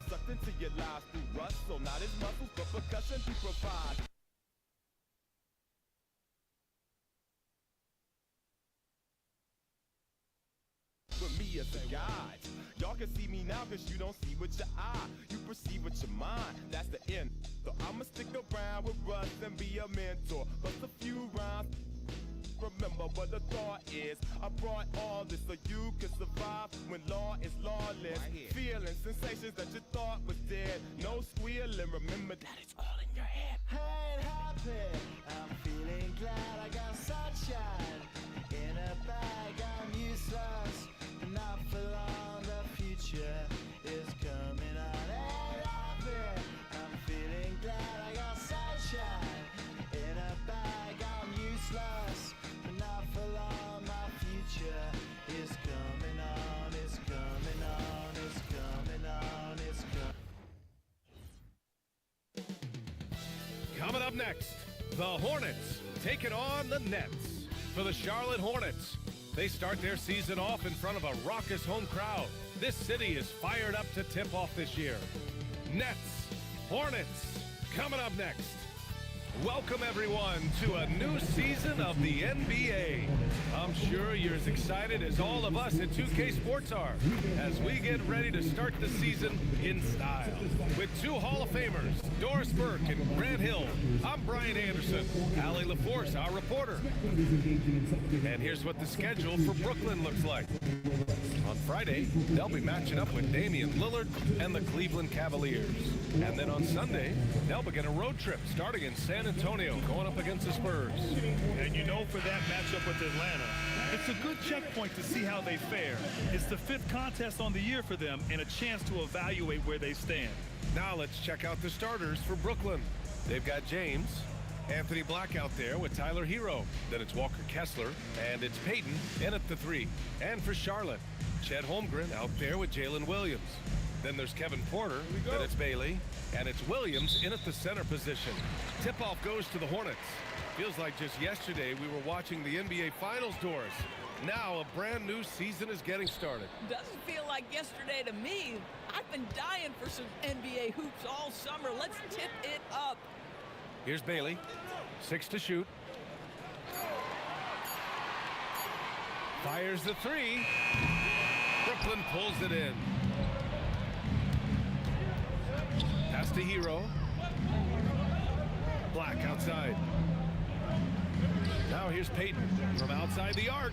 Sucked into your lives through rust, so not his muscles, but percussion he provides. With me as a guide, y'all can see me now cause you don't see with your eye, you perceive with your mind, that's the end. So I'ma stick around with Russ and be a mentor, bust a few rhymes. Remember what the thought is, I brought all this so you can survive when law is lawless. Feeling sensations that you thought was dead, no squealing, remember that it's all in your head. I ain't happy, I'm feeling glad I got sunshine in a bag, I'm useless, not for long, the future is coming on. Ain't happy, I'm feeling glad I got sunshine in a bag, I'm useless, not for long, my future is coming on, it's coming on, it's coming on, it's coming. Coming up next, the Hornets taking on the Nets. For the Charlotte Hornets, they start their season off in front of a raucous home crowd. This city is fired up to tip off this year. Nets, Hornets, coming up next. Welcome everyone to a new season of the NBA. I'm sure you're as excited as all of us at 2K Sports are as we get ready to start the season in style. With two Hall of Famers, Doris Burke and Grant Hill, I'm Brian Anderson, Allie LaForce, our reporter. And here's what the schedule for Brooklyn looks like. On Friday, they'll be matching up with Damian Lillard and the Cleveland Cavaliers. And then on Sunday, they'll begin a road trip starting in San Antonio, going up against the Spurs. And you know, for that matchup with Atlanta, it's a good checkpoint to see how they fare. It's the 5th contest on the year for them and a chance to evaluate where they stand. Now let's check out the starters for Brooklyn. They've got James, Anthony Black out there with Tyler Hero. Then it's Walker Kessler, and it's Peyton in at the 3. And for Charlotte, Chet Holmgren out there with Jalen Williams. Then there's Kevin Porter, then it's Bailey, and it's Williams in at the center position. Tip-off goes to the Hornets. Feels like just yesterday we were watching the NBA Finals doors. Now a brand new season is getting started. Doesn't feel like yesterday to me. I've been dying for some NBA hoops all summer. Let's tip it up. Here's Bailey, 6 to shoot. Fires the 3. Brooklyn pulls it in. Pass to Hero. Black outside. Now here's Peyton from outside the arc.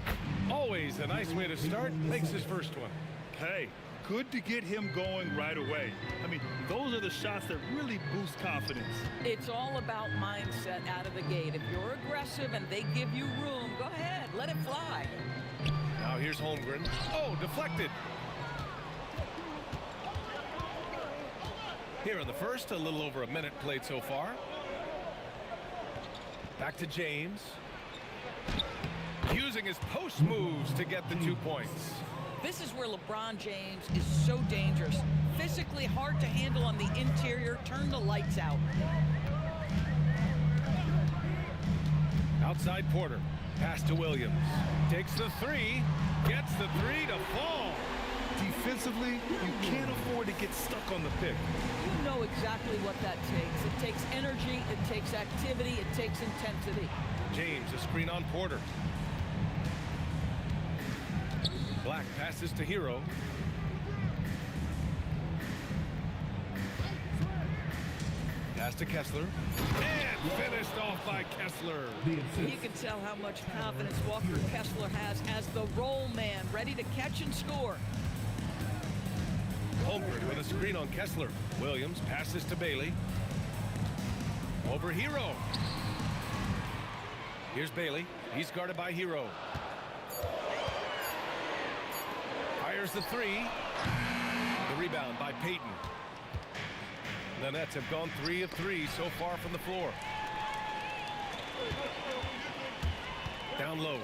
Always a nice way to start. Makes his first one. Hey, good to get him going right away. I mean, those are the shots that really boost confidence. It's all about mindset out of the gate. If you're aggressive and they give you room, go ahead, let it fly. Now here's Holmgren. Oh, deflected. Here in the first, a little over a minute played so far. Back to James. Using his post moves to get the 2 points. This is where LeBron James is so dangerous. Physically hard to handle on the interior. Turn the lights out. Outside Porter. Pass to Williams. Takes the 3. Gets the 3 to fall. Defensively, you can't afford to get stuck on the pick. You know exactly what that takes. It takes energy, it takes activity, it takes intensity. James, a screen on Porter. Black passes to Hero. Pass to Kessler. And finished off by Kessler. You can tell how much confidence Walker Kessler has as the roll man, ready to catch and score. Holmgren with a screen on Kessler. Williams passes to Bailey. Over Hero. Here's Bailey. He's guarded by Hero. Fires the 3. The rebound by Peyton. The Nets have gone 3 of 3 so far from the floor. Down low.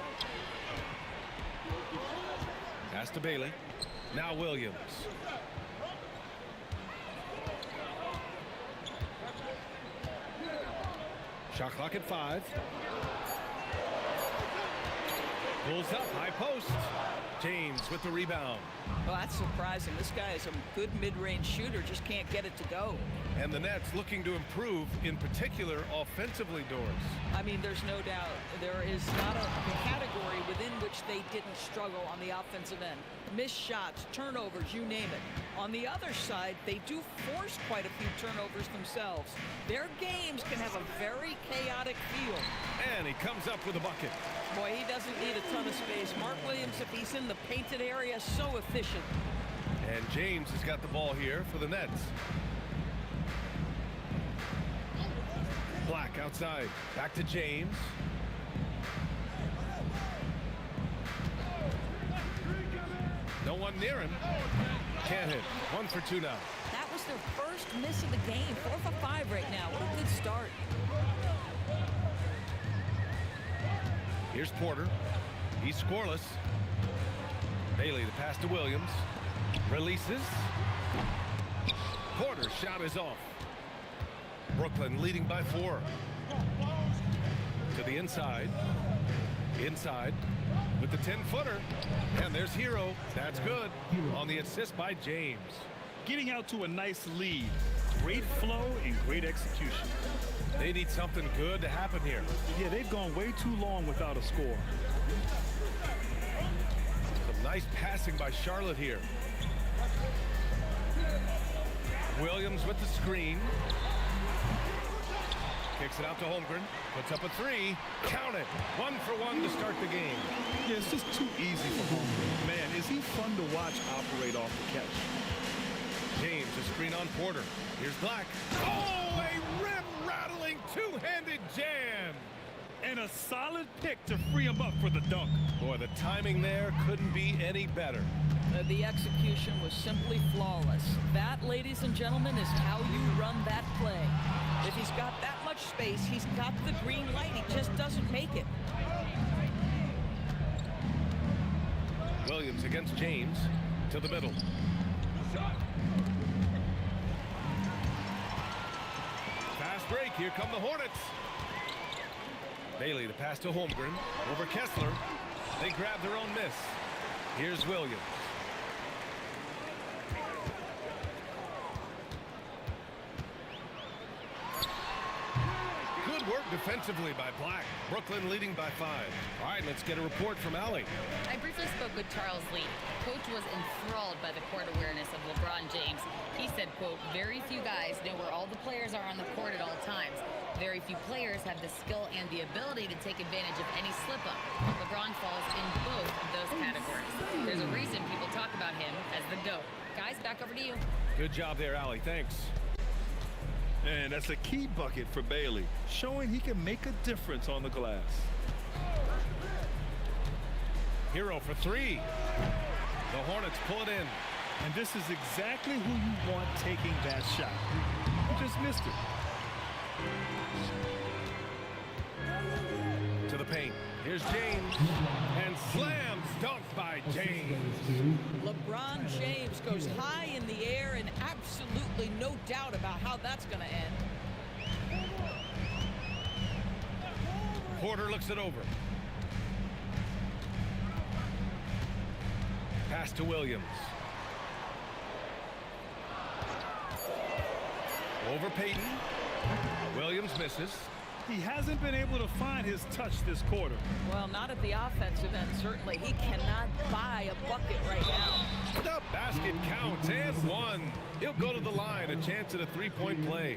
Pass to Bailey. Now Williams. Shot clock at 5. Pulls up, high post. James with the rebound. Well, that's surprising. This guy is a good mid-range shooter, just can't get it to go. And the Nets looking to improve, in particular, offensively, Doris. I mean, there's no doubt. There is not a category within which they didn't struggle on the offensive end. Missed shots, turnovers, you name it. On the other side, they do force quite a few turnovers themselves. Their games can have a very chaotic feel. And he comes up with a bucket. Boy, he doesn't need a ton of space. Mark Williams, if he's in the painted area, so efficient. And James has got the ball here for the Nets. Black outside. Back to James. No one near him. Can't hit. 1 for 2 now. That was their first miss of the game. 4 for 5 right now. What a good start. Here's Porter. He's scoreless. Bailey, the pass to Williams. Releases. Porter's shot is off. Brooklyn leading by 4. To the inside. Inside with the 10-footer. And there's Hero. That's good. On the assist by James. Getting out to a nice lead. Great flow and great execution. They need something good to happen here. Yeah, they've gone way too long without a score. Some nice passing by Charlotte here. Williams with the screen. Kicks it out to Holmgren. Puts up a 3. Count it. 1 for 1 to start the game. Yeah, it's just too easy for Holmgren. Man, is he fun to watch operate off the catch. James, a screen on Porter. Here's Black. Oh, a rim-rattling two-handed jam. And a solid pick to free him up for the dunk. Boy, the timing there couldn't be any better. The execution was simply flawless. That, ladies and gentlemen, is how you run that play. If he's got that much space, he's got the green light. He just doesn't make it. Williams against James to the middle. Fast break. Here come the Hornets. Bailey, the pass to Holmgren. Over Kessler. They grab their own miss. Here's Williams. Good work defensively by Black. Brooklyn leading by 5. All right, let's get a report from Allie. I briefly spoke with Charles Lee. Coach was enthralled by the court awareness of LeBron James. He said, quote, very few guys know where all the players are on the court at all times. Very few players have the skill and the ability to take advantage of any slip-up. LeBron falls in both of those categories. There's a reason people talk about him as the GOAT. Guys, back over to you. Good job there, Allie. Thanks. And that's a key bucket for Bailey, showing he can make a difference on the glass. Hero for 3. The Hornets pull it in. And this is exactly who you want taking that shot. He just missed it. To the paint. Here's James. And slam dunked by James. LeBron James goes high in the air, and absolutely no doubt about how that's going to end. Porter looks it over. Pass to Williams. Over Payton. Williams misses. He hasn't been able to find his touch this quarter. Well, not at the offensive end, certainly. He cannot buy a bucket right now. The basket counts and 1. He'll go to the line, a chance at a 3-point play.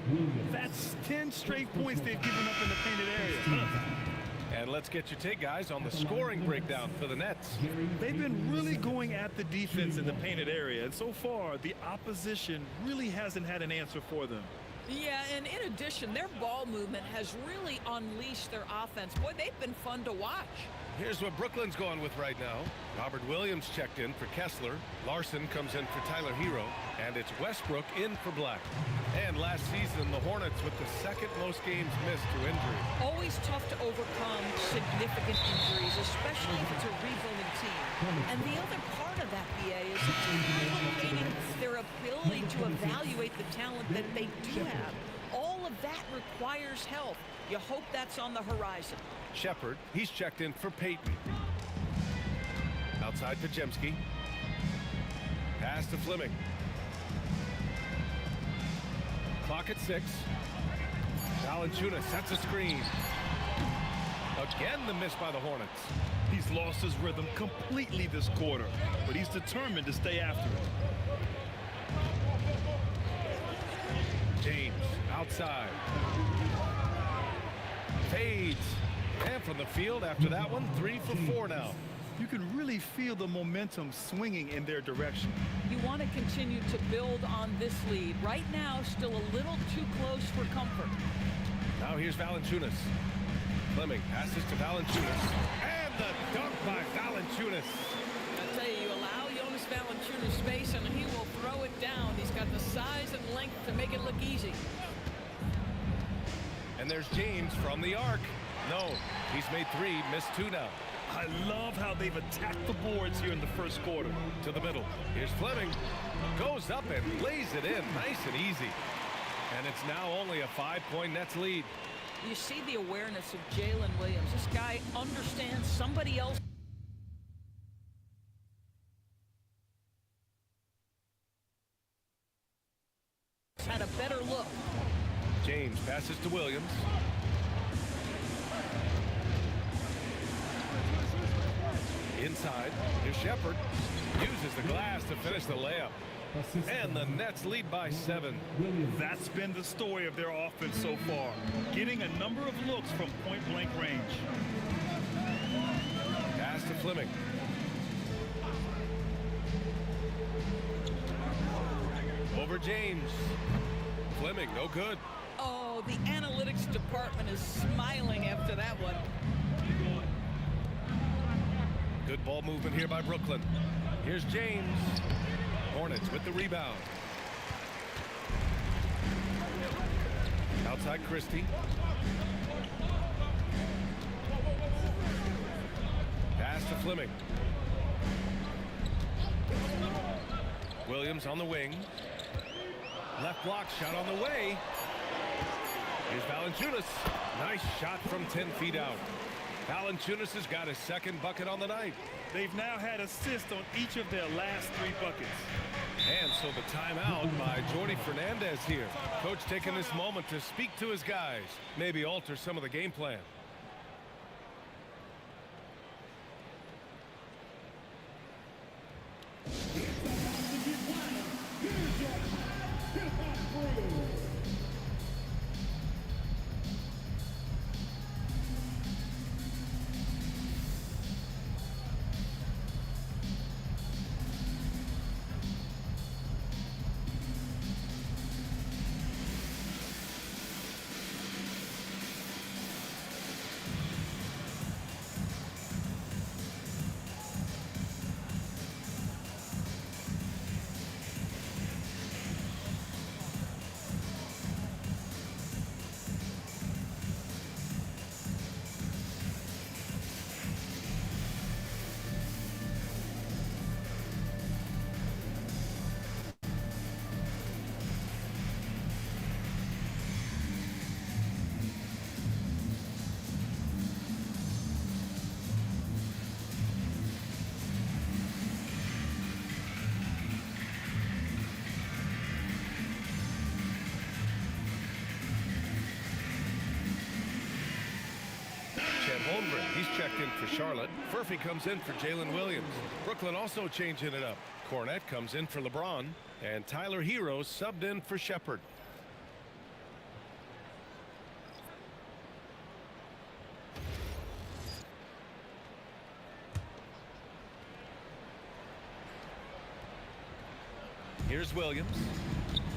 That's 10 straight points they've given up in the painted area. And let's get your take, guys, on the scoring breakdown for the Nets. They've been really going at the defense in the painted area, and so far, the opposition really hasn't had an answer for them. Yeah, and in addition, their ball movement has really unleashed their offense. Boy, they've been fun to watch. Here's what Brooklyn's going with right now. Robert Williams checked in for Kessler. Larson comes in for Tyler Hero. And it's Westbrook in for Black. And last season, the Hornets with the second most games missed to injury. Always tough to overcome significant injuries, especially if it's a rebuilding team. And the other part of that, BA, is it's complicating their ability to evaluate the talent that they do have. All of that requires help. You hope that's on the horizon. Shepard, he's checked in for Payton. Outside Pajemski. Pass to Fleming. Clock at 6. Valanciunas sets a screen. Again, the miss by the Hornets. He's lost his rhythm completely this quarter, but he's determined to stay after it. James outside. Fades. And from the field after that one, 3 for 4 now. You can really feel the momentum swinging in their direction. You want to continue to build on this lead. Right now, still a little too close for comfort. Now here's Valanciunas. Fleming passes to Valanciunas. And the dunk by Valanciunas. I tell you, you allow Jonas Valanciunas space and he will throw it down. He's got the size and length to make it look easy. And there's James from the arc. No, he's made 3, missed 2 now. I love how they've attacked the boards here in the first quarter. To the middle. Here's Fleming. Goes up and lays it in. Nice and easy. And it's now only a 5-point Nets lead. You see the awareness of Jalen Williams. This guy understands somebody else had a better look. James passes to Williams. Inside, here's Shepherd. Uses the glass to finish the layup. And the Nets lead by 7. That's been the story of their offense so far, getting a number of looks from point-blank range. Pass to Fleming. Over James. Fleming, no good. Oh, the analytics department is smiling after that one. Good ball movement here by Brooklyn. Here's James. Hornets with the rebound. Outside Christie. Pass to Fleming. Williams on the wing. Left block shot on the way. Here's Valanciunas. Nice shot from 10 feet out. Valanciunas has got his second bucket on the night. They've now had assists on each of their last 3 buckets. And so the timeout by Jordi Fernandez here. Coach taking this moment to speak to his guys, maybe alter some of the game plan. He's checked in for Charlotte. Furphy comes in for Jalen Williams. Brooklyn also changing it up. Cornette comes in for LeBron. And Tyler Hero subbed in for Shepherd. Here's Williams.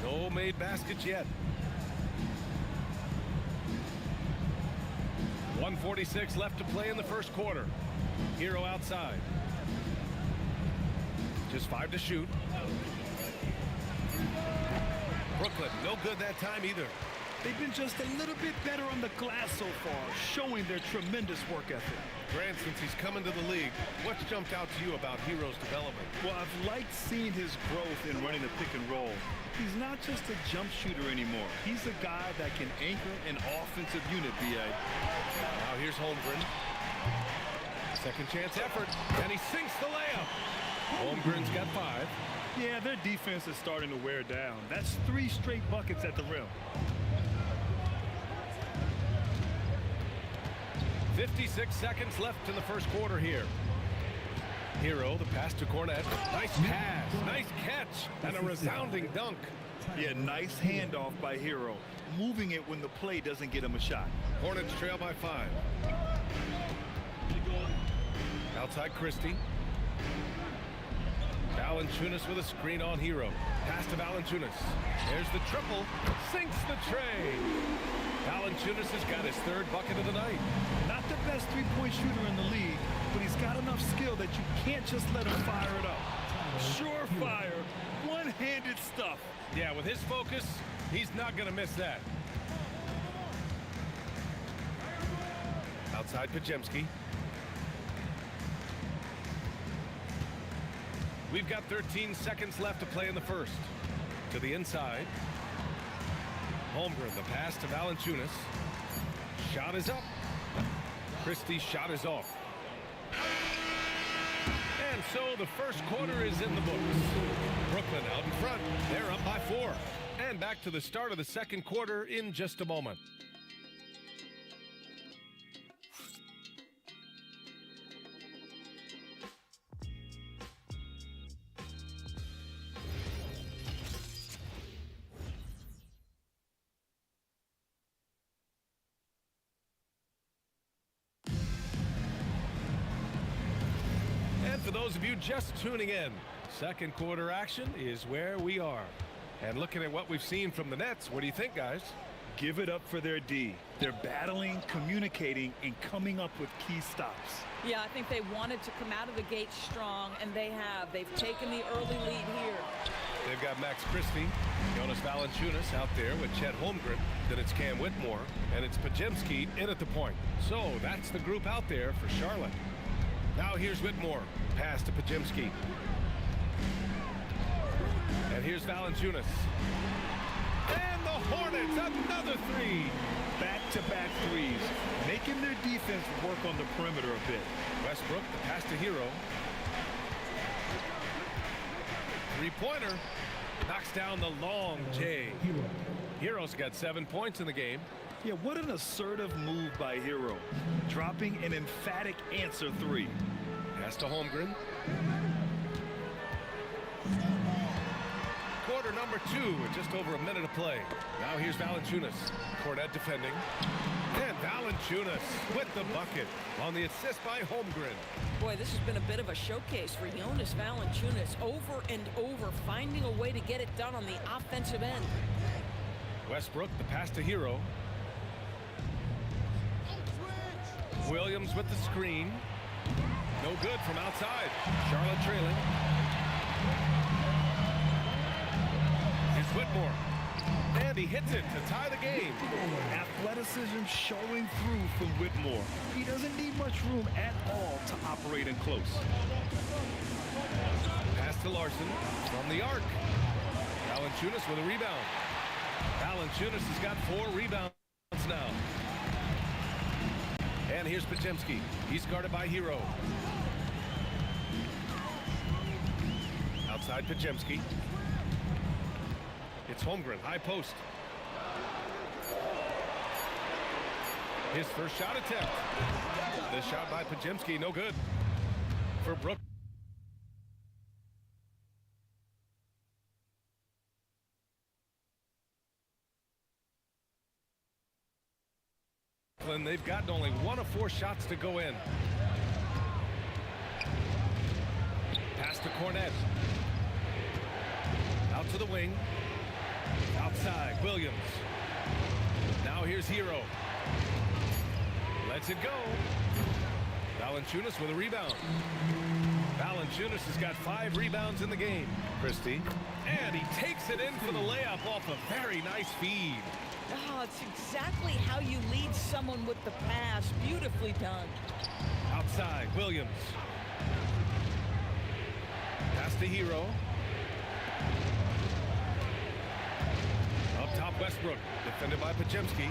No made baskets yet. 1:46 left to play in the first quarter. Hero outside. Just 5 to shoot. Brooklyn, no good that time either. They've been just a little bit better on the glass so far, showing their tremendous work ethic. Grant, since he's come into the league, what's jumped out to you about Hero's development? Well, I've liked seeing his growth in running the pick and roll. He's not just a jump shooter anymore. He's a guy that can anchor an offensive unit, B.A. Now here's Holmgren. Second chance effort, and he sinks the layup. Holmgren's got 5. Yeah, their defense is starting to wear down. That's 3 straight buckets at the rim. 56 seconds left in the first quarter here. Hero, the pass to Cornette. Nice pass, nice catch, and a resounding dunk. Yeah, nice handoff by Hero. Moving it when the play doesn't get him a shot. Hornets trail by 5. Outside Christie. Valanciunas with a screen on Hero. Pass to Valanciunas. There's the triple. Sinks the tray. Valanciunas has got his 3rd bucket of the night. Not the best three-point shooter in the league, but he's got enough skill that you can't just let him fire it up. Surefire, one-handed stuff. Yeah, with his focus, he's not going to miss that. Outside Pajemski. We've got 13 seconds left to play in the first. To the inside. Holmgren, the pass to Valanciunas. Shot is up. Christie's shot is off. And so the first quarter is in the books. Brooklyn out in front. They're up by 4. And back to the start of the second quarter in just a moment. For those of you just tuning in, second quarter action is where we are. And looking at what we've seen from the Nets, what do you think, guys? Give it up for their D. They're battling, communicating, and coming up with key stops. Yeah, I think they wanted to come out of the gate strong, and they have. They've taken the early lead here. They've got Max Christie, Jonas Valanciunas out there with Chet Holmgren. Then it's Cam Whitmore, and it's Pajemski in at the point. So that's the group out there for Charlotte. Now here's Whitmore. Pass to Pajemski. And here's Valanciunas. And the Hornets, another 3. Back-to-back threes, making their defense work on the perimeter a bit. Westbrook, the pass to Hero. 3-pointer. Knocks down the long J. Hero's got 7 points in the game. Yeah, what an assertive move by Hero. Dropping an emphatic answer 3. Pass to Holmgren. Quarter number 2 with just over a minute of play. Now here's Valanciunas. Cornette defending. And Valanciunas with the bucket on the assist by Holmgren. Boy, this has been a bit of a showcase for Jonas Valanciunas. Over and over, finding a way to get it done on the offensive end. Westbrook, the pass to Hero. Williams with the screen. No good from outside. Charlotte trailing. Here's Whitmore. And he hits it to tie the game. Athleticism showing through from Whitmore. He doesn't need much room at all to operate in close. Pass to Larson from the arc. Valanciunas with a rebound. Valanciunas has got 4 rebounds now. And here's Pajemski. He's guarded by Hero. Outside Pajemski. It's Holmgren, high post. His first shot attempt. The shot by Pajemski, no good. For Brooklyn. They've gotten only 1 of 4 shots to go in. Pass to Cornette. Out to the wing. Outside, Williams. Now here's Hero. Lets it go. Valanciunas with a rebound. Valanciunas has got 5 rebounds in the game. Christie. And he takes it in for the layup off a very nice feed. Oh, it's exactly how you lead someone with the pass. Beautifully done. Outside, Williams. Pass to Hero. Up top, Westbrook. Defended by Pajemski.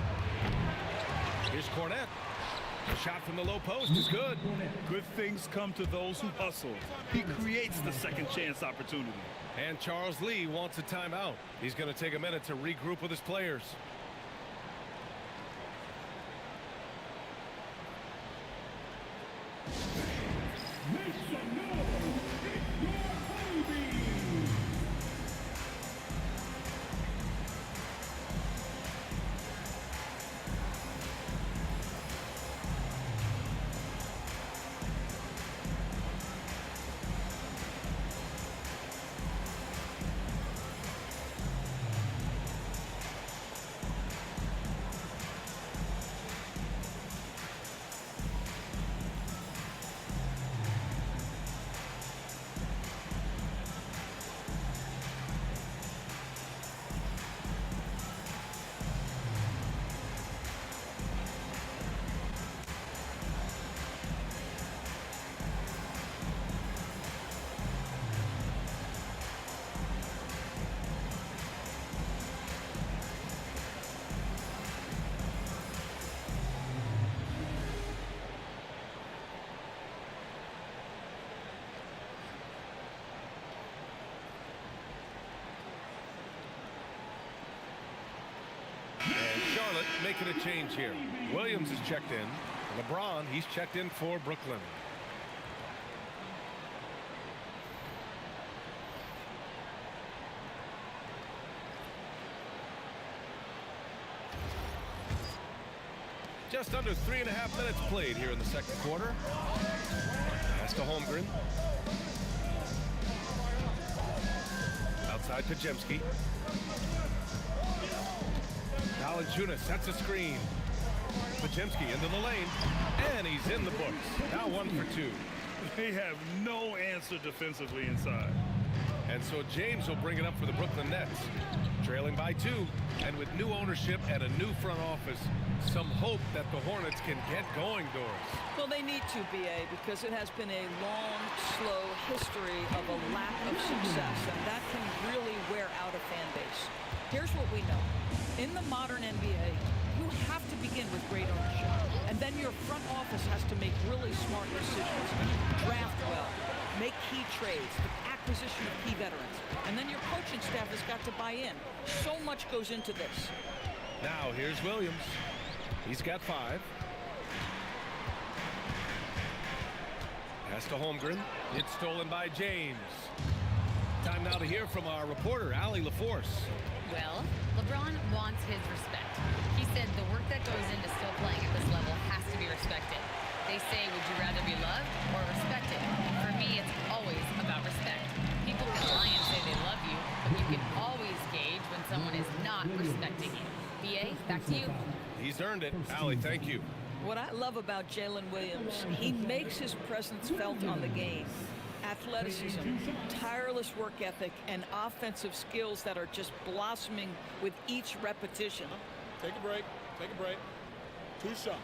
Here's Cornette. The shot from the low post is good. Good things come to those who hustle. He creates the second chance opportunity. And Charles Lee wants a timeout. He's going to take a minute to regroup with his players. And Charlotte making a change here. Williams is checked in. LeBron, he's checked in for Brooklyn. Just under 3.5 minutes played here in the second quarter. Pass to Holmgren. Outside to Jemski. Valanciunas sets a screen. Pajemski into the lane, and he's in the books. Now 1 for 2. They have no answer defensively inside. And so James will bring it up for the Brooklyn Nets. Trailing by 2, and with new ownership and a new front office, some hope that the Hornets can get going, Doris. Well, they need to, BA, because it has been a long, slow history of a lack of success, and that can really wear out a fan base. Here's what we know. In the modern NBA, you have to begin with great ownership. And then your front office has to make really smart decisions. Draft well. Make key trades. The acquisition of key veterans. And then your coaching staff has got to buy in. So much goes into this. Now, here's Williams. He's got 5. Pass to Holmgren. It's stolen by James. Time now to hear from our reporter, Allie LaForce. Well, LeBron wants his respect. He said the work that goes into still playing at this level has to be respected. They say, would you rather be loved or respected? For me, it's always about respect. People can lie and say they love you, but you can always gauge when someone is not respecting you. BA, back to you. He's earned it. Allie, thank you. What I love about Jalen Williams, he makes his presence felt on the game. Athleticism, tireless work ethic, and offensive skills that are just blossoming with each repetition. Take a break. Take a break. 2 shots.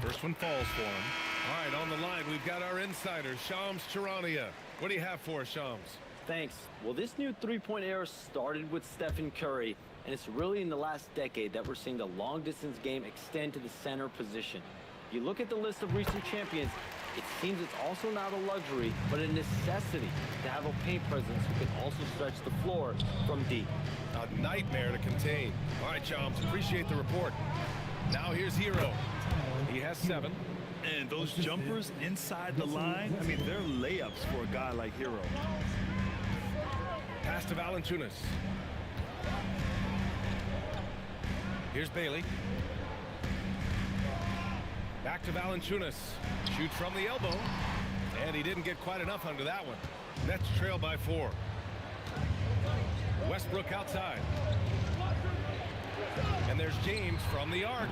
First one falls for him. All right, on the line, we've got our insider, Shams Charania. What do you have for us, Shams? Thanks. Well, this new three-point era started with Stephen Curry, and it's really in the last decade that we're seeing the long-distance game extend to the center position. If you look at the list of recent champions, it seems it's also not a luxury, but a necessity to have a paint presence who can also stretch the floor from deep. A nightmare to contain. All right, Shams, appreciate the report. Now here's Hero. He has 7. And those jumpers inside the line, I mean, they're layups for a guy like Hero. Pass to Valanciunas. Here's Bailey. Back to Valanciunas. Shoots from the elbow. And he didn't get quite enough under that one. Nets trail by 4. Westbrook outside. And there's James from the arc.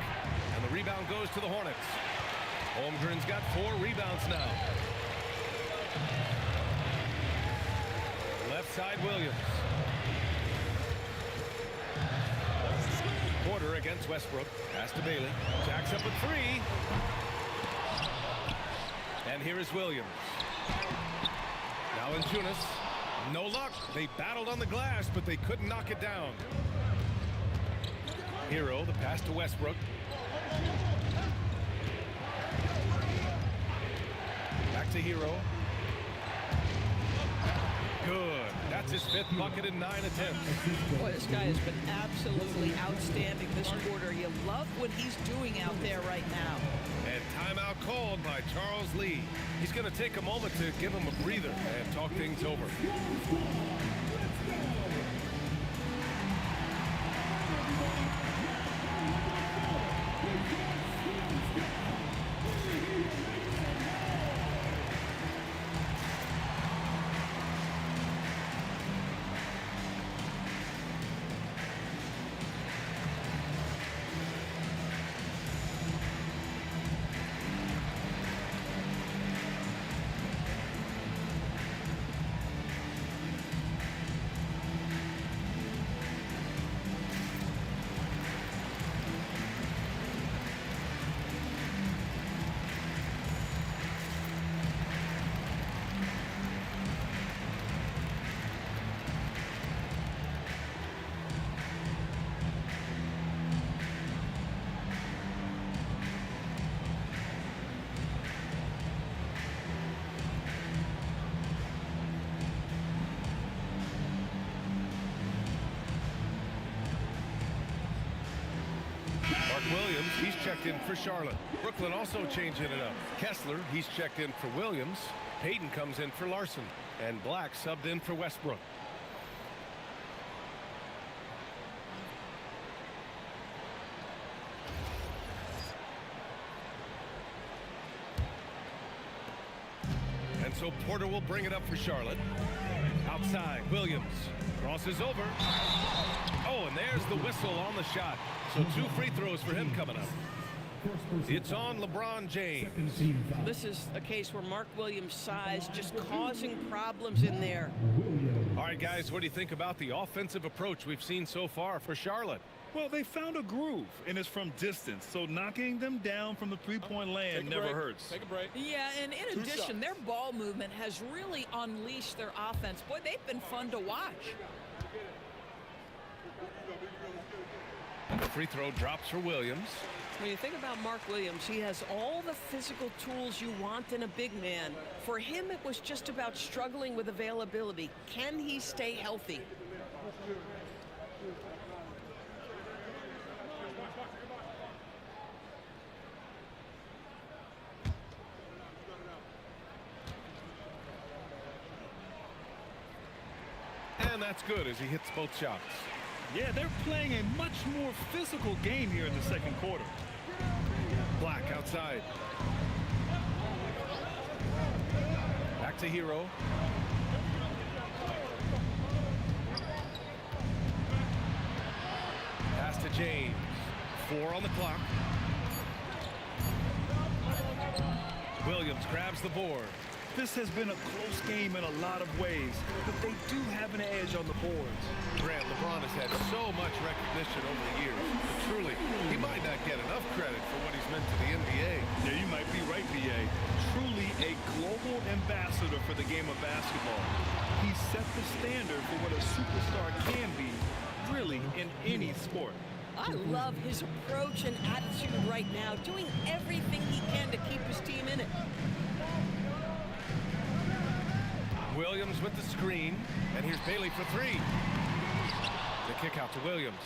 And the rebound goes to the Hornets. Holmgren's got 4 rebounds now. Left side, Williams. Porter against Westbrook. Pass to Bailey. Jacks up a 3. And here is Williams. Valanciunas. No luck. They battled on the glass, but they couldn't knock it down. Hero, the pass to Westbrook. Back to Hero. Good. That's his 5th bucket in 9 attempts. Boy, this guy has been absolutely outstanding this quarter. You love what he's doing out there right now. And timeout called by Charles Lee. He's going to take a moment to give him a breather and talk things over. Williams, he's checked in for Charlotte. Brooklyn also changing it up. Kessler, he's checked in for Williams. Payton comes in for Larson. And Black subbed in for Westbrook. And so Porter will bring it up for Charlotte. Outside, Williams crosses over. Oh, and there's the whistle on the shot. So 2 free throws for him coming up. It's on LeBron James. This is a case where Mark Williams' size just causing problems in there. All right, guys, what do you think about the offensive approach we've seen so far for Charlotte? Well, they found a groove, and it's from distance. So knocking them down from the three-point land never hurts. Take a break. Yeah, and in addition, their ball movement has really unleashed their offense. Boy, they've been fun to watch. The free throw drops for Williams. When you think about Mark Williams, he has all the physical tools you want in a big man. For him, it was just about struggling with availability. Can he stay healthy? And that's good as he hits both shots. Yeah, they're playing a much more physical game here in the second quarter. Black outside. Back to Hero. Pass to James. 4 on the clock. Williams grabs the board. This has been a close game in a lot of ways, but they do have an edge on the boards. Grant, LeBron has had so much recognition over the years, but truly, he might not get enough credit for what he's meant to the NBA. Yeah, you might be right, B.A. Truly a global ambassador for the game of basketball. He set the standard for what a superstar can be, really, in any sport. I love his approach and attitude right now, doing everything he can to keep his team in it. Williams with the screen, and here's Bailey for 3. The kick out to Williams.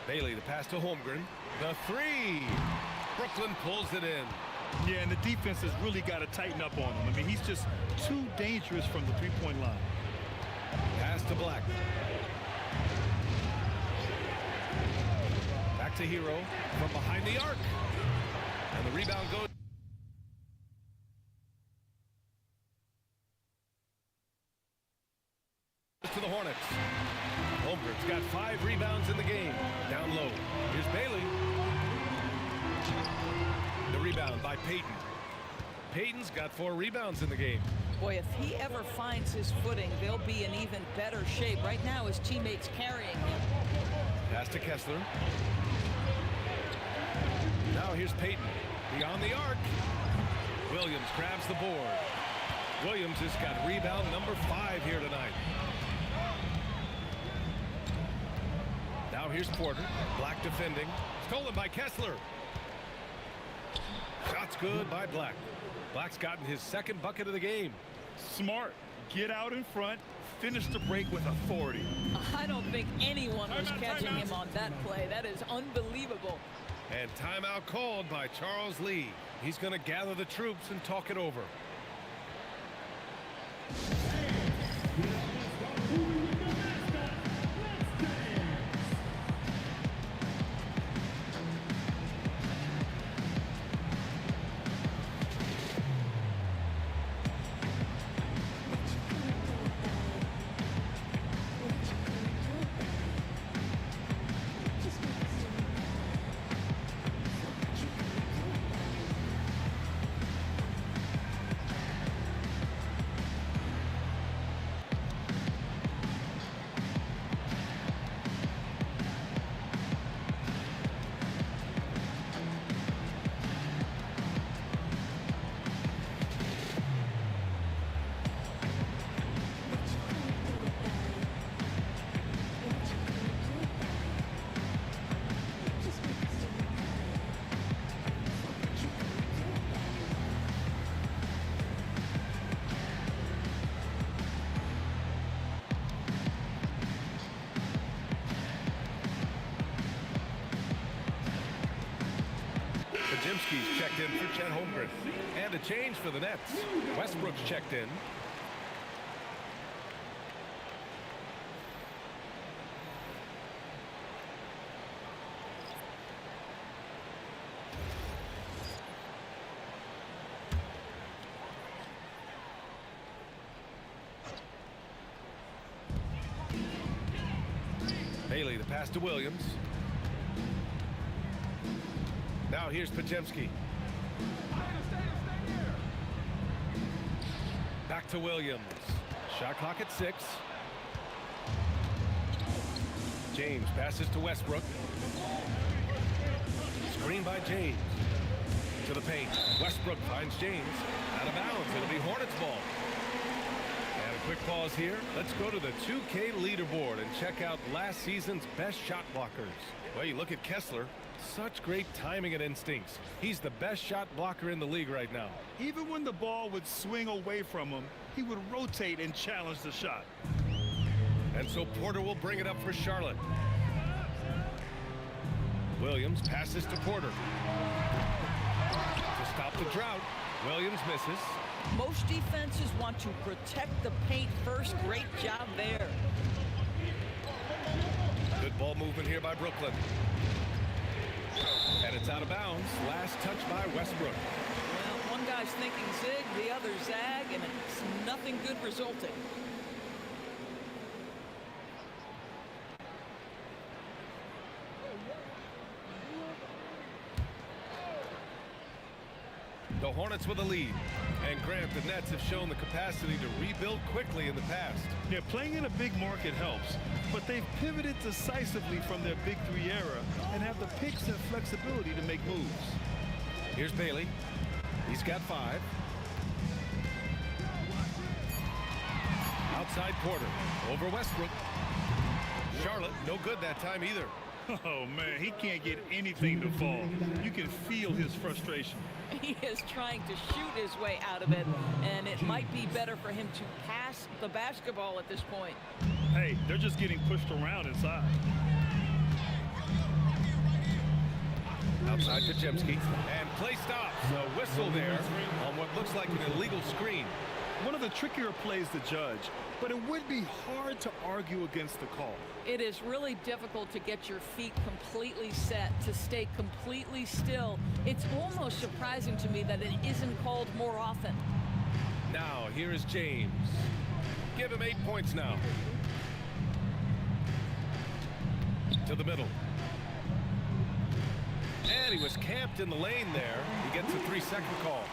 Bailey, the pass to Holmgren. The 3. Brooklyn pulls it in. Yeah, and the defense has really got to tighten up on him. I mean, he's just too dangerous from the three-point line. Pass to Black. Back to Hero from behind the arc. And the rebound goes to the Hornets. Holmgren's got 5 rebounds in the game. Down low. Here's Bailey. The rebound by Payton. Payton's got 4 rebounds in the game. Boy, if he ever finds his footing, they'll be in even better shape. Right now, his teammates carrying him. Pass to Kessler. Now here's Payton. Beyond the arc. Williams grabs the board. Williams has got rebound number 5 here tonight. Now here's Porter. Black defending. Stolen by Kessler. Shot's good by Black. Black's gotten his 2nd bucket of the game. Smart. Get out in front. Finish the break with authority. I don't think anyone was catching him on that play. That is unbelievable. And timeout called by Charles Lee. He's going to gather the troops and talk it over. Podziemski's checked in for Chet Holmgren. And a change for the Nets. Westbrook's checked in. Bailey, the pass to Williams. Now here's Podziemski. Back to Williams. Shot clock at 6. James passes to Westbrook. Screen by James. To the paint. Westbrook finds James. Out of bounds. It'll be Hornets ball. And a quick pause here. Let's go to the 2K leaderboard and check out last season's best shot blockers. Well, you look at Kessler. Such great timing and instincts. He's the best shot blocker in the league right now. Even when the ball would swing away from him, he would rotate and challenge the shot. And so Porter will bring it up for Charlotte. Williams passes to Porter. To stop the drought, Williams misses. Most defenses want to protect the paint first. Great job there. Good ball movement here by Brooklyn. And it's out of bounds. Last touch by Westbrook. Well, one guy's thinking zig, the other zag, and it's nothing good resulting. The Hornets with a lead. And Grant, the Nets have shown the capacity to rebuild quickly in the past. Yeah, playing in a big market helps, but they've pivoted decisively from their Big Three era and have the picks and flexibility to make moves. Here's Bailey. He's got 5. Outside Porter. Over Westbrook. Charlotte, no good that time either. Oh, man, he can't get anything to fall. You can feel his frustration. He is trying to shoot his way out of it, and it might be better for him to pass the basketball at this point. Hey, they're just getting pushed around inside. Outside Podziemski. And play stops. A whistle there on what looks like an illegal screen. One of the trickier plays to judge, but it would be hard to argue against the call. It is really difficult to get your feet completely set, to stay completely still. It's almost surprising to me that it isn't called more often. Now, here is James. Give him 8 points now. To the middle. And he was camped in the lane there. He gets a 3-second call.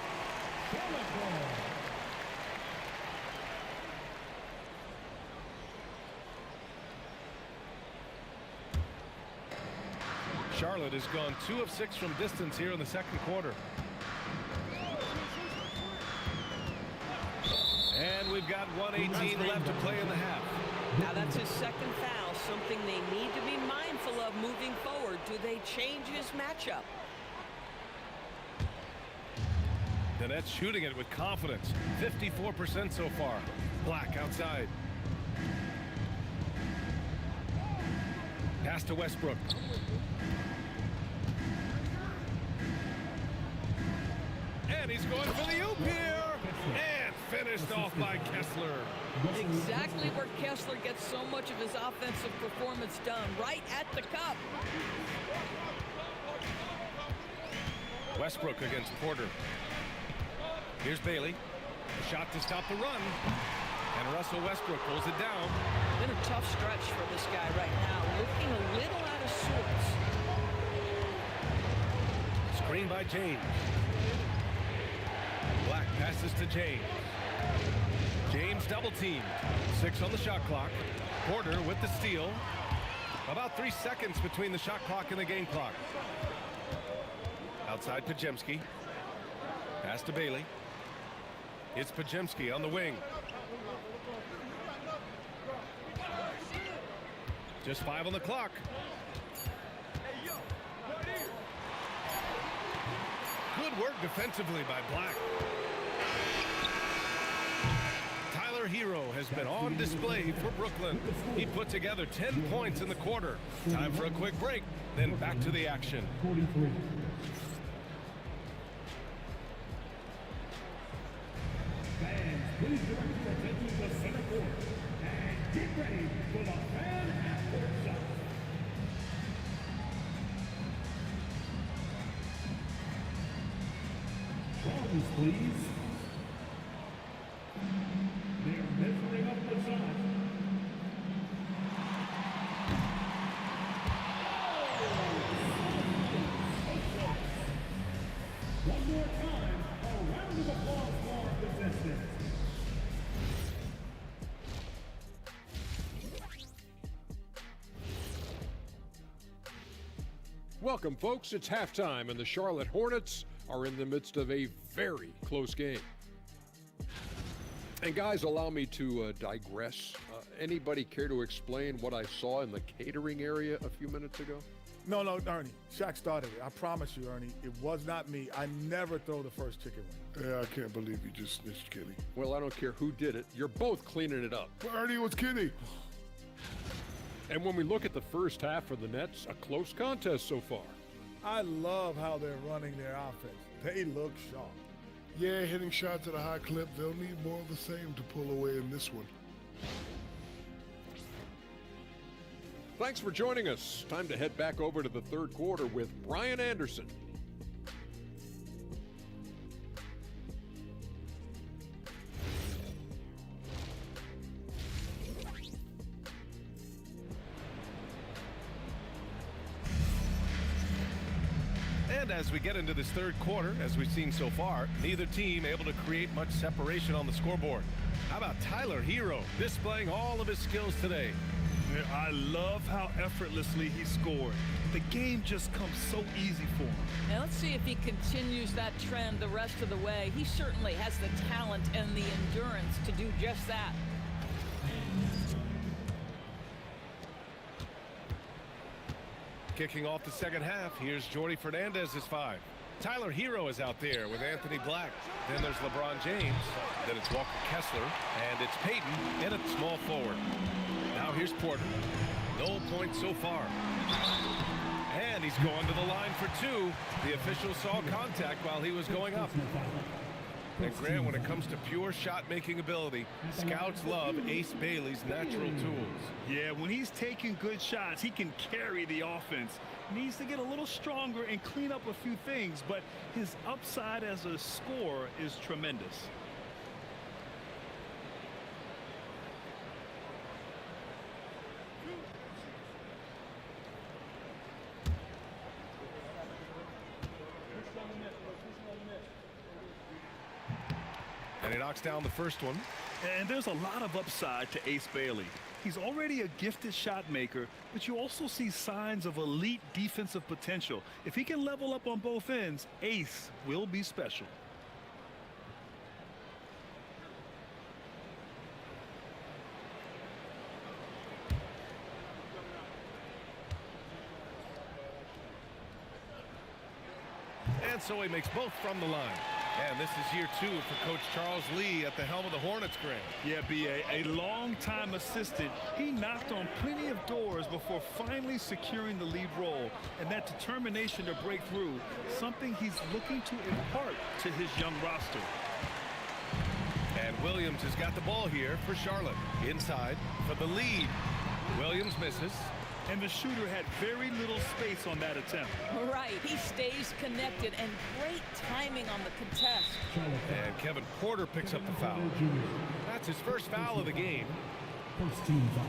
Charlotte has gone 2 of 6 from distance here in the second quarter. And we've got 1:18 left to play in the half. Now that's his second foul, something they need to be mindful of moving forward. Do they change his matchup? The Nets shooting it with confidence. 54% so far. Black outside. Pass to Westbrook. And he's going for the oop here. And finished off by Kessler. Exactly where Kessler gets so much of his offensive performance done, right at the cup. Westbrook against Porter. Here's Bailey. A shot to stop the run. And Russell Westbrook pulls it down. Been a tough stretch for this guy right now. Looking a little out of sorts. Screen by James. Black passes to James. James double teamed. 6 on the shot clock. Porter with the steal. About 3 seconds between the shot clock and the game clock. Outside Pajemski. Pass to Bailey. It's Pajemski on the wing. Just 5 on the clock. Good work defensively by Black. Tyler Hero has been on display for Brooklyn. He put together 10 points in the quarter. Time for a quick break, then back to the action. Fans, please direct your attention to the center court and get ready for the fan half-court shot. Drums, please. They're measuring up the shot. One more time, a round of applause for our contestants. Welcome, folks. It's halftime, and the Charlotte Hornets are in the midst of a very close game. And guys, allow me to digress. Anybody care to explain what I saw in the catering area a few minutes ago? No, Ernie. Shaq started it. I promise you, Ernie. It was not me. I never throw the first chicken wing. Yeah, I can't believe you just snitched, Kenny. Well, I don't care who did it. You're both cleaning it up. But Ernie, it was Kenny. And when we look at the first half for the Nets, a close contest so far. I love how they're running their offense. They look sharp. Yeah, hitting shots at a high clip. They'll need more of the same to pull away in this one. Thanks for joining us. Time to head back over to the third quarter with Brian Anderson. And as we get into this third quarter, as we've seen so far, neither team able to create much separation on the scoreboard. How about Tyler Hero displaying all of his skills today? Yeah, I love how effortlessly he scored. The game just comes so easy for him. Now let's see if he continues that trend the rest of the way. He certainly has the talent and the endurance to do just that. Kicking off the second half, here's Jordy Fernandez's 5. Tyler Hero is out there with Anthony Black. Then there's LeBron James. Then it's Walker Kessler. And it's Payton in at small forward. Now here's Porter. No points so far. And he's going to the line for 2. The official saw contact while he was going up. And Grant, when it comes to pure shot-making ability, scouts love Ace Bailey's natural tools. Yeah, when he's taking good shots, he can carry the offense. Needs to get a little stronger and clean up a few things, but his upside as a scorer is tremendous. And he knocks down the first one. And there's a lot of upside to Ace Bailey. He's already a gifted shot maker, but you also see signs of elite defensive potential. If he can level up on both ends, Ace will be special. so he makes both from the line. And this is year 2 for Coach Charles Lee at the helm of the Hornets, Grant. Yeah, B.A., a long-time assistant. He knocked on plenty of doors before finally securing the lead role. And that determination to break through, something he's looking to impart to his young roster. And Williams has got the ball here for Charlotte. Inside for the lead. Williams misses. And the shooter had very little space on that attempt. Right, he stays connected, and great timing on the contest. And Kevin Porter picks up the foul. That's his first foul of the game. First team foul.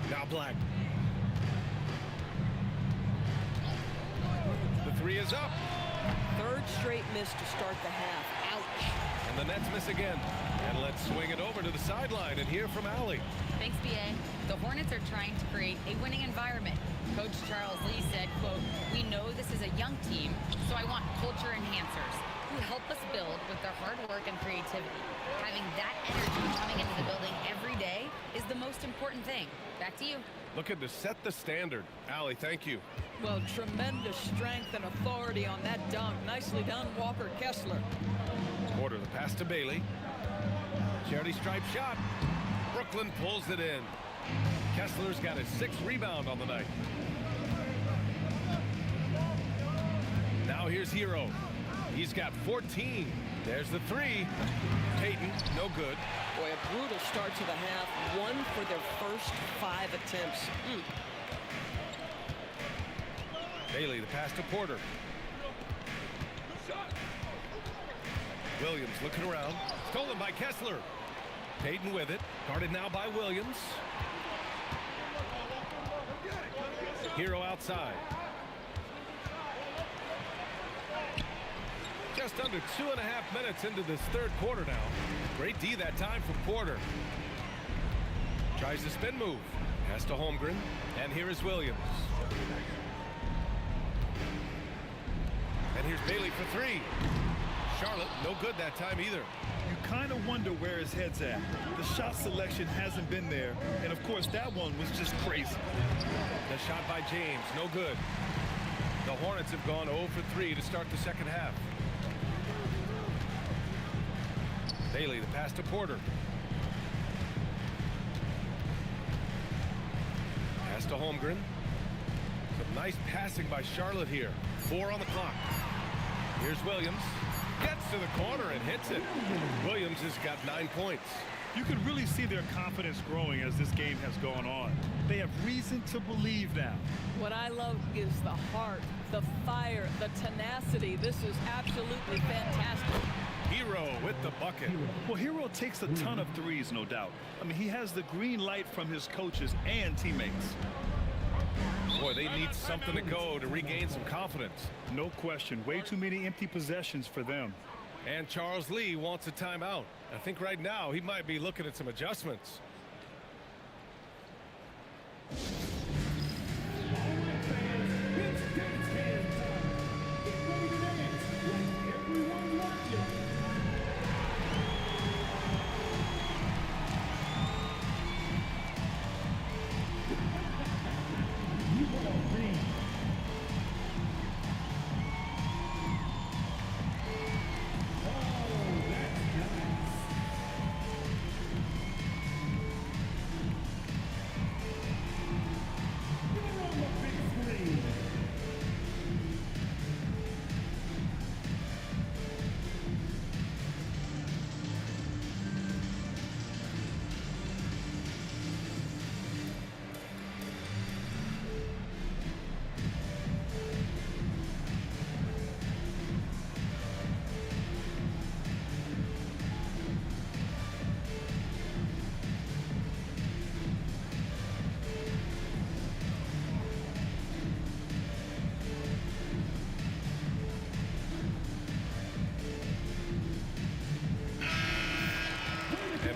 Now Black. The 3 is up. Third straight miss to start the half. Ouch. And the Nets miss again. And let's swing it over to the sideline and hear from Allie. Thanks, BA. The Hornets are trying to create a winning environment. Coach Charles Lee said, quote, "We know this is a young team, so I want culture enhancers who help us build with their hard work and creativity. Having that energy coming into the building every day is the most important thing." Back to you. Looking to set the standard. Allie, thank you. Well, tremendous strength and authority on that dunk. Nicely done, Walker Kessler. Porter the pass to Bailey. Charity stripe shot. Brooklyn pulls it in. Kessler's got his 6th rebound on the night. Now here's Hero. He's got 14. There's the 3. Payton, no good. Boy, a brutal start to the half. 1 for their first 5 attempts. Bailey, the pass to Porter. Williams looking around. Stolen by Kessler. Payton with it. Guarded now by Williams. Hero outside. Just under 2.5 minutes into this third quarter now. Great D that time from Porter. Tries the spin move. Pass to Holmgren. And here is Williams. And here's Bailey for 3. Charlotte, no good that time either. You kind of wonder where his head's at. The shot selection hasn't been there. And, of course, that one was just crazy. The shot by James, no good. The Hornets have gone 0 for 3 to start the second half. Bailey, the pass to Porter. Pass to Holmgren. Some nice passing by Charlotte here. 4 on the clock. Here's Williams. Gets to the corner and hits it. Williams has got 9 points. You can really see their confidence growing as this game has gone on. They have reason to believe now. What I love is the heart, the fire, the tenacity. This is absolutely fantastic. Hero with the bucket. Well, Hero takes a ton of threes, no doubt. I mean, he has the green light from his coaches and teammates. Boy, they need something to go to regain some confidence. No question. Way too many empty possessions for them. And Charles Lee wants a timeout. I think right now he might be looking at some adjustments.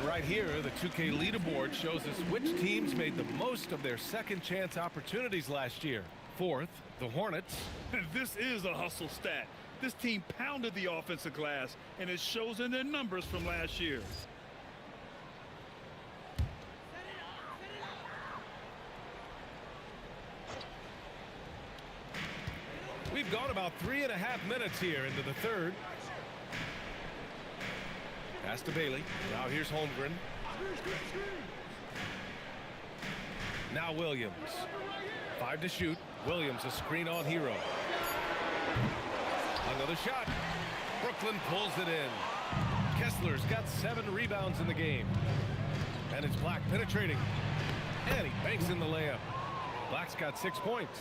Right here, the 2K leaderboard shows us which teams made the most of their second chance opportunities last year. 4th, the Hornets. This is a hustle stat. This team pounded the offensive glass, and it shows in their numbers from last year. We've gone about 3.5 minutes here into the third. Pass to Bailey. Now here's Holmgren. Now Williams. 5 to shoot. Williams a screen on Hero. Another shot. Brooklyn pulls it in. Kessler's got 7 rebounds in the game. And it's Black penetrating. And he banks in the layup. Black's got 6 points.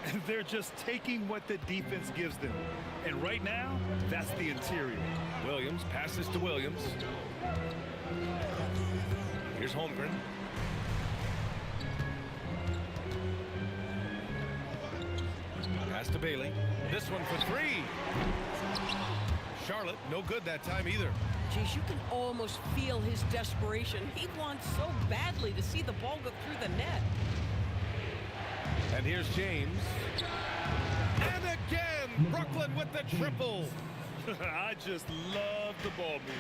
And they're just taking what the defense gives them. And right now, that's the interior. Williams passes to Williams. Here's Holmgren. Pass to Bailey. This one for 3. Charlotte, no good that time either. Geez, you can almost feel his desperation. He wants so badly to see the ball go through the net. And here's James. And again, Brooklyn with the triple. I just love the ball movement.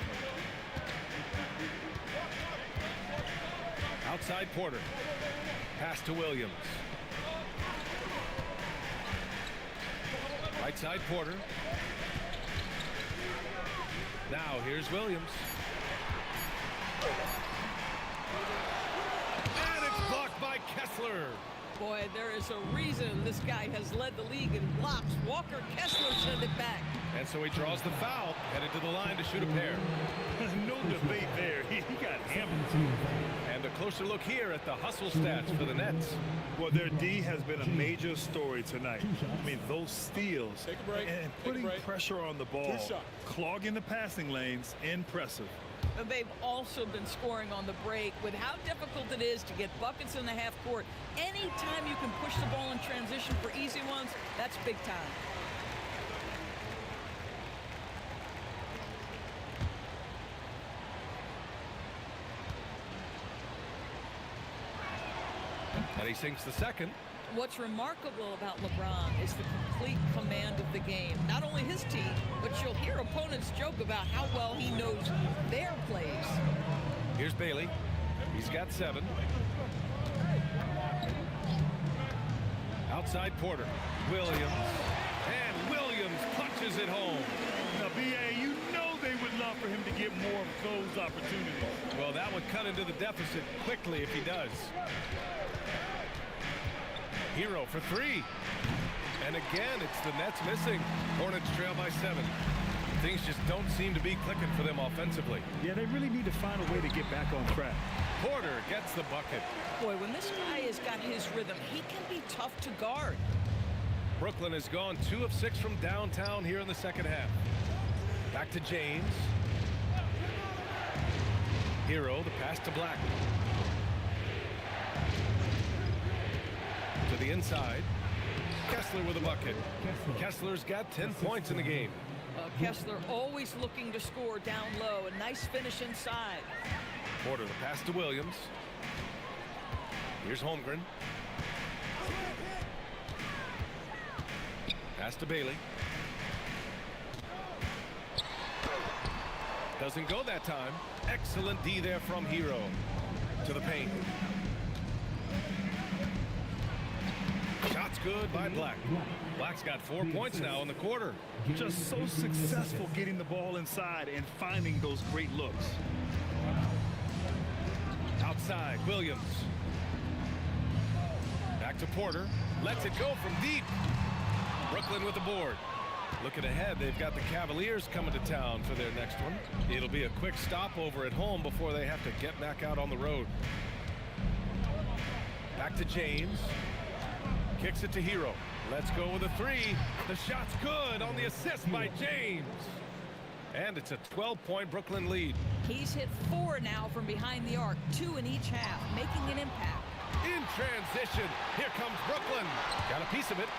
Outside Porter. Pass to Williams. Right side Porter. Now here's Williams. And it's blocked by Kessler. Boy, there is a reason this guy has led the league in blocks. Walker Kessler sent it back. And so he draws the foul, headed to the line to shoot a pair. No debate there. He got hammered. And a closer look here at the hustle stats for the Nets. Well, their D has been a major story tonight. I mean, those steals and putting pressure on the ball, clogging the passing lanes, impressive. And they've also been scoring on the break. With how difficult it is to get buckets in the half court, anytime you can push the ball in transition for easy ones, that's big time. And he sinks the second. What's remarkable about LeBron is the complete command of the game. Not only his team, but you'll hear opponents joke about how well he knows their plays. Here's Bailey. He's got 7. Outside Porter. Williams. And Williams punches it home. Now, B.A., you know they would love for him to get more of those opportunities. Well, that would cut into the deficit quickly if he does. Hero for 3. And again, it's the Nets missing. Hornets trail by 7. Things just don't seem to be clicking for them offensively. Yeah, they really need to find a way to get back on track. Porter gets the bucket. Boy, when this guy has got his rhythm, he can be tough to guard. Brooklyn has gone 2 of 6 from downtown here in the second half. Back to James. Hero, the pass to Black. To the inside. Kessler with a bucket. Kessler's got 10 points in the game. Kessler always looking to score down low. A nice finish inside. Porter, the pass to Williams. Here's Holmgren. Pass to Bailey. Doesn't go that time. Excellent D there from Hero. To the paint. Shot's good by Black. Black's got 4 points now in the quarter. Just so successful getting the ball inside and finding those great looks. Outside, Williams. Back to Porter. Lets it go from deep. Brooklyn with the board. Looking ahead, they've got the Cavaliers coming to town for their next one. It'll be a quick stopover at home before they have to get back out on the road. Back to James. Kicks it to Hero. Let's go with a 3. The shot's good on the assist by James. And it's a 12-point Brooklyn lead. He's hit 4 now from behind the arc, 2 in each half, making an impact. In transition, here comes Brooklyn. Got a piece of it.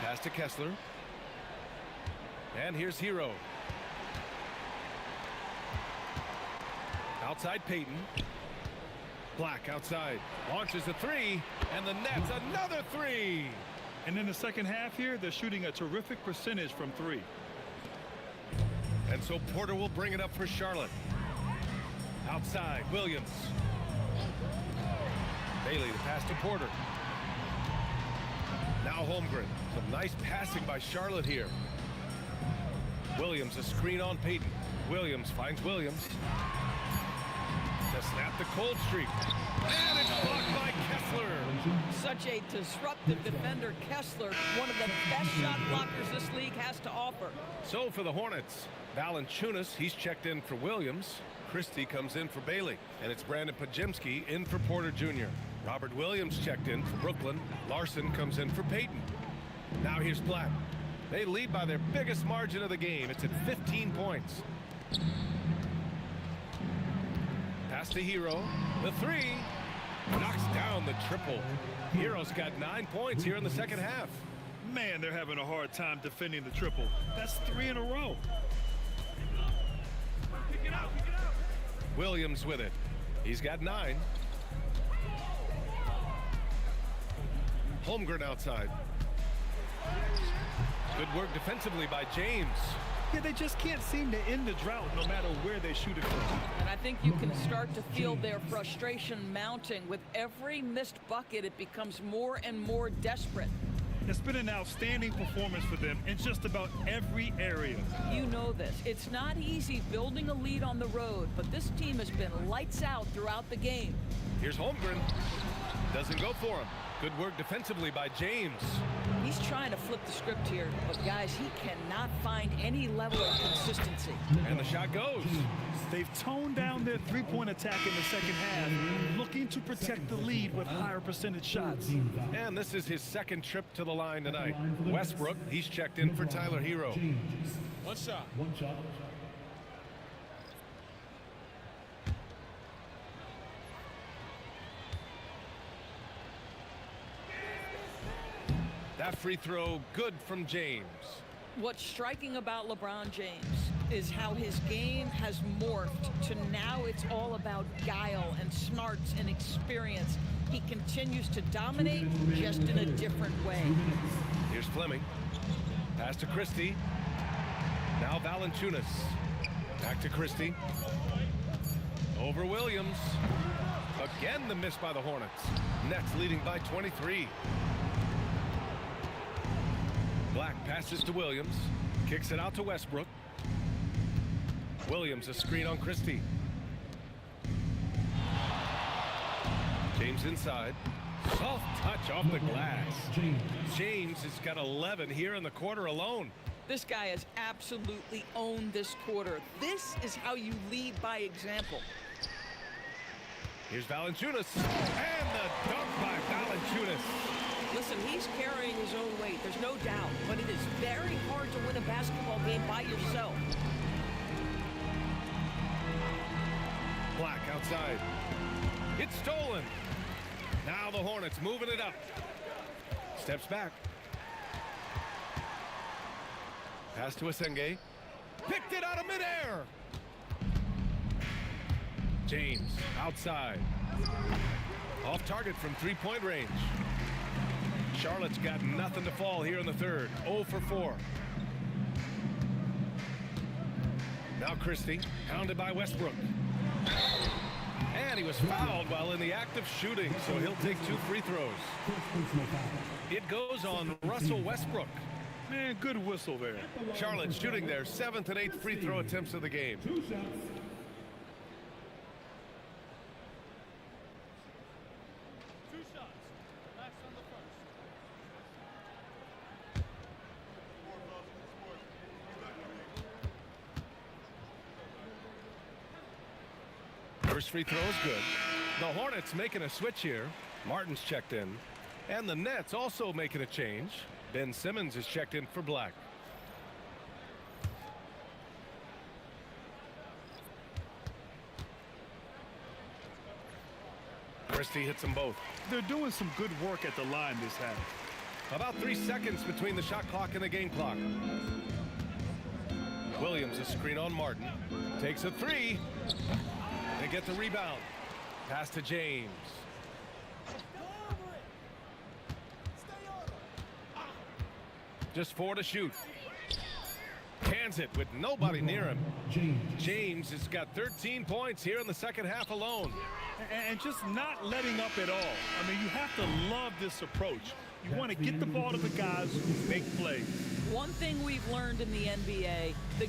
Pass to Kessler. And here's Hero. Outside Payton. Black outside. Launches a 3. And the Nets another 3. And in the second half here, they're shooting a terrific percentage from 3. And so Porter will bring it up for Charlotte. Outside, Williams. Bailey, the pass to Porter. Now Holmgren. Some nice passing by Charlotte here. Williams, a screen on Payton. Williams finds Williams. To snap the cold streak. And it's blocked by Kessler. Such a disruptive defender, Kessler, one of the best shot blockers this league has to offer. So for the Hornets, Valanciunas, he's checked in for Williams. Christie comes in for Bailey. And it's Brandon Pajemski in for Porter Jr. Robert Williams checked in for Brooklyn. Larson comes in for Payton. Now here's Black. They lead by their biggest margin of the game. It's at 15 points. Pass to Hero. The three. Knocks down the triple. Hero's got 9 points here in the second half. Man, they're having a hard time defending the triple. That's 3 in a row. Williams with it. He's got 9. Holmgren outside. Good work defensively by James. Yeah, they just can't seem to end the drought no matter where they shoot it from. And I think you can start to feel their frustration mounting. With every missed bucket, it becomes more and more desperate. It's been an outstanding performance for them in just about every area. You know this. It's not easy building a lead on the road, but this team has been lights out throughout the game. Here's Holmgren. Doesn't go for him. Good work defensively by James. He's trying to flip the script here, but guys, he cannot find any level of consistency. And the shot goes. They've toned down their three-point attack in the second half, looking to protect the lead with higher percentage shots. And this is his second trip to the line tonight. Westbrook, he's checked in for Tyler Hero. One shot. That free throw good from James. What's striking about LeBron James is how his game has morphed to now it's all about guile and smarts and experience. He continues to dominate just in a different way. Here's Fleming. Pass to Christie. Now Valanciunas. Back to Christie. Over Williams. Again the miss by the Hornets. Nets leading by 23. Black passes to Williams. Kicks it out to Westbrook. Williams a screen on Christie. James inside. Soft touch off the glass. James has got 11 here in the quarter alone. This guy has absolutely owned this quarter. This is how you lead by example. Here's Valanciunas. And the dunk by Valanciunas. Listen, he's carrying his own weight, there's no doubt, but it is very hard to win a basketball game by yourself. Black outside. It's stolen. Now the Hornets moving it up. Steps back. Pass to Asenge. Picked it out of midair. James outside. Off target from three-point range. Charlotte's got nothing to fall here in the third. 0 for 4. Now Christie, pounded by Westbrook. And he was fouled while in the act of shooting, so he'll take 2 free throws. It goes on Russell Westbrook. Man, good whistle there. Charlotte shooting their 7th and 8th free throw attempts of the game. First free throw is good. The Hornets making a switch here. Martin's checked in. And the Nets also making a change. Ben Simmons is checked in for Black. Christie hits them both. They're doing some good work at the line this half. About 3 seconds between the shot clock and the game clock. Williams a screen on Martin. Takes a 3. They get the rebound. Pass to James. Just 4 to shoot. Cans it with nobody near him. James has got 13 points here in the second half alone. And just not letting up at all. I mean, you have to love this approach. You want to get the ball to the guys who make plays. One thing we've learned in the NBA, the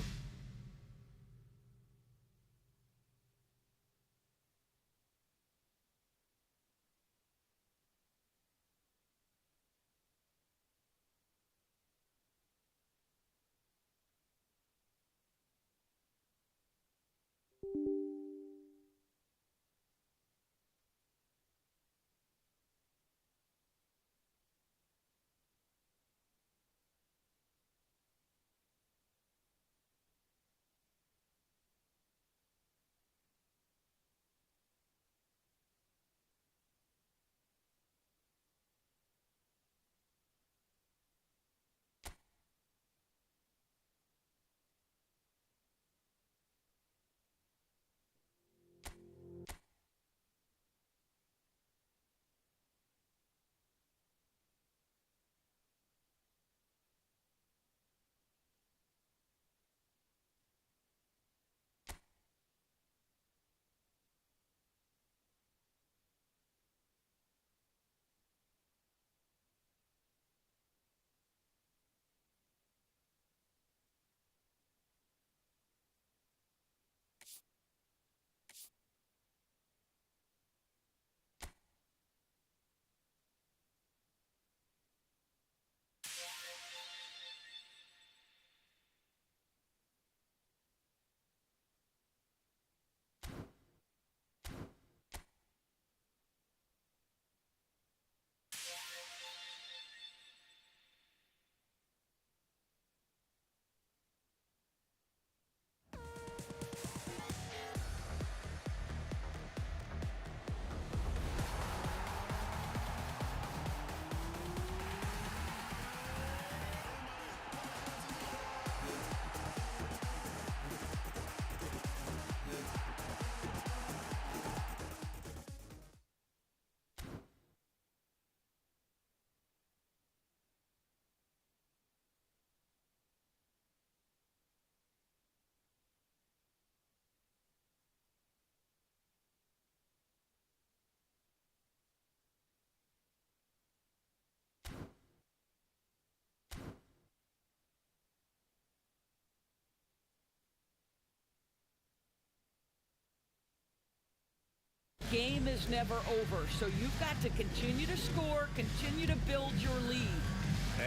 game is never over, so you've got to continue to score, continue to build your lead.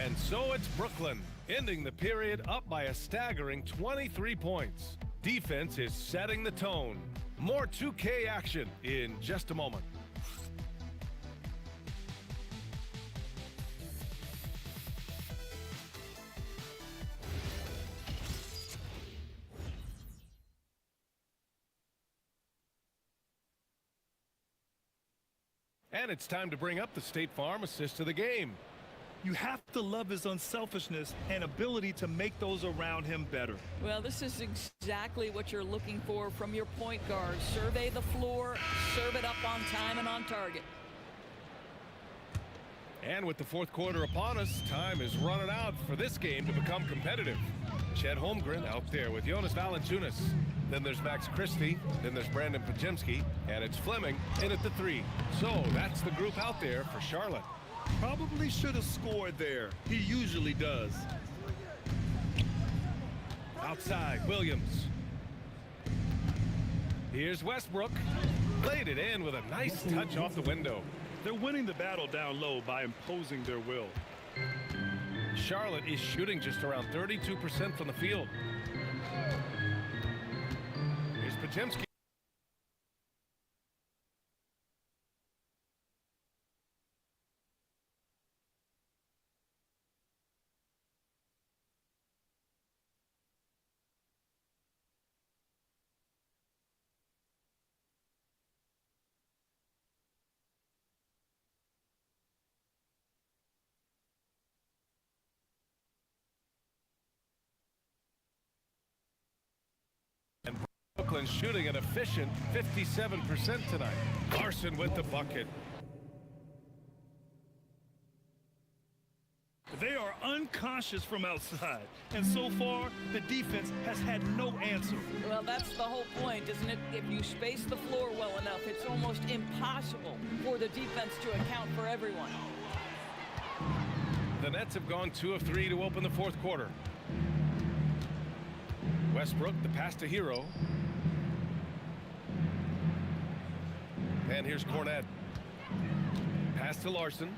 And so it's Brooklyn, ending the period up by a staggering 23 points. Defense is setting the tone. More 2K action in just a moment. And it's time to bring up the State Farm assist of the game. You have to love his unselfishness and ability to make those around him better. Well, this is exactly what you're looking for from your point guard. Survey the floor, serve it up on time and on target. And with the fourth quarter upon us, time is running out for this game to become competitive. Chet Holmgren out there with Jonas Valanciunas. Then there's Max Christie. Then there's Brandon Podziemski. And it's Fleming in at the three. So that's the group out there for Charlotte. Probably should have scored there. He usually does. Outside, Williams. Here's Westbrook. Played it in with a nice touch off the window. They're winning the battle down low by imposing their will. Charlotte is shooting just around 32% from the field. Here's Podziemski. And Brooklyn shooting an efficient 57% tonight. Larson with the bucket. They are unconscious from outside, and so far the defense has had no answer. Well, that's the whole point, isn't it? If you space the floor well enough, it's almost impossible for the defense to account for everyone. The Nets have gone 2 of 3 to open the fourth quarter. Westbrook, the pass to Hero. And here's Cornette. Pass to Larson.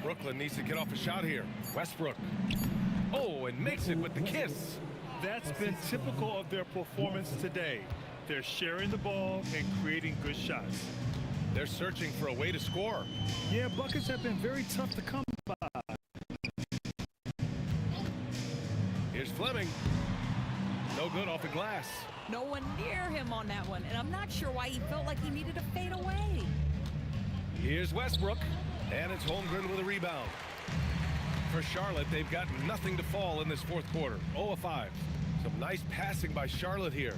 Brooklyn needs to get off a shot here. Westbrook. Oh, and makes it with the kiss. That's been typical of their performance today. They're sharing the ball and creating good shots. They're searching for a way to score. Yeah, buckets have been very tough to come by. Here's Fleming. No good off the glass. No one near him on that one, and I'm not sure why he felt like he needed to fade away. Here's Westbrook, and it's Holmgren with a rebound. For Charlotte, they've got nothing to fall in this fourth quarter. 0 of 5. Some nice passing by Charlotte here.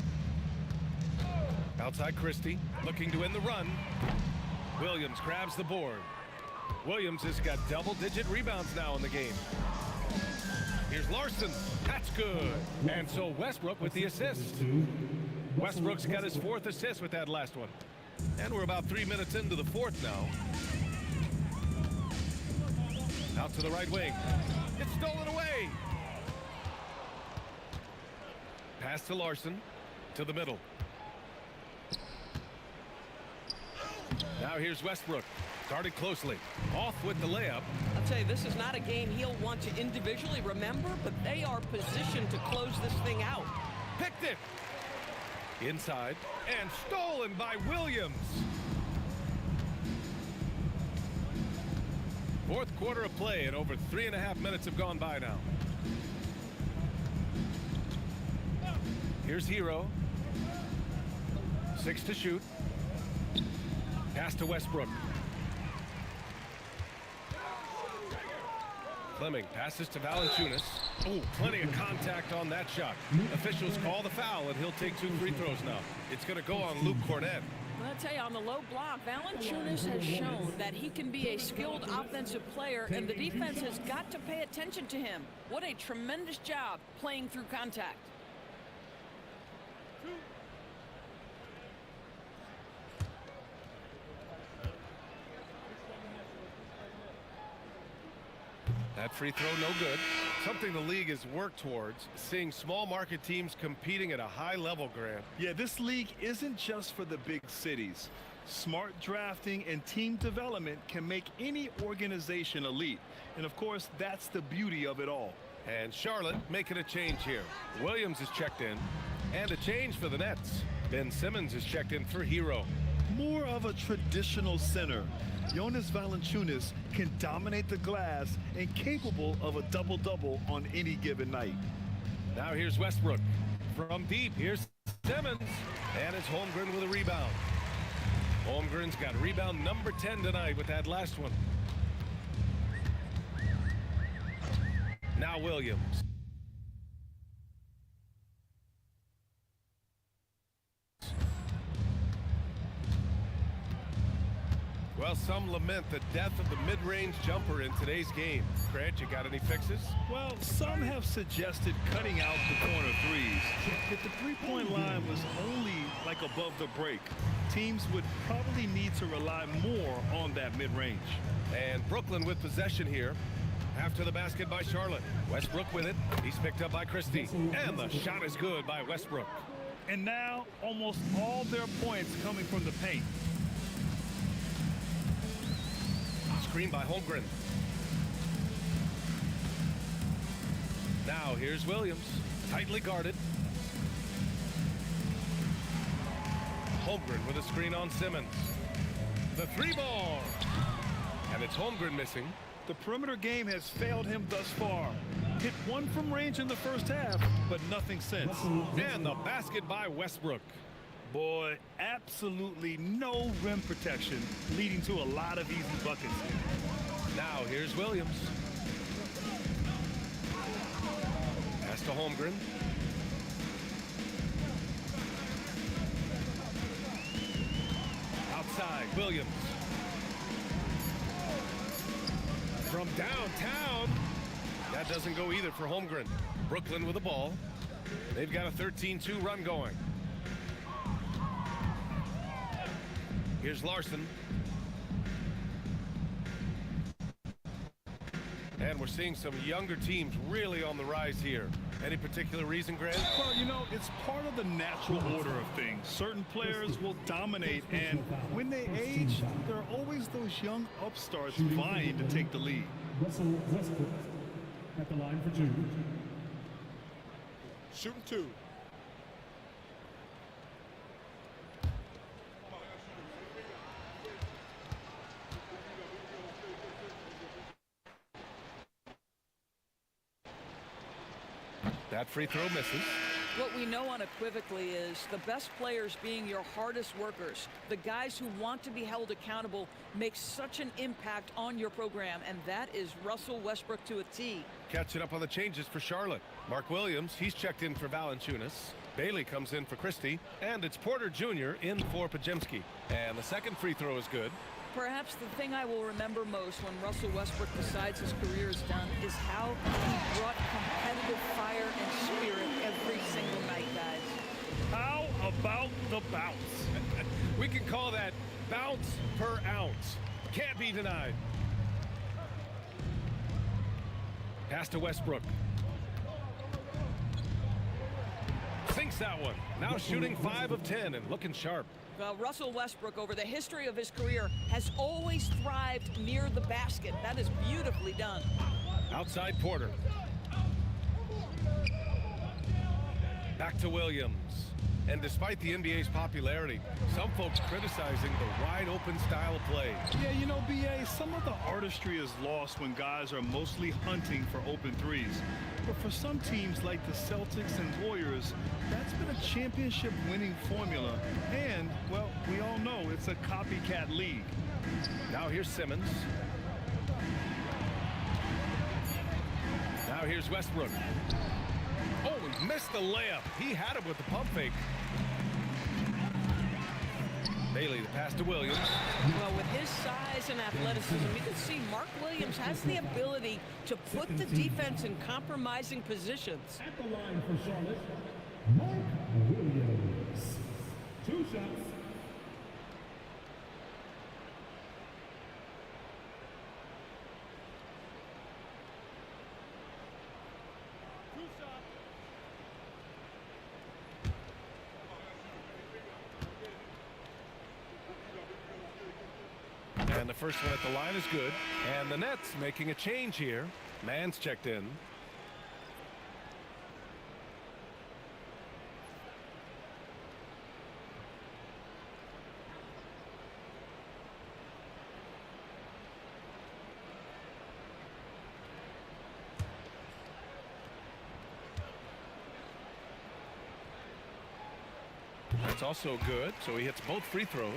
Outside Christie, looking to end the run. Williams grabs the board. Williams has got double-digit rebounds now in the game. Here's Larson. That's good. And so Westbrook with the assist. Westbrook's got his 4th assist with that last one. And we're about 3 minutes into the fourth now. Out to the right wing. It's stolen away. Pass to Larson. To the middle. Now here's Westbrook. Started closely. Off with the layup. I'll tell you, this is not a game he'll want to individually remember, but they are positioned to close this thing out. Picked it. Inside. And stolen by Williams. Fourth quarter of play, and over 3.5 minutes have gone by now. Here's Hero. 6 to shoot. Pass to Westbrook. Fleming passes to Valanciunas. Oh, plenty of contact on that shot. Officials call the foul, and he'll take 2 free throws now. It's going to go on Luke Cornette. I'll tell you, on the low block, Valanciunas has shown that he can be a skilled offensive player, and the defense has got to pay attention to him. What a tremendous job playing through contact. That free throw no good. Something the league has worked towards, seeing small market teams competing at a high level, Grant. Yeah, this league isn't just for the big cities. Smart drafting and team development can make any organization elite. And of course, that's the beauty of it all. And Charlotte making a change here. Williams is checked in. And a change for the Nets. Ben Simmons is checked in for Hero. More of a traditional center. Jonas Valanciunas can dominate the glass and capable of a double-double on any given night. Now here's Westbrook. From deep, here's Simmons. And it's Holmgren with a rebound. Holmgren's got rebound number 10 tonight with that last one. Now Williams. Well, some lament the death of the mid-range jumper in today's game. Grant, you got any fixes? Well, some have suggested cutting out the corner threes. If the three-point line was only like above the break, teams would probably need to rely more on that mid-range. And Brooklyn with possession here. After the basket by Charlotte. Westbrook with it. He's picked up by Christie. And the shot is good by Westbrook. And now almost all their points coming from the paint. Screen by Holmgren. Now here's Williams. Tightly guarded. Holmgren with a screen on Simmons. The 3-ball. And it's Holmgren missing. The perimeter game has failed him thus far. Hit one from range in the first half, but nothing since. And the basket by Westbrook. Boy, absolutely no rim protection, leading to a lot of easy buckets. Now here's Williams. Pass to Holmgren. Outside, Williams. From downtown. That doesn't go either for Holmgren. Brooklyn with the ball. They've got a 13-2 run going. Here's Larson. And we're seeing some younger teams really on the rise here. Any particular reason, Grant? Well, you know, it's part of the natural order of things. Certain players will dominate, and when they age, there are always those young upstarts vying to take the lead. Russell Westbrook at the line for 2. Shooting 2. That free throw misses. What we know unequivocally is the best players being your hardest workers. The guys who want to be held accountable make such an impact on your program, and that is Russell Westbrook to a T. Catching up on the changes for Charlotte. Mark Williams, he's checked in for Valanciunas. Bailey comes in for Christie, and it's Porter Jr. in for Pajemski. And the second free throw is good. Perhaps the thing I will remember most when Russell Westbrook decides his career is done is how he brought competitive fire and spirit every single night, guys. How about the bounce? We can call that bounce per ounce. Can't be denied. Pass to Westbrook. Sinks that one. Now shooting 5 of 10 and looking sharp. Well, Russell Westbrook, over the history of his career, has always thrived near the basket. That is beautifully done. Outside Porter. Back to Williams. And despite the NBA's popularity, some folks criticizing the wide-open style of play. Yeah, you know, B.A., some of the artistry is lost when guys are mostly hunting for open threes. But for some teams like the Celtics and Warriors, that's been a championship-winning formula. And, well, we all know it's a copycat league. Now here's Simmons. Now here's Westbrook. Oh, he missed the layup. He had it with the pump fake. Bailey, the pass to Williams. Well, with his size and athleticism, you can see Mark Williams has the ability to put the defense in compromising positions. At the line for Charlotte, Mark Williams. 2 shots. And the first one at the line is good. And the Nets making a change here. Mann's checked in. That's also good. So he hits both free throws.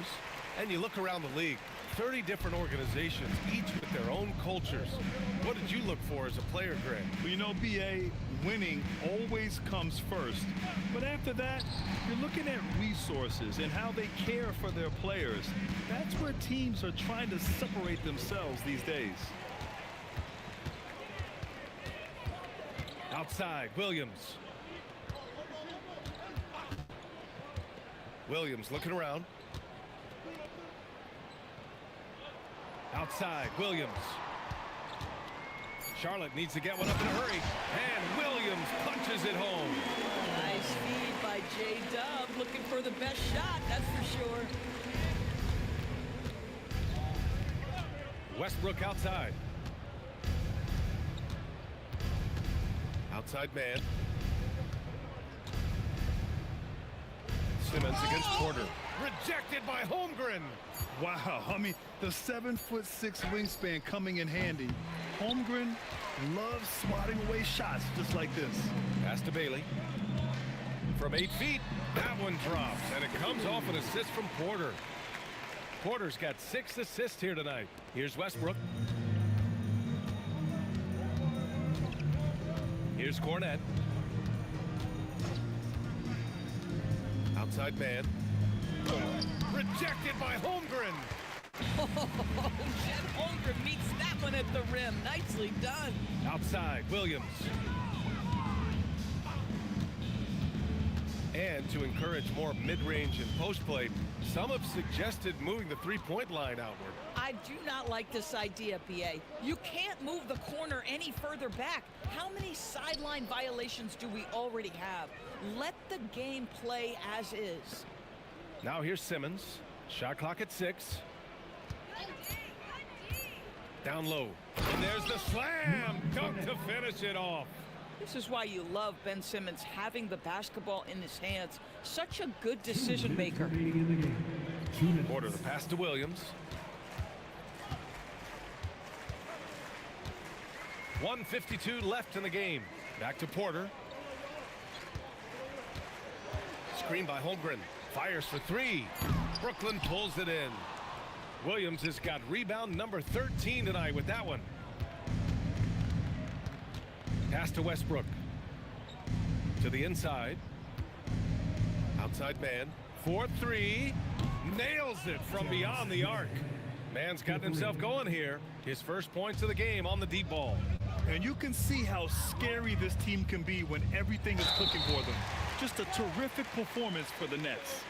And you look around the league, 30 different organizations, each with their own cultures. What did you look for as a player, Greg? Well, you know, B.A., winning always comes first. But after that, you're looking at resources and how they care for their players. That's where teams are trying to separate themselves these days. Outside, Williams. Williams looking around. Outside, Williams. Charlotte needs to get one up in a hurry. And Williams punches it home. Nice feed by J-Dub, looking for the best shot, that's for sure. Westbrook outside. Outside man. Simmons against Porter. Rejected by Holmgren. Wow, I mean, the 7'6" wingspan coming in handy. Holmgren loves swatting away shots just like this. Pass to Bailey. From 8 feet, that one drops, and it comes off an assist from Porter. Porter's got 6 assists here tonight. Here's Westbrook. Here's Cornette. Outside man. Rejected by Holmgren. Oh, Chet Holmgren meets that one at the rim. Nicely done. Outside, Williams. And to encourage more mid-range and post play, some have suggested moving the three-point line outward. I do not like this idea, BA. You can't move the corner any further back. How many sideline violations do we already have? Let the game play as is. Now here's Simmons. Shot clock at 6. Down low. And there's the slam dunk to finish it off. This is why you love Ben Simmons having the basketball in his hands. Such a good decision maker. Porter, the pass to Williams. 1:52 left in the game. Back to Porter. Screen by Holmgren. Fires for 3. Brooklyn pulls it in. Williams has got rebound number 13 tonight with that one. Pass to Westbrook. To the inside. Outside man. 4-3. Nails it from beyond the arc. Man's gotten himself going here. His first points of the game on the deep ball. And you can see how scary this team can be when everything is clicking for them. Just a terrific performance for the Nets.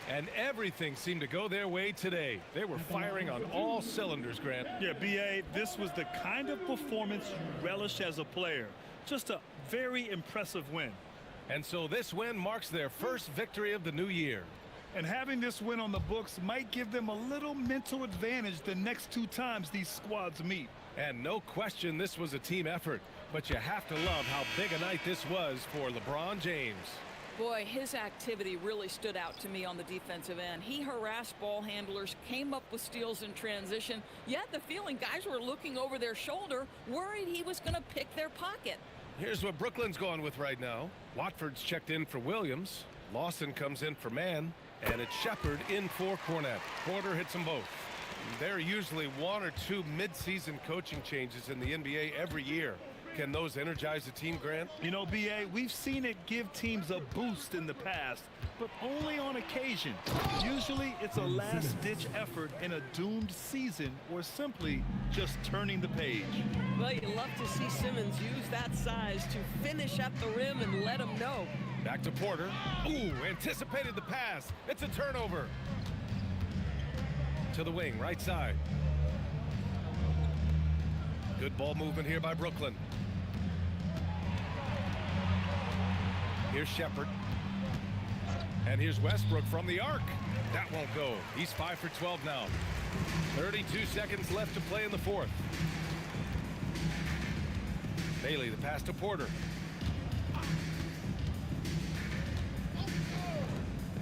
And everything seemed to go their way today. They were firing on all cylinders, Grant. Yeah, BA, this was the kind of performance you relish as a player. Just a very impressive win. And so this win marks their first victory of the new year. And having this win on the books might give them a little mental advantage the next 2 times these squads meet. And no question this was a team effort. But you have to love how big a night this was for LeBron James. Boy, his activity really stood out to me on the defensive end. He harassed ball handlers, came up with steals in transition, yet the feeling guys were looking over their shoulder, worried he was going to pick their pocket. Here's what Brooklyn's going with right now. Watford's checked in for Williams. Lawson comes in for Mann. And it's Shepard in for Cornette. Porter hits them both. There are usually 1 or 2 mid-season coaching changes in the NBA every year. Can those energize the team, Grant? You know, BA, we've seen it give teams a boost in the past, but only on occasion. Usually it's a last-ditch effort in a doomed season or simply just turning the page. Well, you love to see Simmons use that size to finish at the rim and let him know. Back to Porter. Ooh, anticipated the pass. It's a turnover. To the wing, right side. Good ball movement here by Brooklyn. Here's Shepard. And here's Westbrook from the arc. That won't go. He's 5 for 12 now. 32 seconds left to play in the 4th. Bailey, the pass to Porter.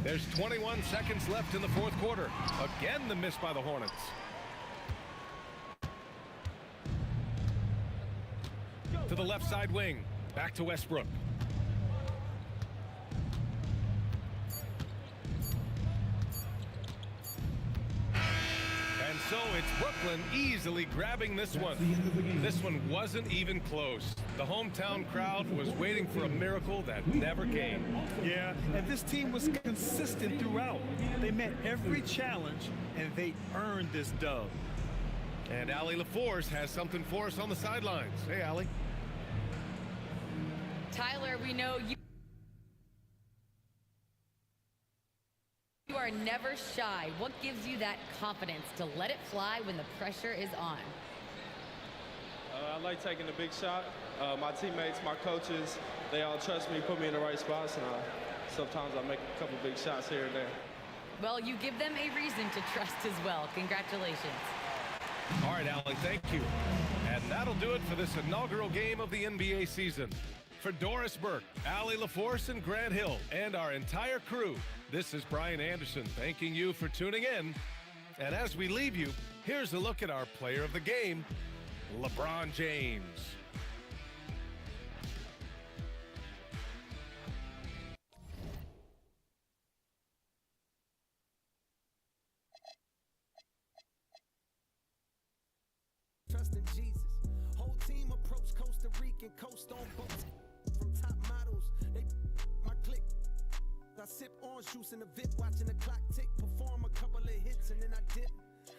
There's 21 seconds left in the 4th quarter. Again, the miss by the Hornets. To the left side wing. Back to Westbrook. And so it's Brooklyn easily grabbing this one. This one wasn't even close. The hometown crowd was waiting for a miracle that never came. Yeah, and this team was consistent throughout. They met every challenge, and they earned this dub. And Allie LaForce has something for us on the sidelines. Hey, Allie. Tyler, we know you are never shy. What gives you that confidence to let it fly when the pressure is on? I like taking the big shot. My teammates, my coaches, they all trust me, put me in the right spots, and sometimes I make a couple big shots here and there. Well, you give them a reason to trust as well. Congratulations. All right, Allie, thank you. And that'll do it for this inaugural game of the NBA season. For Doris Burke, Allie LaForce, and Grant Hill, and our entire crew, this is Brian Anderson thanking you for tuning in. And as we leave you, here's a look at our player of the game, LeBron James. Trust in Jesus. Whole team approach Costa Rican coast on boats from top models. They my click. I sip orange juice in the VIP, watching the clock tick. Perform a couple of hits and then I dip.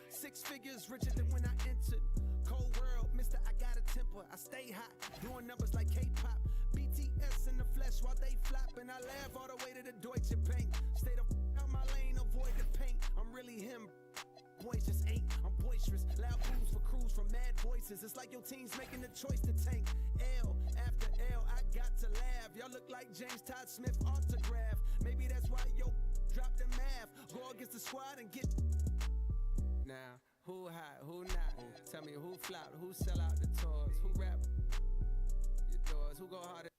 6 figures richer than when I entered. Cold world, mister, I got a temper. I stay hot, doing numbers like K-pop. BTS in the flesh while they flop, and I laugh all the way to the Deutsche Bank. Stay the out my lane, avoid the paint. I'm really him. Boys just ain't. I'm boisterous. voices. It's like your team's making the choice to tank. L after L, I got to laugh. Y'all look like James Todd Smith autograph. Maybe that's why yo dropped the math. Go against the squad and get. Now, who hot, who not? Tell me who flop, who sell out the tours, who rap your doors, who go harder.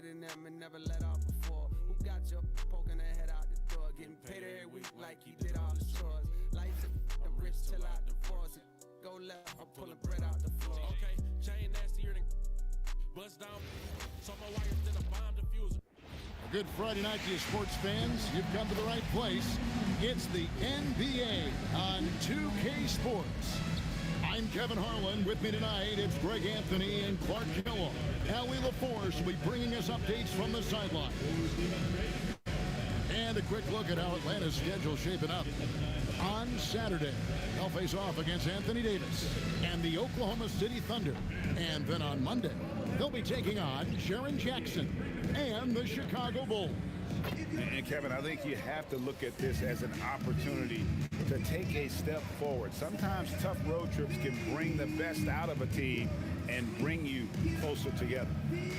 In them and never let off before. Who got your poking their head out the door, getting paid every week like he did all the chores. Life's a rich till I divorce it. Go left, I'm pulling bread out the floor. Okay, chain nastier than bust down. So my wires than a bomb diffuser. A good Friday night to you sports fans. You've come to the right place. It's the NBA on 2K Sports. I'm Kevin Harlan. With me tonight, it's Greg Anthony and Clark Kellogg. Allie LaForce will be bringing us updates from the sideline. And a quick look at how Atlanta's schedule shaping up. On Saturday, they'll face off against Anthony Davis and the Oklahoma City Thunder. And then on Monday, they'll be taking on Sharon Jackson and the Chicago Bulls. And Kevin, I think you have to look at this as an opportunity to take a step forward. Sometimes tough road trips can bring the best out of a team and bring you closer together.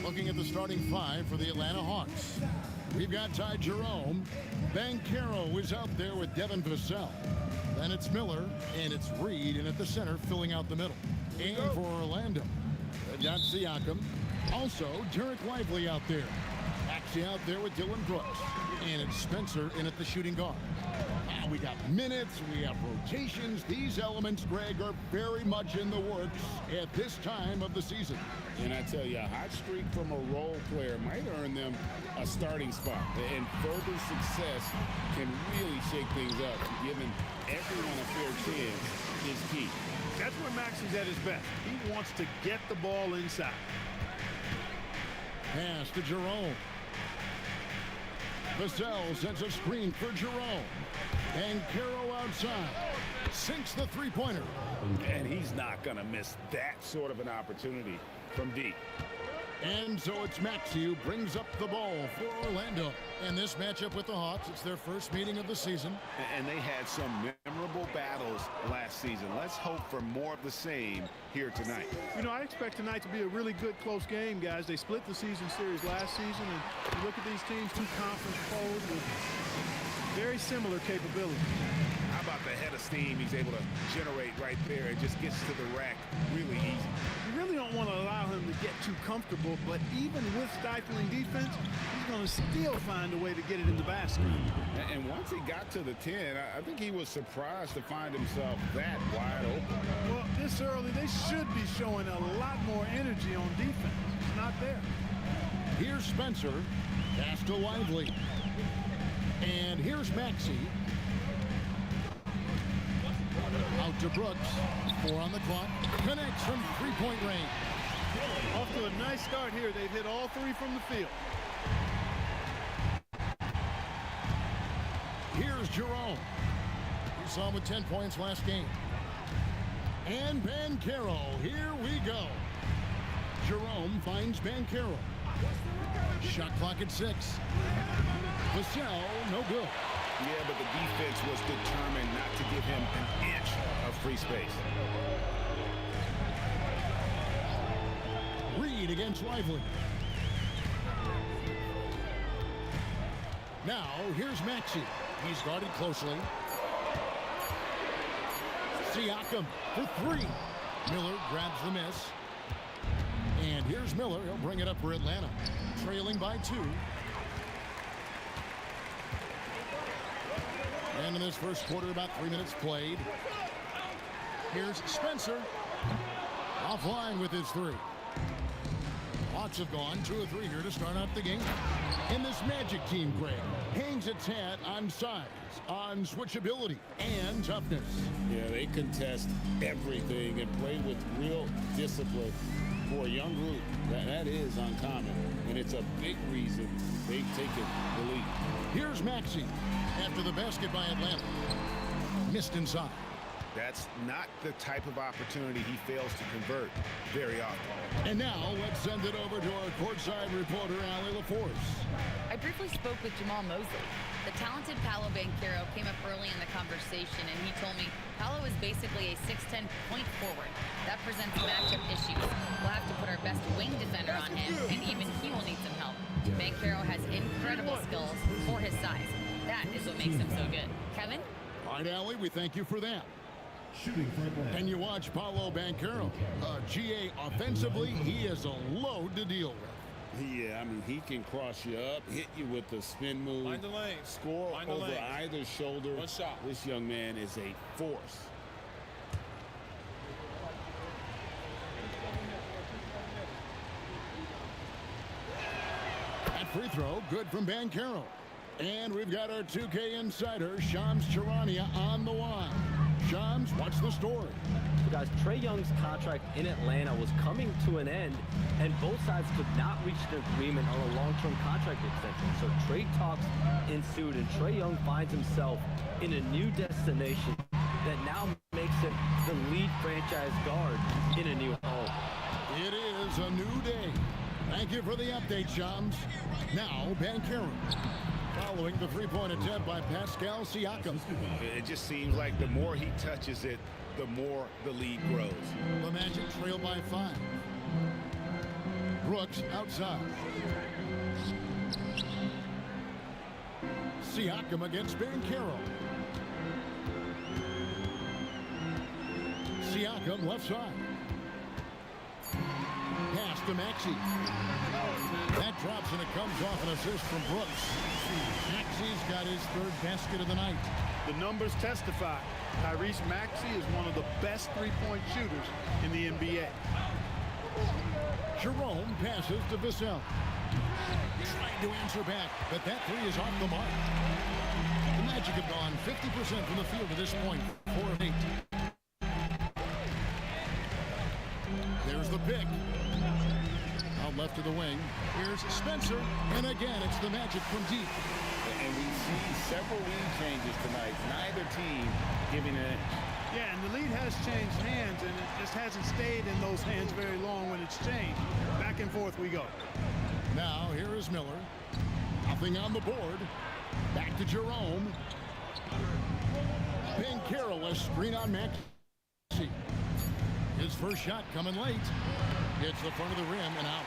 Looking at the starting five for the Atlanta Hawks. We've got Ty Jerome. Banchero is out there with Devin Vassell. Then it's Miller, and it's Reed, and at the center, filling out the middle. And for Orlando, they've got Siakam. Also, Derek Lively out there. Actually out there with Dylan Brooks. And it's Spencer in at the shooting guard. We got minutes, we have rotations. These elements, Greg, are very much in the works at this time of the season. And I tell you, a hot streak from a role player might earn them a starting spot. And further success can really shake things up. Giving everyone a fair chance is key. That's where Max is at his best. He wants to get the ball inside. Pass to Jerome. Vassell sends a screen for Jerome. And Caro outside sinks the three-pointer. And he's not going to miss that sort of an opportunity from deep. And so it's Maxey who brings up the ball for Orlando. And this matchup with the Hawks, it's their first meeting of the season. And they had some memorable battles last season. Let's hope for more of the same here tonight. You know, I expect tonight to be a really good, close game, guys. They split the season series last season, and you look at these teams, two conference foes with very similar capability. How about the head of steam he's able to generate right there? It just gets to the rack really easy. You really don't want to allow him to get too comfortable, but even with stifling defense, he's going to still find a way to get it in the basket. And once he got to the 10, I think he was surprised to find himself that wide open. Well, this early, they should be showing a lot more energy on defense. It's not there. Here's Spencer. Pass to Lively. And here's Maxey. Out to Brooks. 4 on the clock. Connects from three-point range. Off to a nice start here. They've hit all three from the field. Here's Jerome. We saw him with 10 points last game. And Banchero. Here we go. Jerome finds Banchero. Shot clock at 6. Vassell, no good. Yeah, but the defense was determined not to give him an inch of free space. Reed against Lively. Now, here's Maxey. He's guarded closely. Siakam for 3. Miller grabs the miss. And here's Miller. He'll bring it up for Atlanta. Trailing by 2. And in this first quarter, about 3 minutes played. Here's Spencer. Offline with his 3. Hawks have gone 2 of 3 here to start out the game. And this Magic team, Greg, hangs its hat on size, on switchability, and toughness. Yeah, they contest everything and play with real discipline. For a young group, that is uncommon, and it's a big reason they've taken the lead. Here's Maxey after the basket by Atlanta. Missed inside. That's not the type of opportunity he fails to convert very often. And now let's send it over to our courtside reporter, Allie LaForce. I briefly spoke with Jamal Mosley. The talented Paolo Banchero came up early in the conversation, and he told me Paolo is basically a 6'10" point forward. That presents matchup issues. We'll have to put our best wing defender on him, and even he will need some help. Banchero has incredible skills for his size. That is what makes him so good. Kevin? All right, Allie, we thank you for that. Shooting for a ball. And you watch Paolo Banchero. GA, offensively, he is a load to deal with. Yeah, I mean, he can cross you up, hit you with the spin move, Mind the lane. score Mind the over lane. either shoulder. One shot. This young man is a force. That free throw, good from Banchero. And we've got our 2K insider, Shams Charania, on the line. Shams, what's the story? So guys, Trae Young's contract in Atlanta was coming to an end, and both sides could not reach an agreement on a long-term contract extension. So trade talks ensued, and Trae Young finds himself in a new destination that now makes him the lead franchise guard in a new home. It is a new day. Thank you for the update, Shams. Now, Banchero. Following the three-point attempt by Pascal Siakam. It just seems like the more he touches it, the more the lead grows. The Magic trail by 5. Brooks outside. Siakam against Banchero. Siakam left side. Pass to Maxey. That drops and it comes off an assist from Brooks. Maxey's got his third basket of the night. The numbers testify. Tyrese Maxey is one of the best three-point shooters in the NBA. Jerome passes to Vassell. Trying to answer back, but that three is off the mark. The Magic have gone 50% from the field to this point, 4 of 8. There's the pick. Out left to the wing. Here's Spencer. And again, it's the Magic from deep. And we see several lead changes tonight. Neither team giving an inch. Yeah, and the lead has changed hands, and it just hasn't stayed in those hands very long when it's changed. Back and forth we go. Now, here is Miller. Nothing on the board. Back to Jerome. Banchero, a screen on Maxey. His first shot coming late. Hits the front of the rim and out.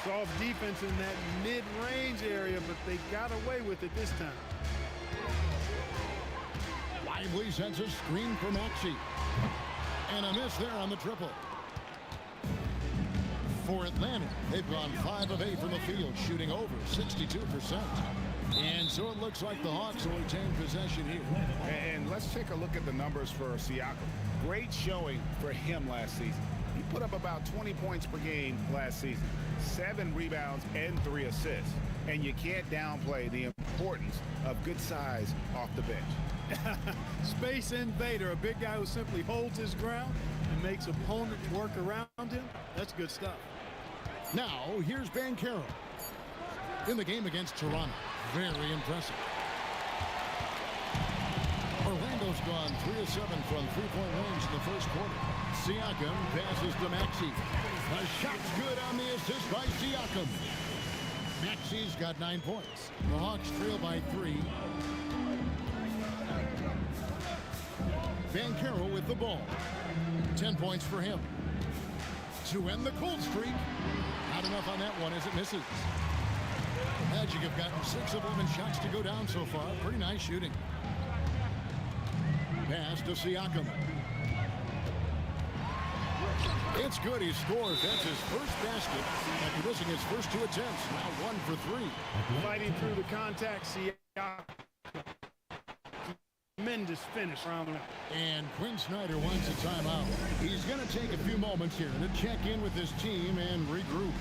Soft defense in that mid-range area, but they got away with it this time. Lively sends a screen for Maxey. And a miss there on the triple. For Atlanta, they've gone 5 of 8 from the field, shooting over 62%. And so it looks like the Hawks will retain possession here. And let's take a look at the numbers for Siakam. Great showing for him last season. He put up about 20 points per game last season, 7 rebounds and 3 assists. And you can't downplay the importance of good size off the bench. Space invader, a big guy who simply holds his ground and makes opponents work around him. That's good stuff. Now, here's Banchero. In the game against Toronto. Very impressive. Orlando's gone 3 of 7 from three-point range in the first quarter. Siakam passes to Maxey. The shot's good on the assist by Siakam. Maxey's got 9 points. The Hawks trail by 3. Banchero with the ball. 10 points for him. To end the cold streak. Not enough on that one as it misses. Magic have gotten 6 of 11 shots to go down so far. Pretty nice shooting. Pass to Siakam. It's good. He scores. That's his first basket after missing his first 2 attempts. Now 1 for 3. Fighting through the contact, Siakam. Tremendous finish around the rim. And Quinn Snyder wants a timeout. He's going to take a few moments here to check in with his team and regroup.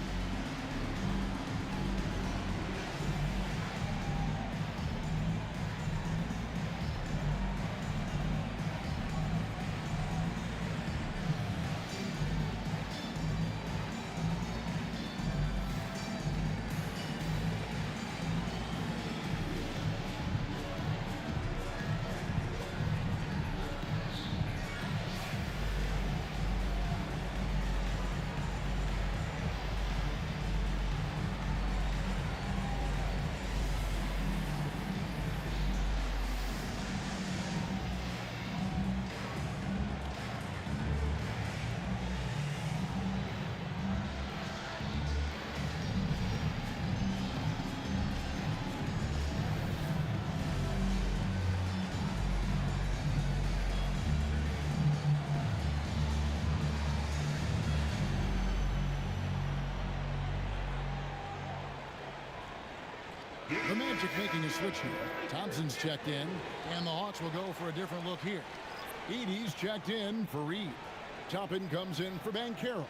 The Magic making a switch here. Thompson's checked in, and the Hawks will go for a different look here. Edey's checked in for Reed. Toppin comes in for Banchero.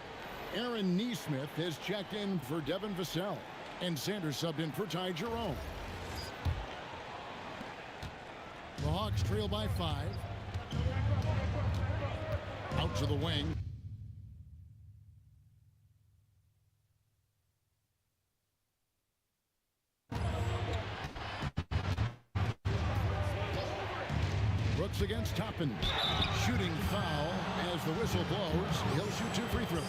Aaron Neesmith has checked in for Devin Vassell. And Sanders subbed in for Ty Jerome. The Hawks trail by 5. Out to the wing. Brooks against Toppin. Shooting foul as the whistle blows. He'll shoot 2 free throws.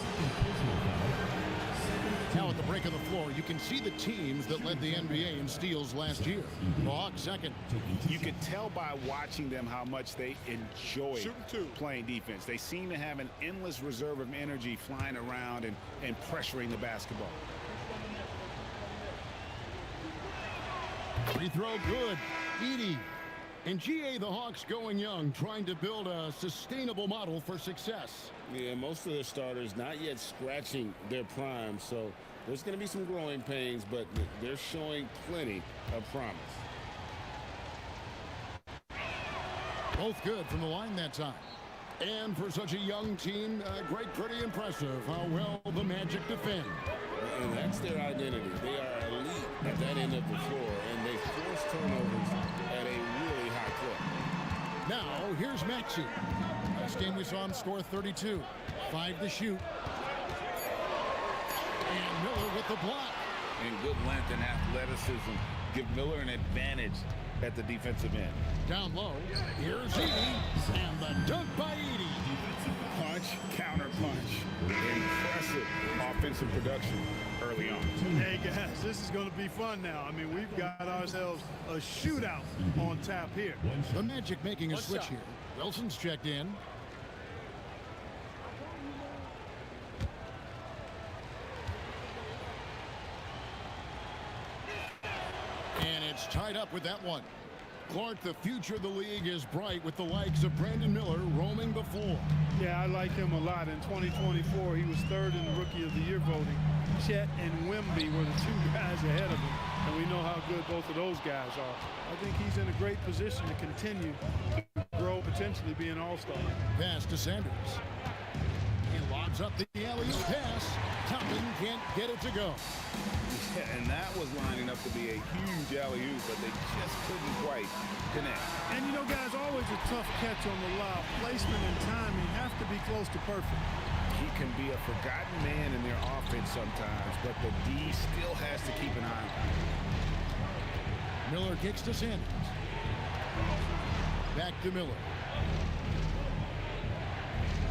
Now at the break of the floor, you can see the teams that led the NBA in steals last year. The Hawks second. You could tell by watching them how much they enjoy playing defense. They seem to have an endless reserve of energy flying around and pressuring the basketball. Free throw good. Edey. And GA, the Hawks going young, trying to build a sustainable model for success. Yeah, most of their starters not yet scratching their prime, so there's going to be some growing pains, but they're showing plenty of promise. Both good from the line that time. And for such a young team, Greg, pretty impressive how well the Magic defend. And that's their identity. They are elite at that end of the floor, and they force turnovers at a really high clip. Now, here's Maxey. Last game we saw him score 32. 5 to shoot. And Miller with the block. And good length and athleticism give Miller an advantage at the defensive end. Down low, here's Edey, and the dunk by Edey. Punch, counter punch. Impressive offensive production early on. Hey guys, this is going to be fun now. I mean, we've got ourselves a shootout on tap here. The Magic making a switch here. Wilson's checked in. And it's tied up with that one. Clark, the future of the league is bright with the likes of Brandon Miller roaming the floor. Yeah, I like him a lot. In 2024, he was 3rd in the Rookie of the Year voting. Chet and Wemby were the 2 guys ahead of him, and we know how good both of those guys are. I think he's in a great position to continue to grow, potentially be an all-star. Pass to Sanders. He lobs up the alley-oop pass. Toppin can't get it to go. Yeah, and that was lining up to be a huge alley-oop, but they just couldn't quite connect. And you know, guys, always a tough catch on the lob. Placement and timing have to be close to perfect. He can be a forgotten man in their offense sometimes, but the D still has to keep an eye on him. Miller kicks to Sanders. Back to Miller.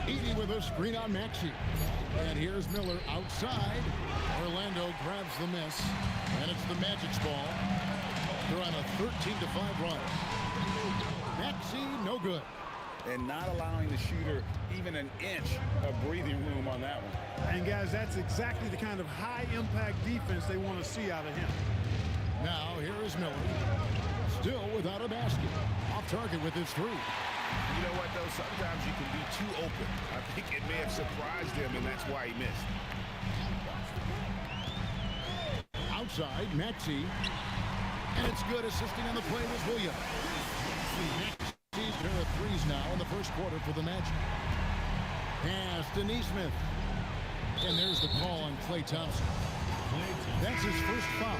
Edey with a screen on Maxey. And here's Miller outside. Orlando grabs the miss. And it's the Magic's ball. They're on a 13-5 run. Maxey, no good. And not allowing the shooter even an inch of breathing room on that one. And guys, that's exactly the kind of high-impact defense they want to see out of him. Now, here is Miller. Still without a basket. Off target with his 3. You know what, though? Sometimes you can be too open. I think it may have surprised him, and that's why he missed. Outside, Maxey. And it's good. Assisting on the play was Williams. Maxey's pair of 3s now in the first quarter for the Magic. Pass to Neesmith. And there's the call on Klay Thompson. That's his first foul.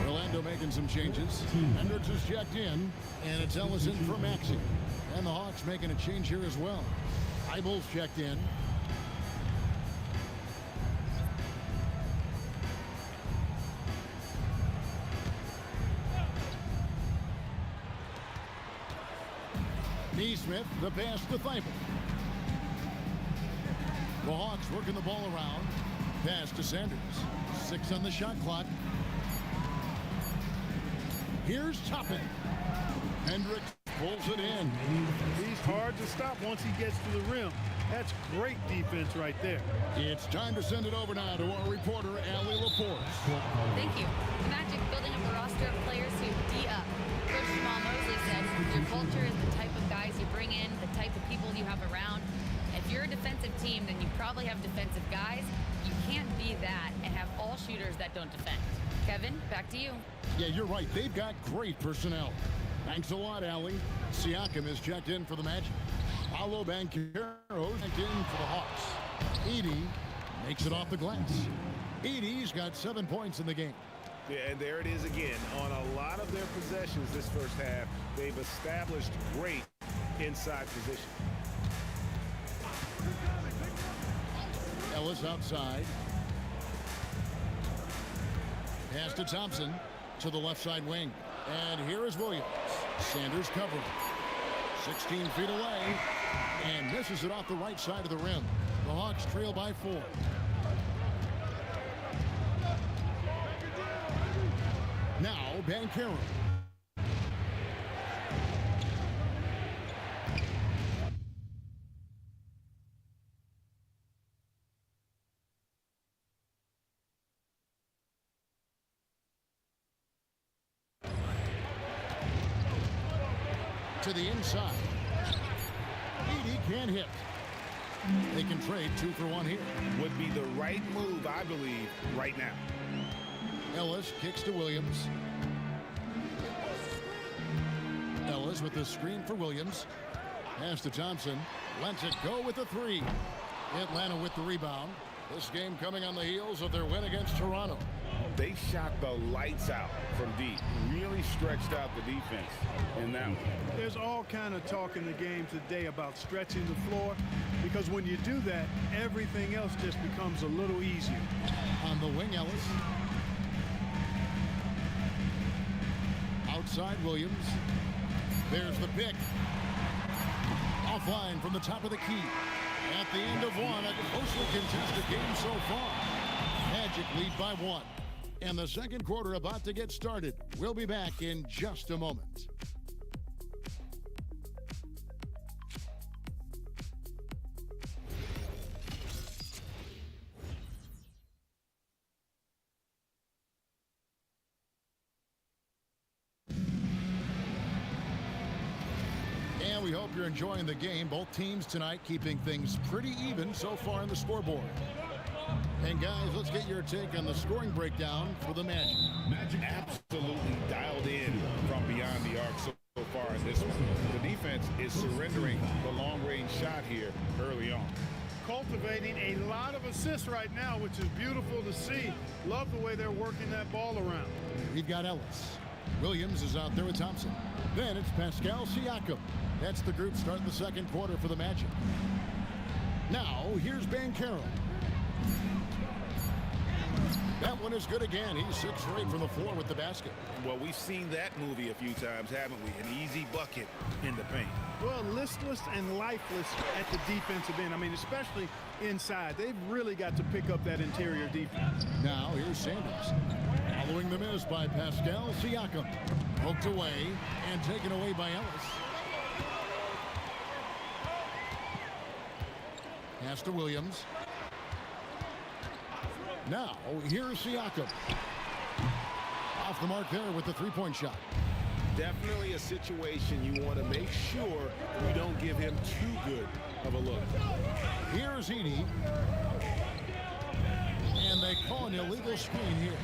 Orlando making some changes. Hendricks is checked in, and it's Ellison for Maxey. And the Hawks making a change here as well. Eibel's checked in. Neesmith, the pass to Thibault. The Hawks working the ball around. Pass to Sanders. 6 on the shot clock. Here's Toppin. Hendricks pulls it in. He's hard to stop once he gets to the rim. That's great defense right there. It's time to send it over now to our reporter, Allie LaForce. Thank you. The Magic building up a roster of players who D up. Coach Jamal Mosley said, your culture is the type of guys you bring in, the type of people you have around. If you're a defensive team, then you probably have defensive guys. You can't be that and have all shooters that don't defend. Kevin, back to you. Yeah, you're right. They've got great personnel. Thanks a lot, Allie. Siakam is checked in for the Magic. Paolo Banchero checked in for the Hawks. Edey makes it off the glass. Edey's got 7 points in the game. Yeah, and there it is again. On a lot of their possessions this first half, they've established great inside position. Ellis outside. Pass to Thompson to the left side wing. And here is Williams. Sanders covering. 16 feet away. And misses it off the right side of the rim. The Hawks trail by 4. Now Banchero. To the inside. Edey can't hit. They can trade 2 for 1 here. Would be the right move, I believe, right now. Ellis kicks to Williams. Ellis with the screen for Williams. Pass to Thompson. Lets it go with the 3. Atlanta with the rebound. This game coming on the heels of their win against Toronto. They shot the lights out from deep. Really stretched out the defense in that one. There's all kind of talk in the game today about stretching the floor, because when you do that, everything else just becomes a little easier. On the wing, Ellis. Outside Williams. There's the pick. Offline from the top of the key. At the end of one, a closely contested game so far. Magic lead by 1. And the second quarter about to get started. We'll be back in just a moment. And we hope you're enjoying the game. Both teams tonight keeping things pretty even so far on the scoreboard. And guys, let's get your take on the scoring breakdown for the Magic. Magic absolutely dialed in from beyond the arc so far in this one. The defense is surrendering the long-range shot here early on. Cultivating a lot of assists right now, which is beautiful to see. Love the way they're working that ball around. We've got Ellis. Williams is out there with Thompson. Then it's Pascal Siakam. That's the group starting the second quarter for the Magic. Now, here's Banchero. That one is good again. He's 6 for 8 from the floor with the basket. Well, we've seen that movie a few times, haven't we? An easy bucket in the paint. Well, listless and lifeless at the defensive end. I mean, especially inside. They've really got to pick up that interior defense. Now, here's Sanders. Following the miss by Pascal Siakam. Poked away and taken away by Ellis. Pass to Williams. Now, here's Siakam. Off the mark there with the 3-point shot. Definitely a situation you want to make sure you don't give him too good of a look. Here's Edey. And they call an illegal screen here.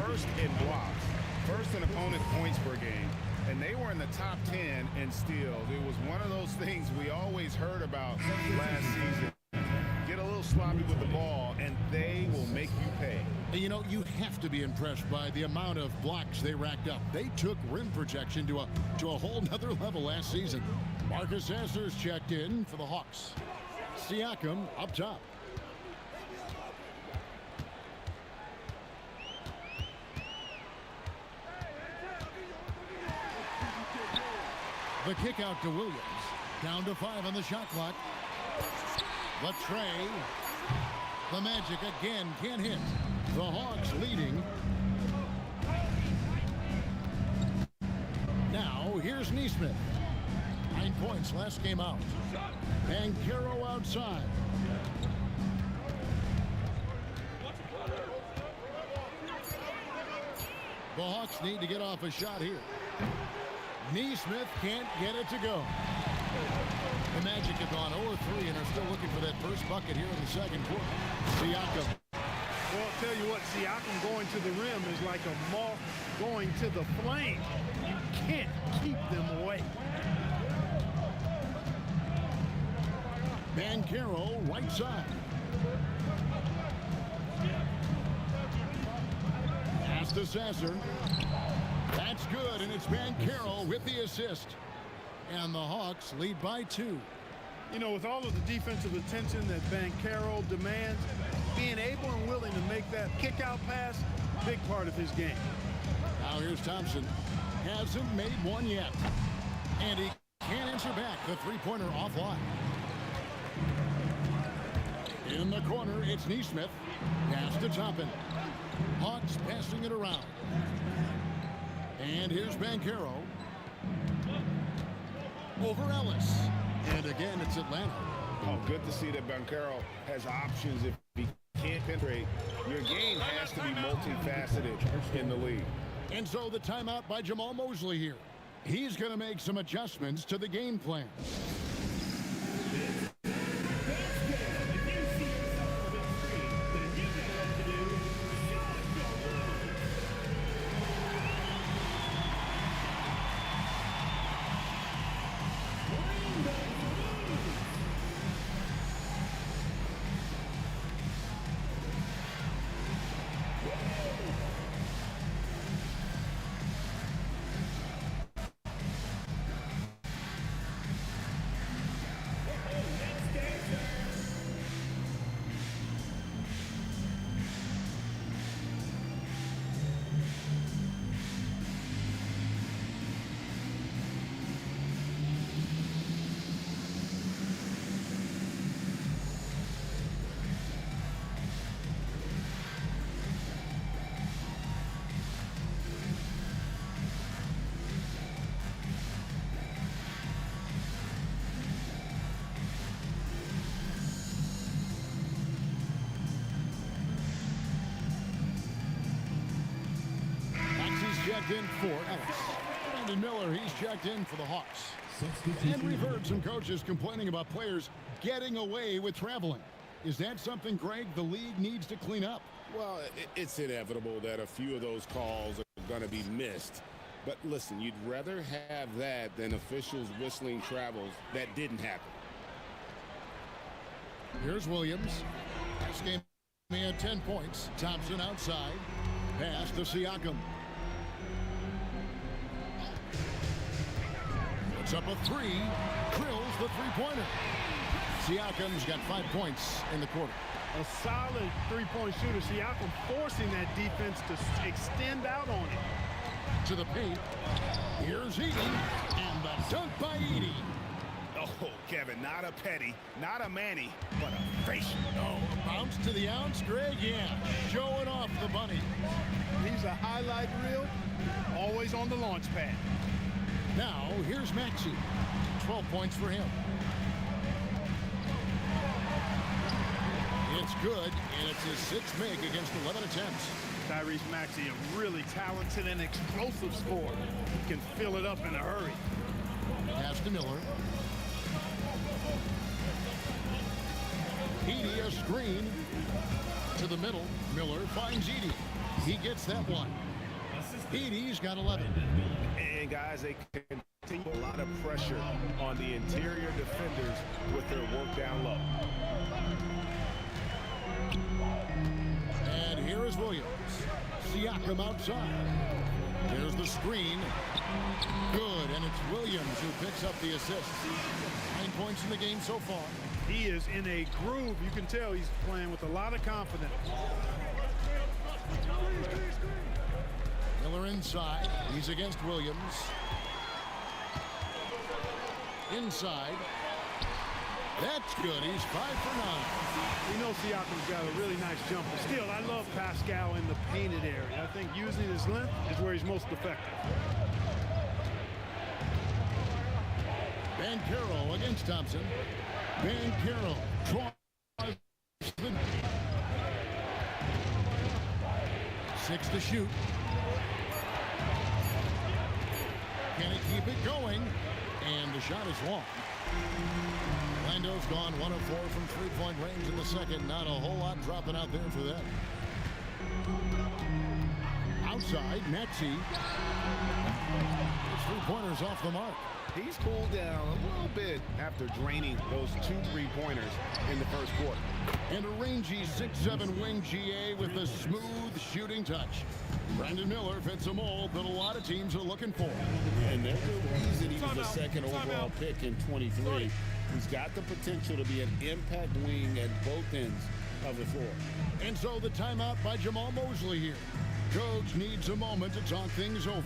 First in blocks. First in opponent points per game. And they were in the top 10 in steals. It was one of those things we always heard about last season. Get a little sloppy with the ball, and they will make you pay. You know, you have to be impressed by the amount of blocks they racked up. They took rim protection to a whole nother level last season. Marcus Sasser's checked in for the Hawks. Siakam up top. The kick out to Williams. Down to 5 on the shot clock. The tray. The Magic again can't hit. The Hawks leading. Now here's Neesmith. 9 points last game out. Banchero outside. The Hawks need to get off a shot here. Neesmith can't get it to go. The Magic have gone 0-3 and are still looking for that first bucket here in the second quarter. Siakam. Well, I'll tell you what, Siakam going to the rim is like a moth going to the flame. You can't keep them away. Banchero, right side. Pass to Sasser. That's good, and it's Banchero with the assist. And the Hawks lead by 2. You know, with all of the defensive attention that Banchero demands, being able and willing to make that kick-out pass, big part of his game. Now here's Thompson. Hasn't made one yet. And he can't answer back. The three-pointer offline. In the corner, it's Neesmith. Pass to Toppin. Hawks passing it around. And here's Banchero. Over Ellis. And again, it's Atlanta. Oh, good to see that Banchero has options if he can't penetrate. Your game has to be multifaceted in the league. And so the timeout by Jamal Mosley here. He's going to make some adjustments to the game plan. Checked in for Ellis. Brandon Miller, he's checked in for the Hawks. And we've heard some coaches complaining about players getting away with traveling. Is that something, Greg, the league needs to clean up? Well, it's inevitable that a few of those calls are going to be missed. But listen, you'd rather have that than officials whistling travels that didn't happen. Here's Williams. This game he had 10 points. Thompson outside. Pass to Siakam. Puts up a three. Drills the three-pointer. Siakam's got 5 points in the quarter. A solid three-point shooter. Siakam forcing that defense to extend out on him. To the paint. Here's Edie. And the dunk by Edie. Oh, Kevin, not a Petty, not a Manny, but a facial. Oh, a bounce to the ounce, Greg? Yeah, showing off the bunny. He's a highlight reel, always on the launch pad. Now, here's Maxey. 12 points for him. It's good, and it's his 6th make against 11 attempts. Tyrese Maxey, a really talented and explosive scorer. He can fill it up in a hurry. Pass to Miller. Edie, a screen to the middle. Miller finds Edie. He gets that one. Edie's got 11. And guys, they continue a lot of pressure on the interior defenders with their work down low. And here is Williams. Siakam outside. There's the screen. Good, and it's Williams who picks up the assist. 9 points in the game so far. He is in a groove. You can tell he's playing with a lot of confidence. Miller inside. He's against Williams. Inside. That's good. He's 5 for 9. You know Siakam's got a really nice jumper. Still, I love Pascal in the painted area. I think using his length is where he's most effective. Banchero against Thompson. Banchero tries the 6 to shoot. Can he keep it going? And the shot is long. Orlando's gone 1 of 4 from three-point range in the second. Not a whole lot dropping out there for them. Outside, Maxey. His three-pointers off the mark. He's cooled down a little bit after draining those 2 3-pointers in the first quarter. And a rangy 6'7" wing GA with a smooth shooting touch. Brandon Miller fits a mold that a lot of teams are looking for. And there's a reason he was the second overall pick in 23. He's got the potential to be an impact wing at both ends of the floor. And so the timeout by Jamal Mosley here. Coach needs a moment to talk things over.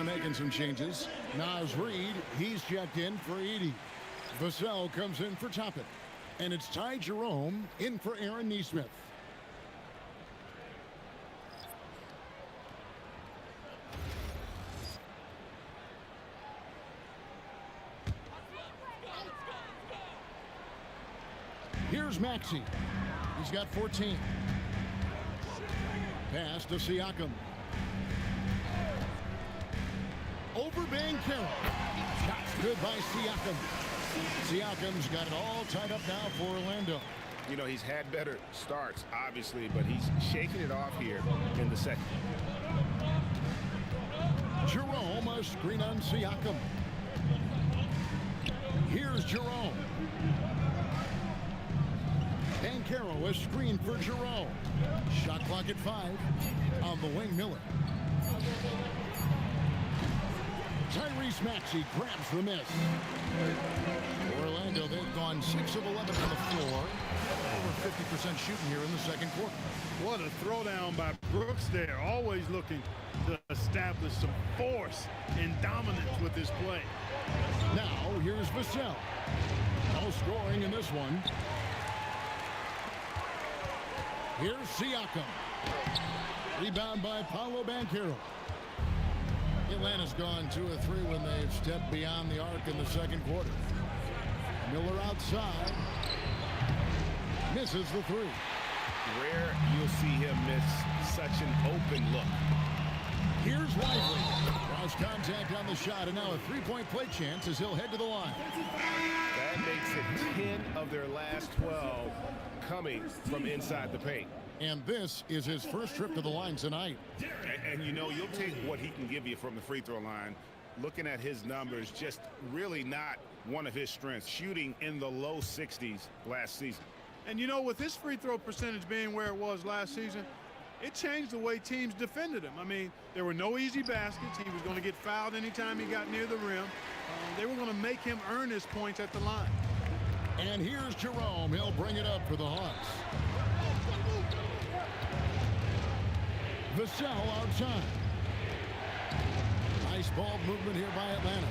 Making some changes. Naz Reid, he's checked in for Edey. Vassell comes in for Toppin. And it's Ty Jerome in for Aaron Nesmith. Here's Maxey. He's got 14. Pass to Siakam. Over Banchero. Shots good by Siakam. Siakam's got it all tied up now for Orlando. You know, he's had better starts, obviously, but he's shaking it off here in the second. Jerome, a screen on Siakam. Here's Jerome. Banchero, a screen for Jerome. Shot clock at 5 on the wing, Miller. Tyrese Maxey grabs the miss. Orlando, they've gone 6 of 11 from the floor. Over 50% shooting here in the second quarter. What a throwdown by Brooks there. Always looking to establish some force and dominance with his play. Now, here's Vassell. No scoring in this one. Here's Siakam. Rebound by Paolo Banchero. Atlanta's gone 2 of 3 when they've stepped beyond the arc in the second quarter. Miller outside. Misses the 3. Rare you'll see him miss such an open look. Here's Lively. Cross contact on the shot, and now a 3-point play chance as he'll head to the line. That makes it 10 of their last 12 coming from inside the paint. And this is his first trip to the line tonight. And you know, you'll take what he can give you from the free throw line. Looking at his numbers, just really not one of his strengths. Shooting in the low 60s last season. And you know, with his free throw percentage being where it was last season, it changed the way teams defended him. I mean, there were no easy baskets. He was going to get fouled anytime he got near the rim. They were going to make him earn his points at the line. And here's Jerome. He'll bring it up for the Hawks. Vassell outside. Nice ball movement here by Atlanta.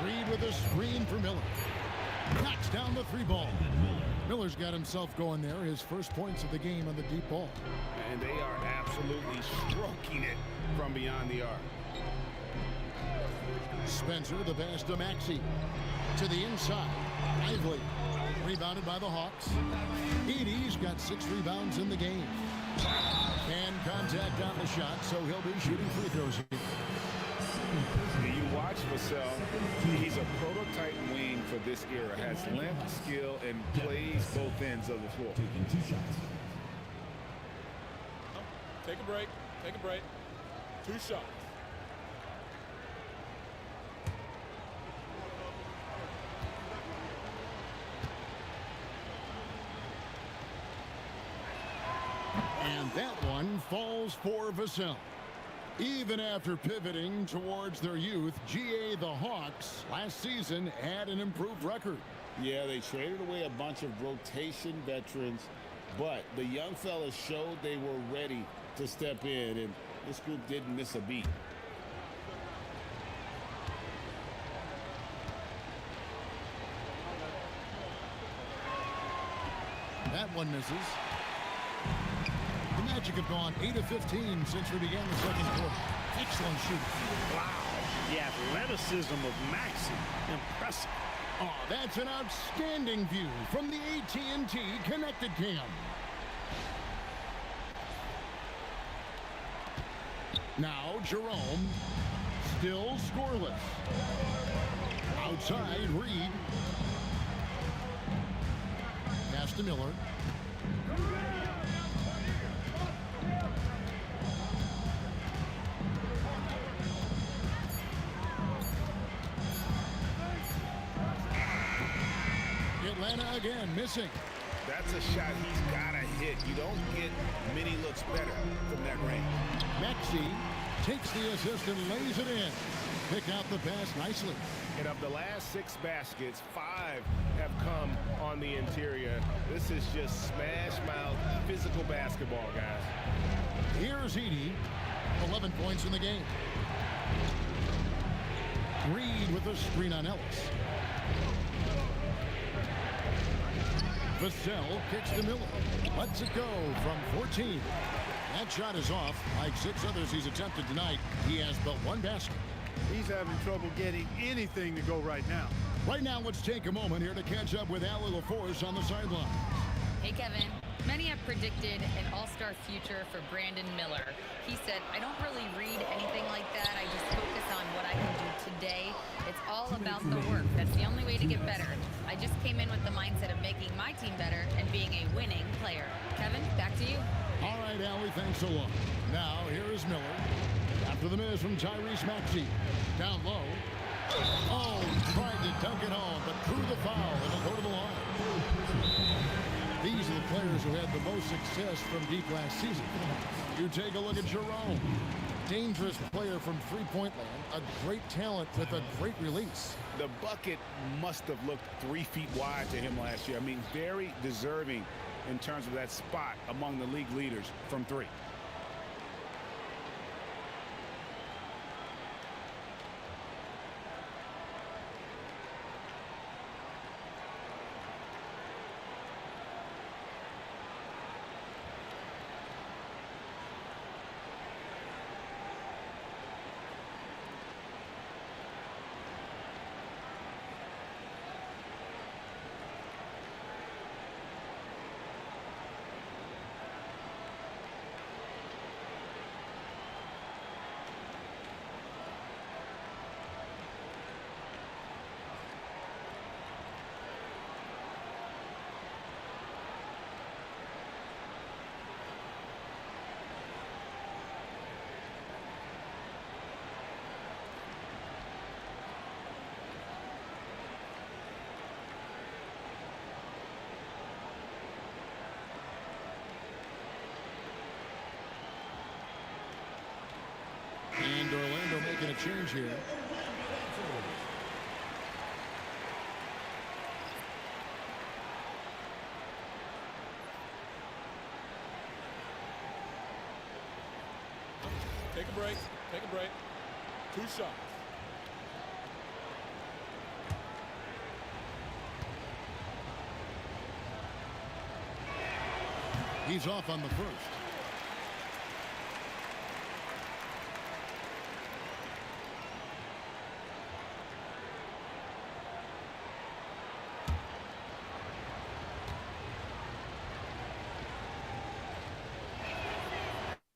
Reid with a screen for Miller. Knocks down the 3 ball. Miller's got himself going there. His first points of the game on the deep ball. And they are absolutely stroking it from beyond the arc. Spencer, the pass to Maxey. To the inside. Lively. Rebounded by the Hawks. Edey's got 6 rebounds in the game. And contact on the shot, so he'll be shooting free throws here. You watch Vassell. He's a prototype wing for this era. Has length, skill, and plays both ends of the floor. Taking 2 shots. Take a break. Take a break. 2 shots. And that one falls for Vassell. Even after pivoting towards their youth, GA the Hawks last season had an improved record. Yeah, they traded away a bunch of rotation veterans, but the young fellas showed they were ready to step in, and this group didn't miss a beat. That one misses. The Magic have gone 8 of 15 since we began the second quarter. Excellent shooting. Wow. The athleticism of Maxey. Impressive. Oh, that's an outstanding view from the AT&T Connected Cam. Now Jerome, still scoreless. Outside, Reed. Pass to Miller. Atlanta again missing. That's a shot he's got to hit. You don't get many looks better from that range. Maxey takes the assist and lays it in. Pick out the pass nicely. And of the last 6 baskets, 5 have come on the interior. This is just smash mouth physical basketball, guys. Here's Edey, 11 points in the game. Reed with a screen on Ellis. Vassell kicks to Miller. Lets it go from 14. That shot is off. Like 6 others he's attempted tonight, he has but 1 basket. He's having trouble getting anything to go right now. Right now, let's take a moment here to catch up with Allie LaForce on the sideline. Hey, Kevin. Many have predicted an all-star future for Brandon Miller. He said, I don't really read anything like that. I just focus on what I can do today. It's all about the work. That's the only way to get better. I just came in with the mindset of making my team better and being a winning player. Kevin, back to you. All right, Allie, thanks a lot. Now, here is Miller. After the miss from Tyrese Maxey. Down low. Oh, tried to dunk it home, but drew the foul and will go to the line. These are the players who had the most success from deep last season. You take a look at Jerome. Dangerous player from three-point land. A great talent with a great release. The bucket must have looked 3 feet wide to him last year. I mean, very deserving in terms of that spot among the league leaders from 3. And Orlando making a change here. Take a break. Take a break. 2 shots. He's off on the first.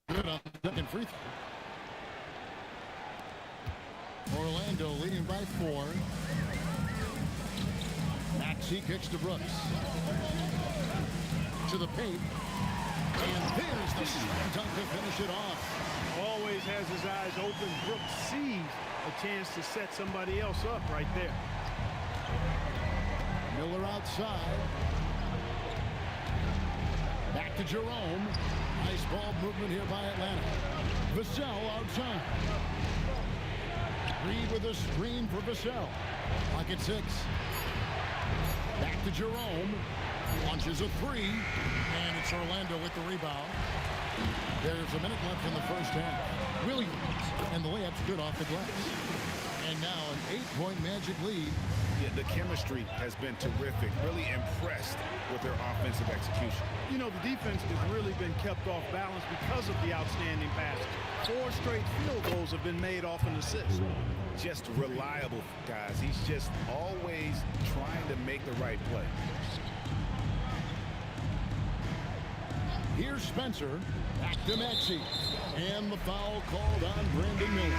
Good on the second free throw. Orlando leading by 4. Maxey kicks to Brooks. To the paint. And there's the slam dunk to finish it off. Always has his eyes open. Brooks sees a chance to set somebody else up right there. Miller outside. Back to Jerome. Nice ball movement here by Atlanta. Vassell outside. Reed with a screen for Vassell. Clock at 6. Back to Jerome. Launches a 3. And it's Orlando with the rebound. There's a minute left in the first half. Williams. And the layup's good off the glass. And now an 8-point Magic lead. Yeah, the chemistry has been terrific. Really impressed with their offensive execution. You know, the defense has really been kept off balance because of the outstanding passes. 4 straight field goals have been made off an assist. Just reliable, guys. He's just always trying to make the right play. Here's Spencer. Back to Maxey. And the foul called on Brandon Miller.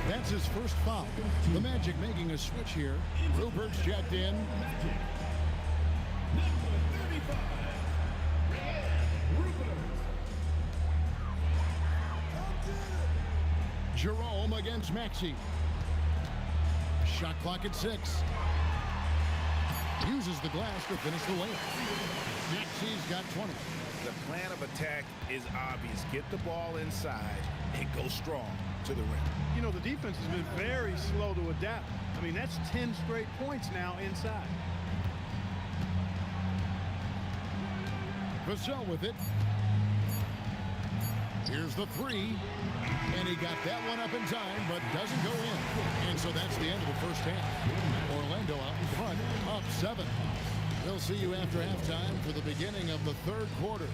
That's his first foul. The Magic making a switch here. Rupert's checked in. Jerome against Maxey. Shot clock at 6. Uses the glass to finish the layup. Maxey's got 20. The plan of attack is obvious. Get the ball inside and go strong to the rim. You know, the defense has been very slow to adapt. I mean, that's 10 straight points now inside. Vassell with it. Here's the 3. And he got that one up in time, but doesn't go in. And so that's the end of the first half. Orlando out in front, up 7. We'll see you after halftime for the beginning of the third quarter.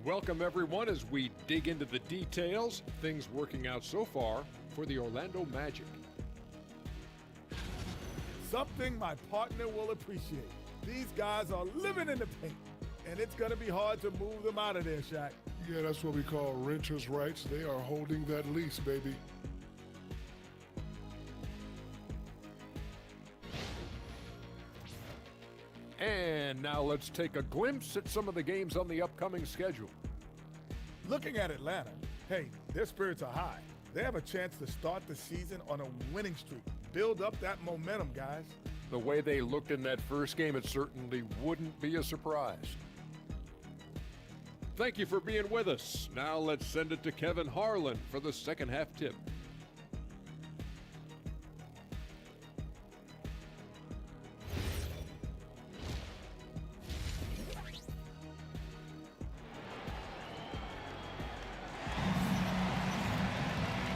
Welcome, everyone, as we dig into the details. Things working out so far for the Orlando Magic. Something my partner will appreciate. These guys are living in the paint, and it's going to be hard to move them out of there, Shaq. Yeah, that's what we call renters' rights. They are holding that lease, baby. And now let's take a glimpse at some of the games on the upcoming schedule. Looking at Atlanta, hey, their spirits are high. They have a chance to start the season on a winning streak. Build up that momentum, guys. The way they looked in that first game, it certainly wouldn't be a surprise. Thank you for being with us. Now let's send it to Kevin Harlan for the second half tip.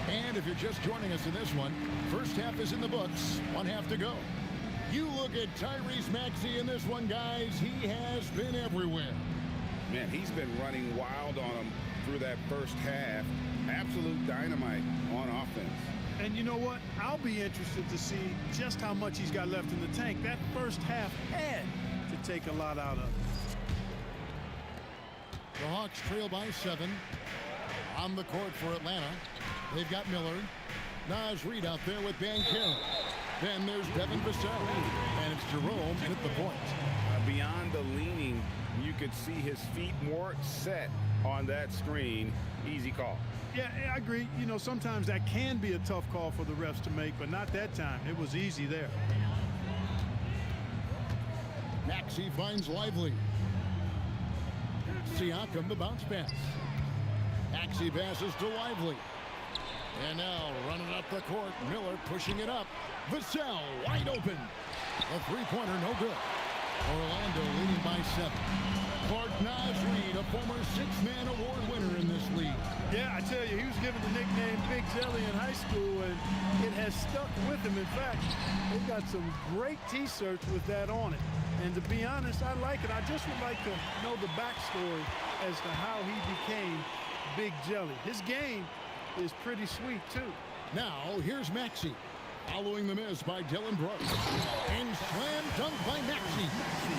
And if you're just joining us in this one, first half is in the books. 1 half to go. You look at Tyrese Maxey in this one, guys. He has been everywhere. Man, he's been running wild on them through that first half. Absolute dynamite on offense. And you know what? I'll be interested to see just how much he's got left in the tank. That first half had to take a lot out of it. The Hawks trail by 7. On the court for Atlanta, they've got Miller. Naz Reid out there with Banchero. Then there's Devin Vassell. And it's Jerome at the point. Beyond the leaning, you could see his feet more set on that screen. Easy call. Yeah, I agree. You know, sometimes that can be a tough call for the refs to make, but not that time. It was easy there. Maxey finds Lively. Siakam the bounce pass. Maxey passes to Lively. And now running up the court, Miller pushing it up. Vassell wide open. A three-pointer, no good. Orlando leading by 7. Clark Naz Reid, a former six-man award winner in this league. Yeah, I tell you, he was given the nickname Big Jelly in high school, and it has stuck with him. In fact, they've got some great T-shirts with that on it. And to be honest, I like it. I just would like to know the backstory as to how he became big jelly. His game is pretty sweet, too. Now, here's Maxey. Following the miss by Dylan Brooks. And slam dunk by Maxey.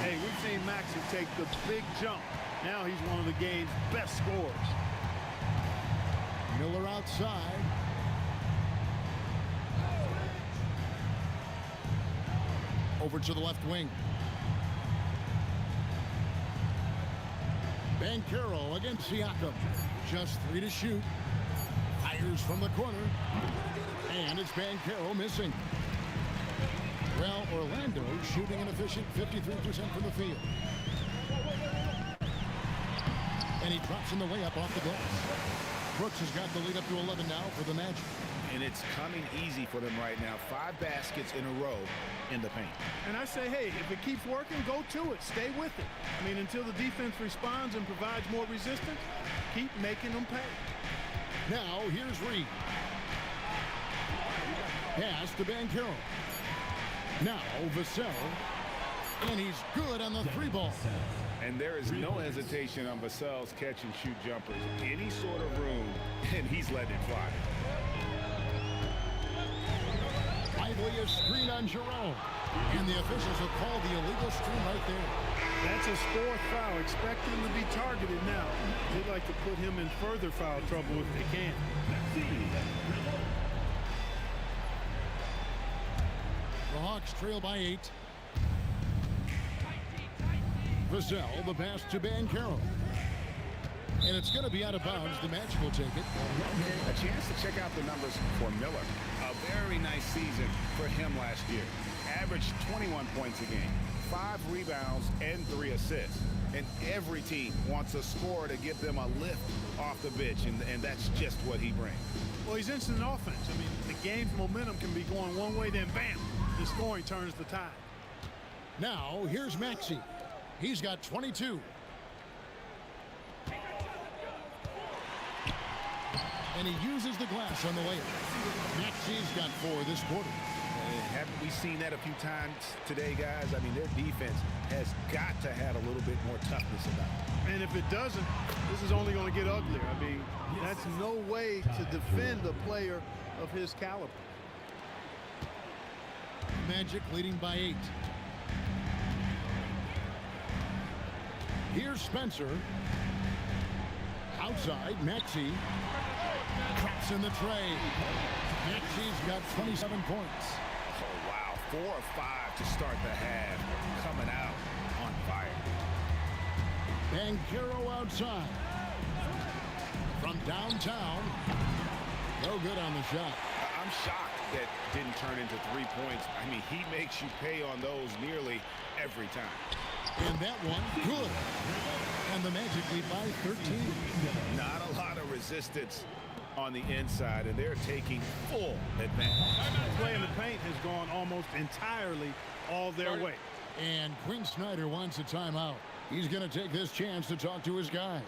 Hey, we've seen Maxey take the big jump. Now he's one of the game's best scorers. Miller outside. Over to the left wing. Banchero against Siakam. Just 3 to shoot. Fires from the corner. And it's Banchero missing. Well, Orlando shooting an efficient 53% from the field. And he drops in the layup off the glass. Brooks has got the lead up to 11 now for the Magic. And it's coming easy for them right now. 5 baskets in a row in the paint. And I say, hey, if it keeps working, go to it. Stay with it. I mean, until the defense responds and provides more resistance, keep making them pay. Now, here's Reed. Pass to Banchero. Now, Vassell. And he's good on the 3-ball. And there is no hesitation on Vassell's catch-and-shoot jumpers. Any sort of room, and he's letting it fly. Lively a screen on Jerome. And the officials have called the illegal screen right there. That's his 4th foul. Expect him to be targeted now. They'd like to put him in further foul trouble if they can. The Hawks trail by 8. Vassell, the pass to Banchero. And it's going to be out of bounds. The Magic will take it. A chance to check out the numbers for Miller. A very nice season for him last year. Averaged 21 points a game, 5 rebounds, and 3 assists. And every team wants a scorer to give them a lift off the bench, and that's just what he brings. Well, he's instant offense. I mean, the game's momentum can be going one way, then bam, the scoring turns the tide. Now, here's Maxey. He's got 22. And he uses the glass on the layup. Maxey's got 4 this quarter. Haven't we seen that a few times today, guys? I mean, their defense has got to have a little bit more toughness about it. And if it doesn't, this is only going to get uglier. I mean, that's no way to defend a player of his caliber. Magic leading by 8. Here's Spencer. Outside, Maxey. Drops in the tray. Maxey's got 27 points. Oh, wow. 4 of 5 to start the half. Coming out on fire. Banchero outside. From downtown. No good on the shot. I'm shocked that didn't turn into 3 points. I mean, he makes you pay on those nearly every time. And that one, good. And the Magic lead by 13. Not a lot of resistance on the inside, and they're taking full advantage. Play in the paint has gone almost entirely all their way. And Quinn Snyder wants a timeout. He's going to take this chance to talk to his guys.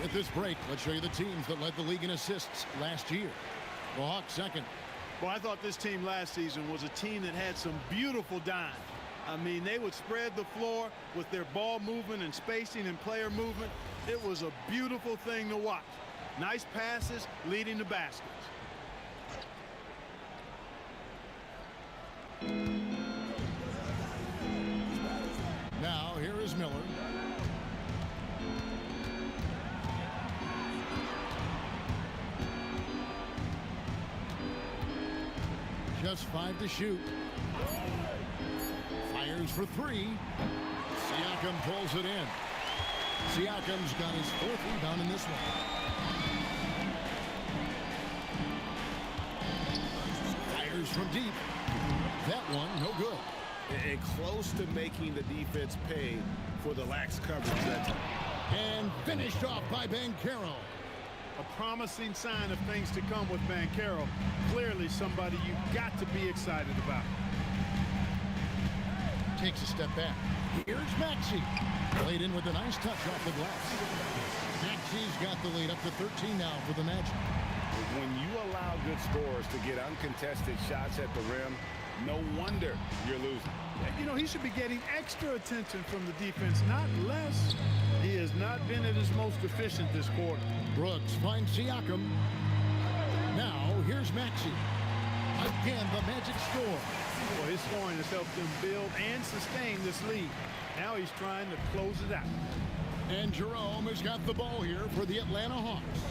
With this break, let's show you the teams that led the league in assists last year. The Hawks second. Well, I thought this team last season was a team that had some beautiful dimes. I mean, they would spread the floor with their ball movement and spacing and player movement. It was a beautiful thing to watch. Nice passes leading to baskets. Now here is Miller. Just 5 to shoot. Fires for 3. Siakam pulls it in. Siakam's got his 4th rebound in this one. Fires from deep. That one, no good. And close to making the defense pay for the lax coverage that time. And finished off by Banchero. A promising sign of things to come with Banchero. Clearly somebody you've got to be excited about. Takes a step back. Here's Maxey. Played in with a nice touch off the glass. Maxey's got the lead up to 13 now for the Magic. When you allow good scorers to get uncontested shots at the rim, no wonder you're losing. You know, he should be getting extra attention from the defense, not less. He has not been at his most efficient this quarter. Brooks finds Siakam. Now, here's Maxey. Again, the Magic score. Well, his scoring has helped them build and sustain this lead. Now he's trying to close it out. And Jerome has got the ball here for the Atlanta Hawks.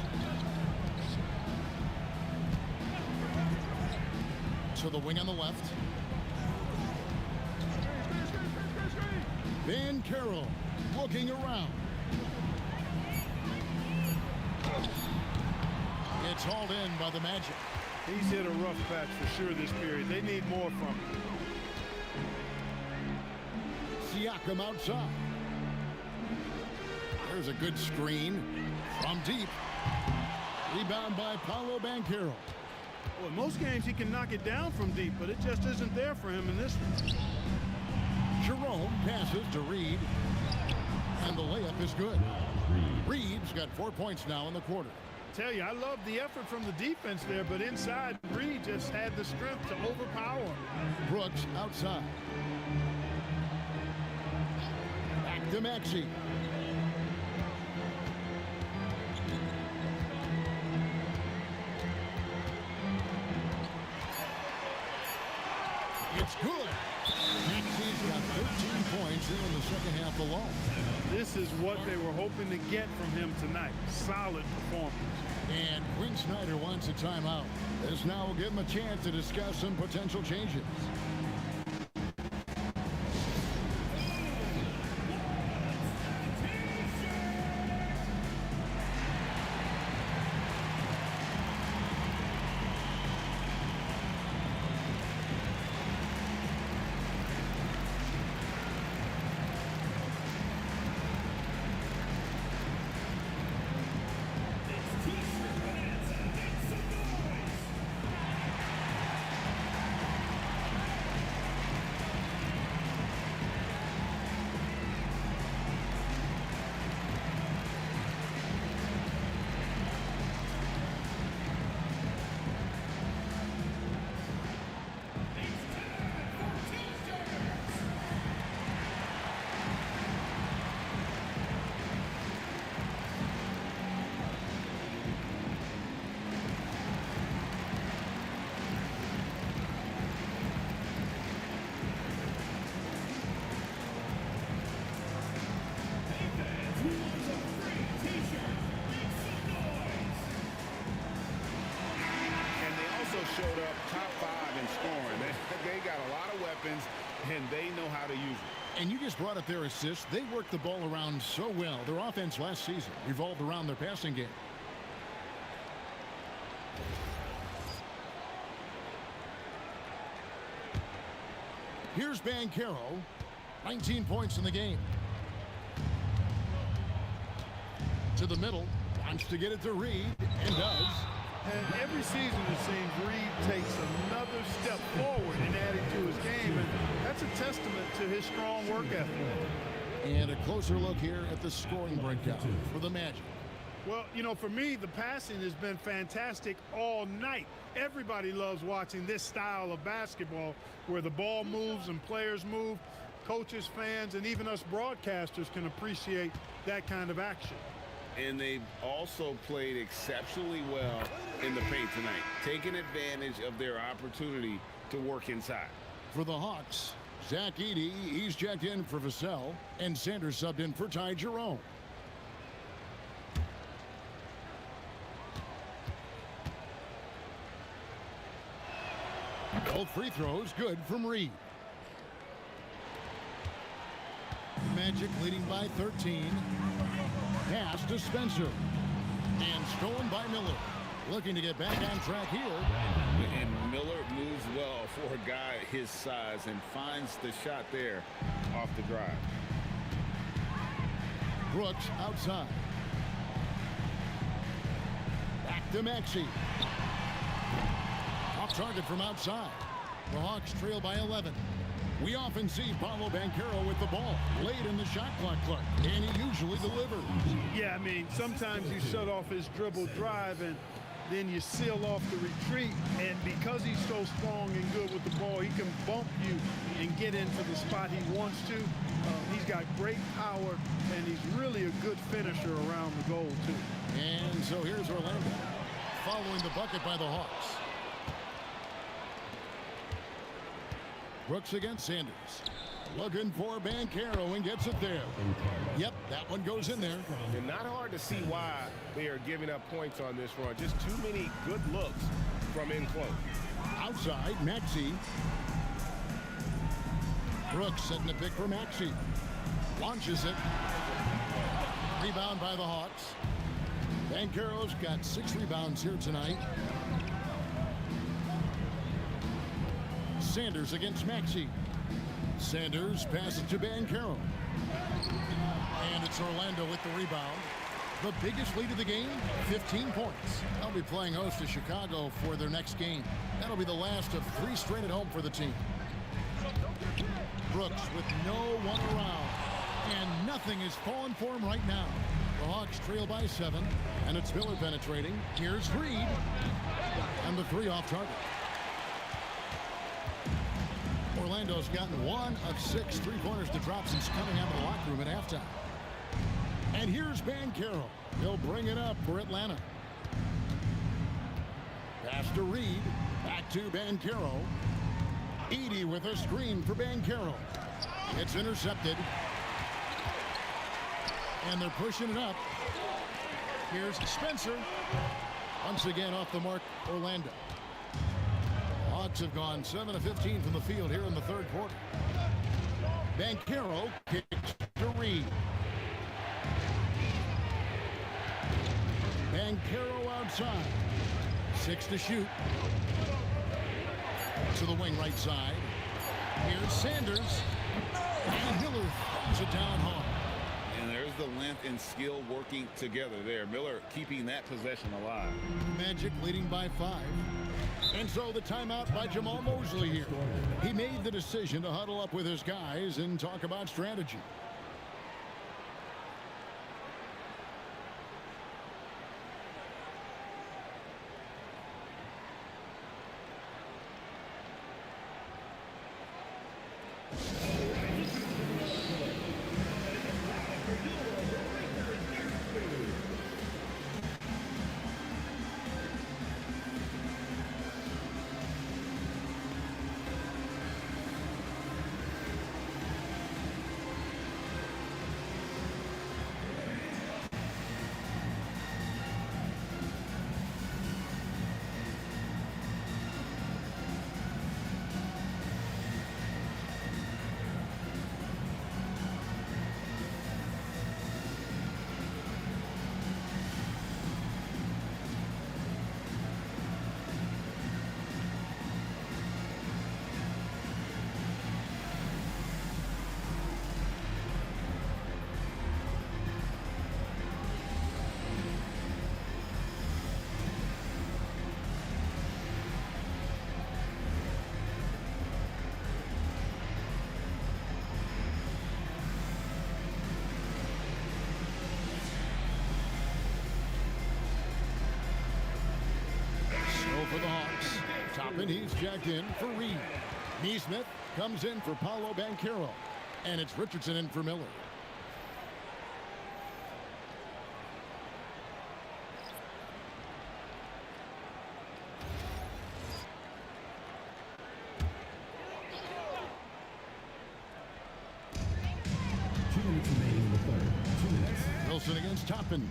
To the wing on the left. Banchero looking around. It's hauled in by the Magic. He's hit a rough patch for sure this period. They need more from him. Siakam outside. There's a good screen from deep. Rebound by Paolo Banchero. Well, in most games he can knock it down from deep, but it just isn't there for him in this one. Jerome passes to Reed. And the layup is good. Reed's got 4 points now in the quarter. Tell you, I love the effort from the defense there, but inside, Reed just had the strength to overpower him. Brooks outside. Back to Maxey. It's good. Maxey's got 13 points in the second half alone. This is what they were hoping to get from him tonight. Solid performance. And Quinn Snyder wants a timeout. This now will give him a chance to discuss some potential changes. Showed up top 5 in scoring. They got a lot of weapons, and they know how to use it. And you just brought up their assists. They worked the ball around so well. Their offense last season revolved around their passing game. Here's Banchero. 19 points in the game. To the middle. Wants to get it to Reed, and does. And every season, it seems, Reed takes another step forward in adding to his game, and that's a testament to his strong work ethic. And a closer look here at the scoring breakdown for the Magic. Well, you know, for me, the passing has been fantastic all night. Everybody loves watching this style of basketball where the ball moves and players move. Coaches, fans, and even us broadcasters can appreciate that kind of action. And they've also played exceptionally well in the paint tonight, taking advantage of their opportunity to work inside. For the Hawks, Zach Edey, he's checked in for Vassell, and Sanders subbed in for Ty Jerome. Both free throws good from Reed. Magic leading by 13. Pass to Spencer. And stolen by Miller. Looking to get back on track here. And Miller moves well for a guy his size and finds the shot there off the drive. Brooks outside. Back to Maxey. Off target from outside. The Hawks trail by 11. We often see Paolo Banchero with the ball late in the shot clock, Clark, and he usually delivers. Yeah, I mean, sometimes you shut off his dribble drive and then you seal off the retreat, and because he's so strong and good with the ball, he can bump you and get into the spot he wants to. He's got great power, and he's really a good finisher around the goal, too. And so here's Orlando following the bucket by the Hawks. Brooks against Sanders. Looking for Banchero and gets it there. Yep, that one goes in there. And not hard to see why they are giving up points on this run. Just too many good looks from in close. Outside, Maxey. Brooks setting the pick for Maxey. Launches it. Rebound by the Hawks. Banchero's got 6 rebounds here tonight. Sanders against Maxey. Sanders passes to Banchero. And it's Orlando with the rebound. The biggest lead of the game, 15 points. They'll be playing host to Chicago for their next game. That'll be the last of 3 straight at home for the team. Brooks with no one around. And nothing is falling for him right now. The Hawks trail by 7. And it's Miller penetrating. Here's Reed. And the 3 off target. Orlando's gotten 1 of 6 3-pointers to drop since coming out of the locker room at halftime. And here's Banchero. He'll bring it up for Atlanta. Pass to Reed. Back to Banchero. Edey with a screen for Banchero. It's intercepted. And they're pushing it up. Here's Spencer. Once again off the mark, Orlando. Hawks have gone 7 of 15 from the field here in the third quarter. Banchero kicks to Reed. Banchero outside. 6 to shoot. To the wing right side. Here's Sanders. And Miller throws it down hard. And there's the length and skill working together there. Miller keeping that possession alive. Magic leading by 5. And so the timeout by Jamal Mosley here. He made the decision to huddle up with his guys and talk about strategy. Toppin, he's jacked in for Reed. Neesmith comes in for Paolo Banchero. And it's Richardson in for Miller. Wilson against Toppin.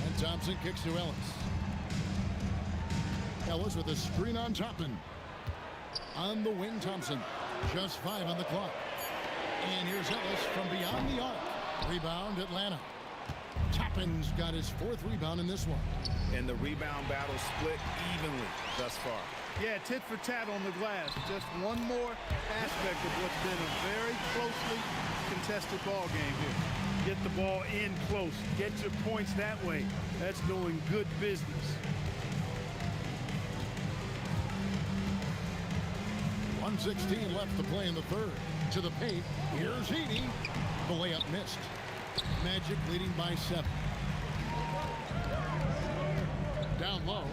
And Thompson kicks to Ellis. Ellis with a screen on Toppin. On the wing, Thompson. Just 5 on the clock. And here's Ellis from beyond the arc. Rebound, Atlanta. Toppin's got his 4th rebound in this one. And the rebound battle split evenly thus far. Yeah, tit for tat on the glass. Just one more aspect of what's been a very closely contested ball game here. Get the ball in close. Get your points that way. That's doing good business. 1:16 left to play in the third. To the paint. Here's Edey. The layup missed. Magic leading by 7. Down low.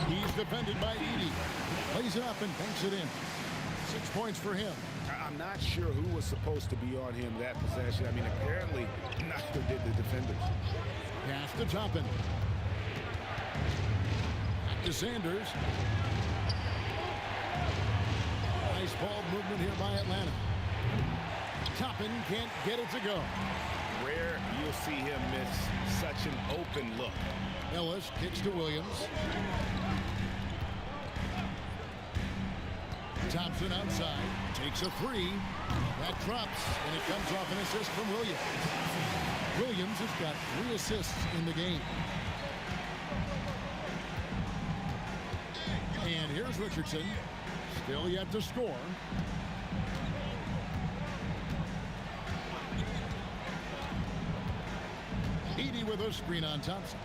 He's defended by Edey. Plays it up and banks it in. 6 points for him. I'm not sure who was supposed to be on him that possession. I mean, apparently neither did the defenders. Pass to Toppin. Back to Sanders. Nice ball movement here by Atlanta. Toppin can't get it to go. Rare you'll see him miss such an open look. Ellis kicks to Williams. Thompson outside. Takes a 3. That drops, and it comes off an assist from Williams. Williams has got 3 assists in the game. And here's Richardson. Still yet to score. Edey with a screen on Thompson.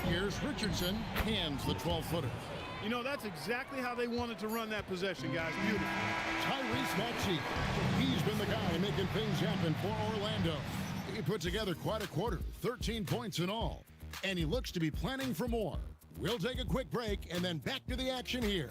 Here's Richardson. Hands the 12-footer. You know, that's exactly how they wanted to run that possession, guys. Beautiful. Tyrese Maxey. He's been the guy making things happen for Orlando. He put together quite a quarter. 13 points in all. And he looks to be planning for more. We'll take a quick break and then back to the action here.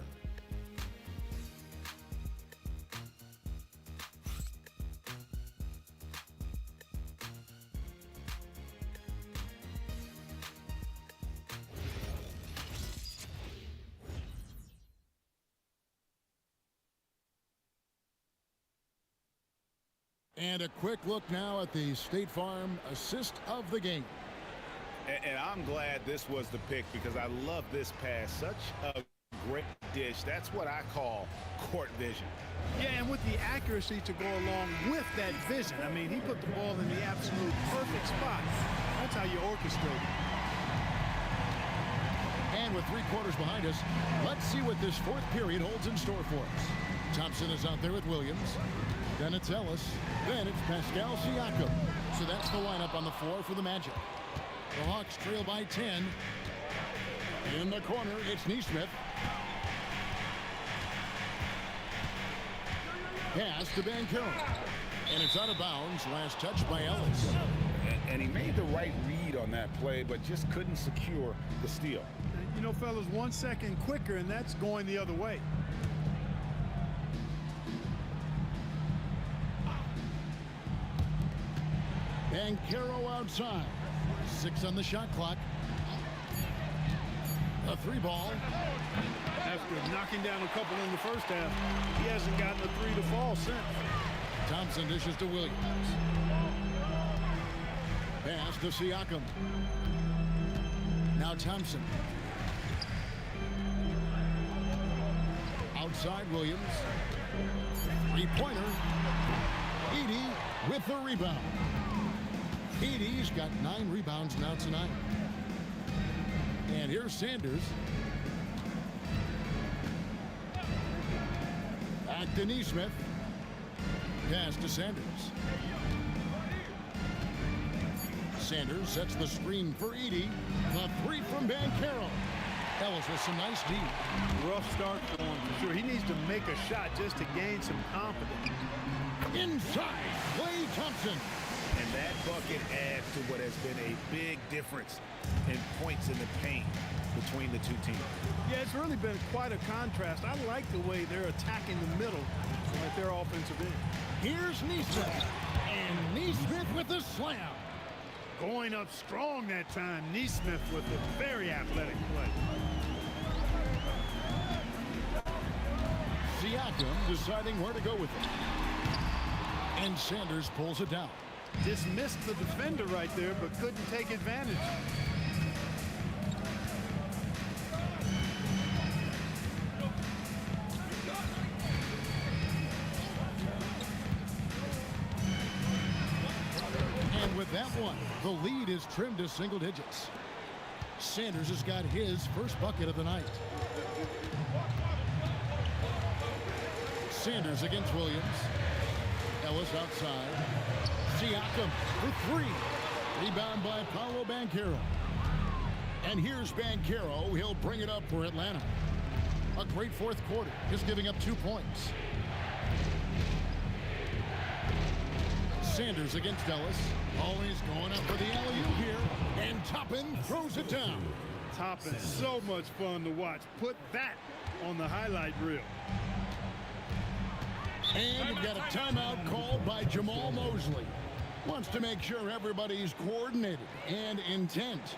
And a quick look now at the State Farm assist of the game. And I'm glad this was the pick because I love this pass. Such a great dish. That's what I call court vision. Yeah, and with the accuracy to go along with that vision. I mean, he put the ball in the absolute perfect spot. That's how you orchestrate it. And with 3 quarters behind us, let's see what this 4th period holds in store for us. Thompson is out there with Williams. Then it's Ellis. Then it's Pascal Siakam. So that's the lineup on the floor for the Magic. The Hawks trail by 10. In the corner, it's Neesmith. Pass to Banchero. And it's out of bounds. Last touch by Ellis. And he made the right read on that play, but just couldn't secure the steal. You know, fellas, 1 second quicker, and that's going the other way. Banchero outside. 6 on the shot clock. A 3 ball. After knocking down a couple in the first half, he hasn't gotten a 3 to fall since. Thompson dishes to Williams. Pass to Siakam. Now Thompson. Outside Williams. 3-pointer. Edey with the rebound. Edey's got 9 rebounds now tonight. And here's Sanders. Back to Neesmith. Pass to Sanders. Sanders sets the screen for Edey. The 3 from Banchero. Ellis with some nice D. Rough start for him, for sure. He needs to make a shot just to gain some confidence. Inside, Klay Thompson. And that bucket adds to what has been a big difference in points in the paint between the two teams. Yeah, it's really been quite a contrast. I like the way they're attacking the middle at their offensive end. Here's Neesmith. And Neesmith with the slam. Going up strong that time. Neesmith with a very athletic play. Siakam deciding where to go with it. And Sanders pulls it down. Dismissed the defender right there, but couldn't take advantage. And with that one, the lead is trimmed to single digits. Sanders has got his first bucket of the night. Sanders against Williams. Ellis outside. Siakam for three. Rebound by Paolo Banchero. And here's Banchero. He'll bring it up for Atlanta. A great fourth quarter, just giving up 2 points. Sanders against Ellis. Always going up for the alley-oop here. And Toppin throws it down. Toppin, so much fun to watch. Put that on the highlight reel. And you've got a timeout called by Jamal Mosley. Wants to make sure everybody's coordinated and intent.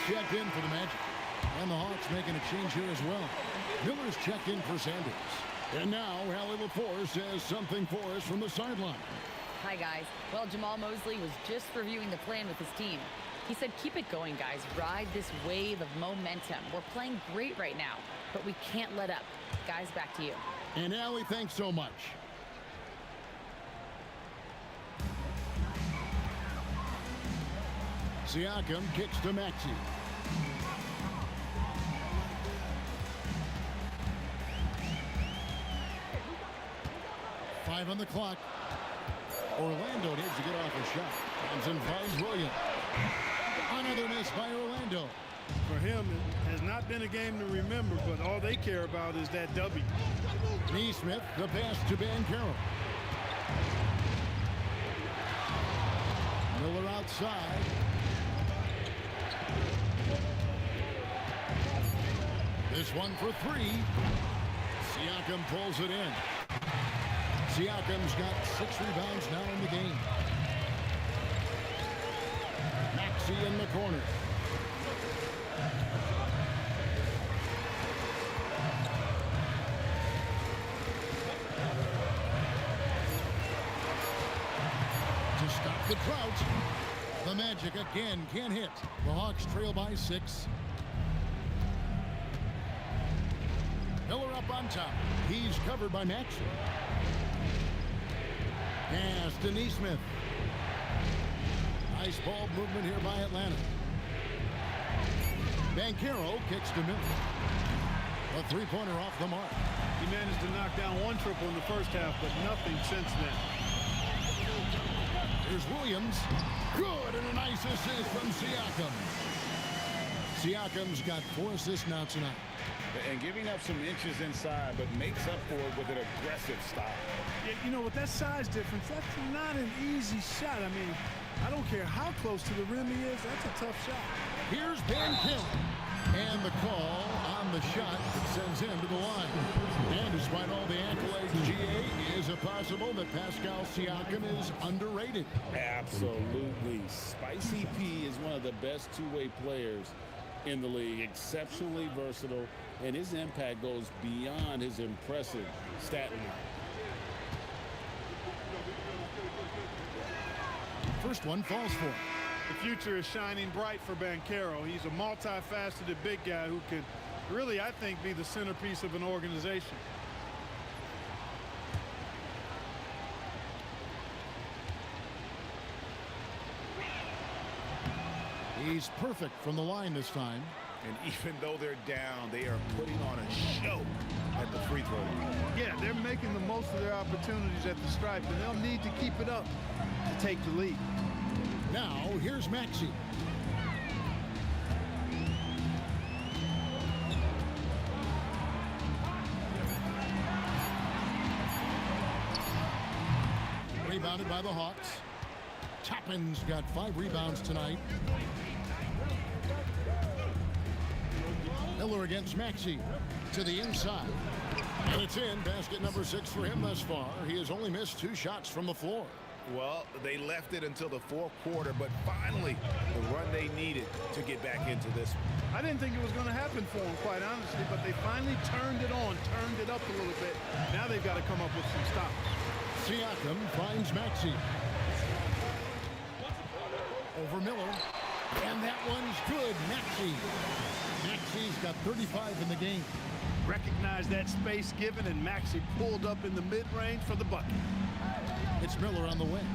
Checked in for the Magic. And the Hawks making a change here as well. Miller's checked in for Sanders. And now Allie LaForce has something for us from the sideline. Hi, guys. Well, Jamal Mosley was just reviewing the plan with his team. He said, keep it going, guys. Ride this wave of momentum. We're playing great right now, but we can't let up. Guys, back to you. And Allie, thanks so much. Siakam kicks to Maxey. Five on the clock. Orlando needs to get off a shot. Thompson finds Williams. Another miss by Orlando. For him, it has not been a game to remember, but all they care about is that W. Neesmith, the pass to Banchero. Miller outside. This one for three. Siakam pulls it in. Siakam's got 6 rebounds now in the game. Maxey in the corner. To stop the drought. The Magic again can't hit. The Hawks trail by 6. Miller up on top. He's covered by Maxey. Pass to Neesmith. Nice ball movement here by Atlanta. Banchero kicks to Miller. A three-pointer off the mark. He managed to knock down one triple in the first half, but nothing since then. Here's Williams. Good, and a nice assist from Siakam. Siakam's got 4 assists now tonight. And giving up some inches inside, but makes up for it with an aggressive style. Yeah, you know, with that size difference, that's not an easy shot. I mean, I don't care how close to the rim he is. That's a tough shot. Here's Bankero. And the call on the shot that sends him to the line. And despite all the accolades, GA, is it possible that Pascal Siakam is underrated? Absolutely. Spicy P is one of the best two-way players in the league. Exceptionally versatile, and his impact goes beyond his impressive stat line. First one falls for him. The future is shining bright for Bankero. He's a multifaceted big guy who could really, I think, be the centerpiece of an organization. He's perfect from the line this time. And even though they're down, they are putting on a show at the free throw line. Yeah, they're making the most of their opportunities at the stripe, and they'll need to keep it up to take the lead. Now, here's Maxey. Rebounded by the Hawks. Toppin's got 5 rebounds tonight. Miller against Maxey to the inside. And it's in. Basket number 6 for him thus far. He has only missed 2 shots from the floor. Well, they left it until the fourth quarter, but finally the run they needed to get back into this one. I didn't think it was going to happen for them, quite honestly, but they finally turned it on, turned it up a little bit. Now they've got to come up with some stops. Siakam finds Maxey. Over Miller. And that one's good. Maxey's got 35 in the game. Recognized that space given, and Maxey pulled up in the mid-range for the bucket. It's Miller on the wing.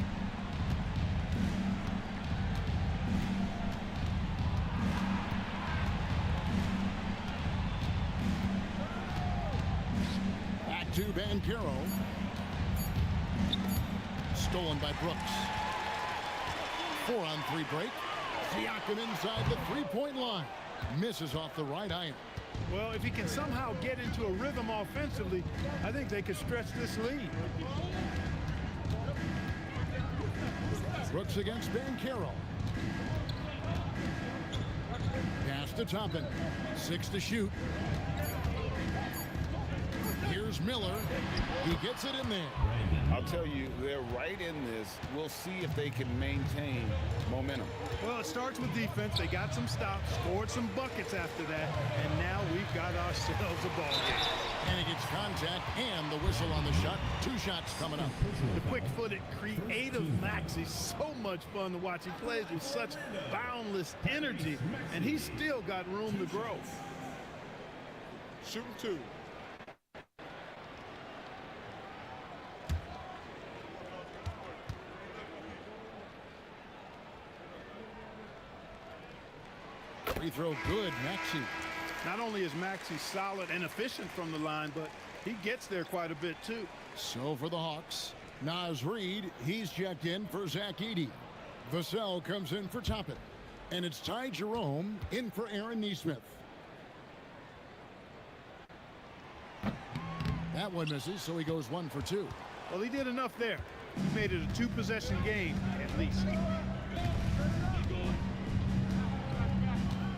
Back to Bankero. Stolen by Brooks. 4-on-3 break. Siakam inside the three-point line. Misses off the right iron. Well, if he can somehow get into a rhythm offensively, I think they could stretch this lead. Brooks against Bankero. Pass to Toppin. 6 to shoot. Here's Miller. He gets it in there. I'll tell you, they're right in this. We'll see if they can maintain momentum. Well, it starts with defense. They got some stops, scored some buckets after that, and now we've got ourselves a ball game. And he gets contact and the whistle on the shot. 2 shots coming up. The quick-footed, creative Maxey, so much fun to watch. He plays with such boundless energy, and he's still got room to grow. Shooting 2. Free throw good, Maxey. Not only is Maxey solid and efficient from the line, but he gets there quite a bit too. So for the Hawks, Naz Reid, he's checked in for Zach Edey. Vassell comes in for Toppin. And it's Ty Jerome in for Aaron Nesmith. That one misses, so he goes 1 for 2. Well, he did enough there. He made it a 2-possession game, at least.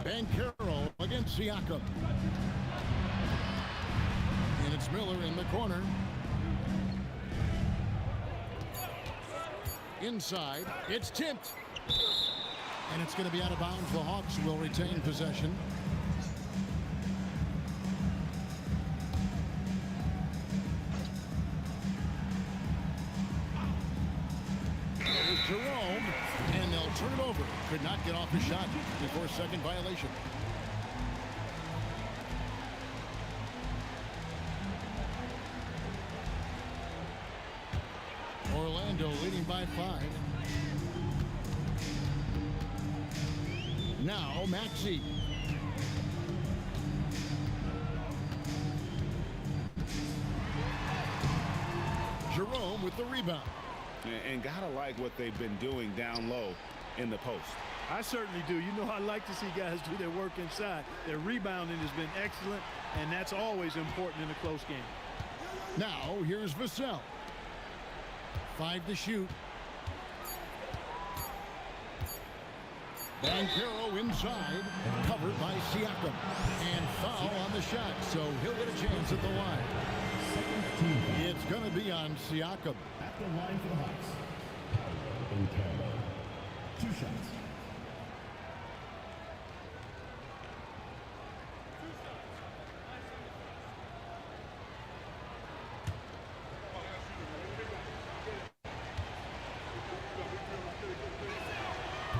Bankero against Siakam. And it's Miller in the corner. Inside, it's tipped. And it's going to be out of bounds. The Hawks will retain possession. There's Jerome, and they'll turn it over. Could not get off the shot before second violation. Orlando leading by 5. Now Maxey. Jerome with the rebound. And gotta like what they've been doing down low in the post. I certainly do. You know, I like to see guys do their work inside. Their rebounding has been excellent, and that's always important in a close game. Now, here's Vassell. 5 to shoot. Banchero inside, covered by Siakam. And foul on the shot, so he'll get a chance at the line. It's going to be on Siakam. At the line for the Hawks, Banchero. 2 shots.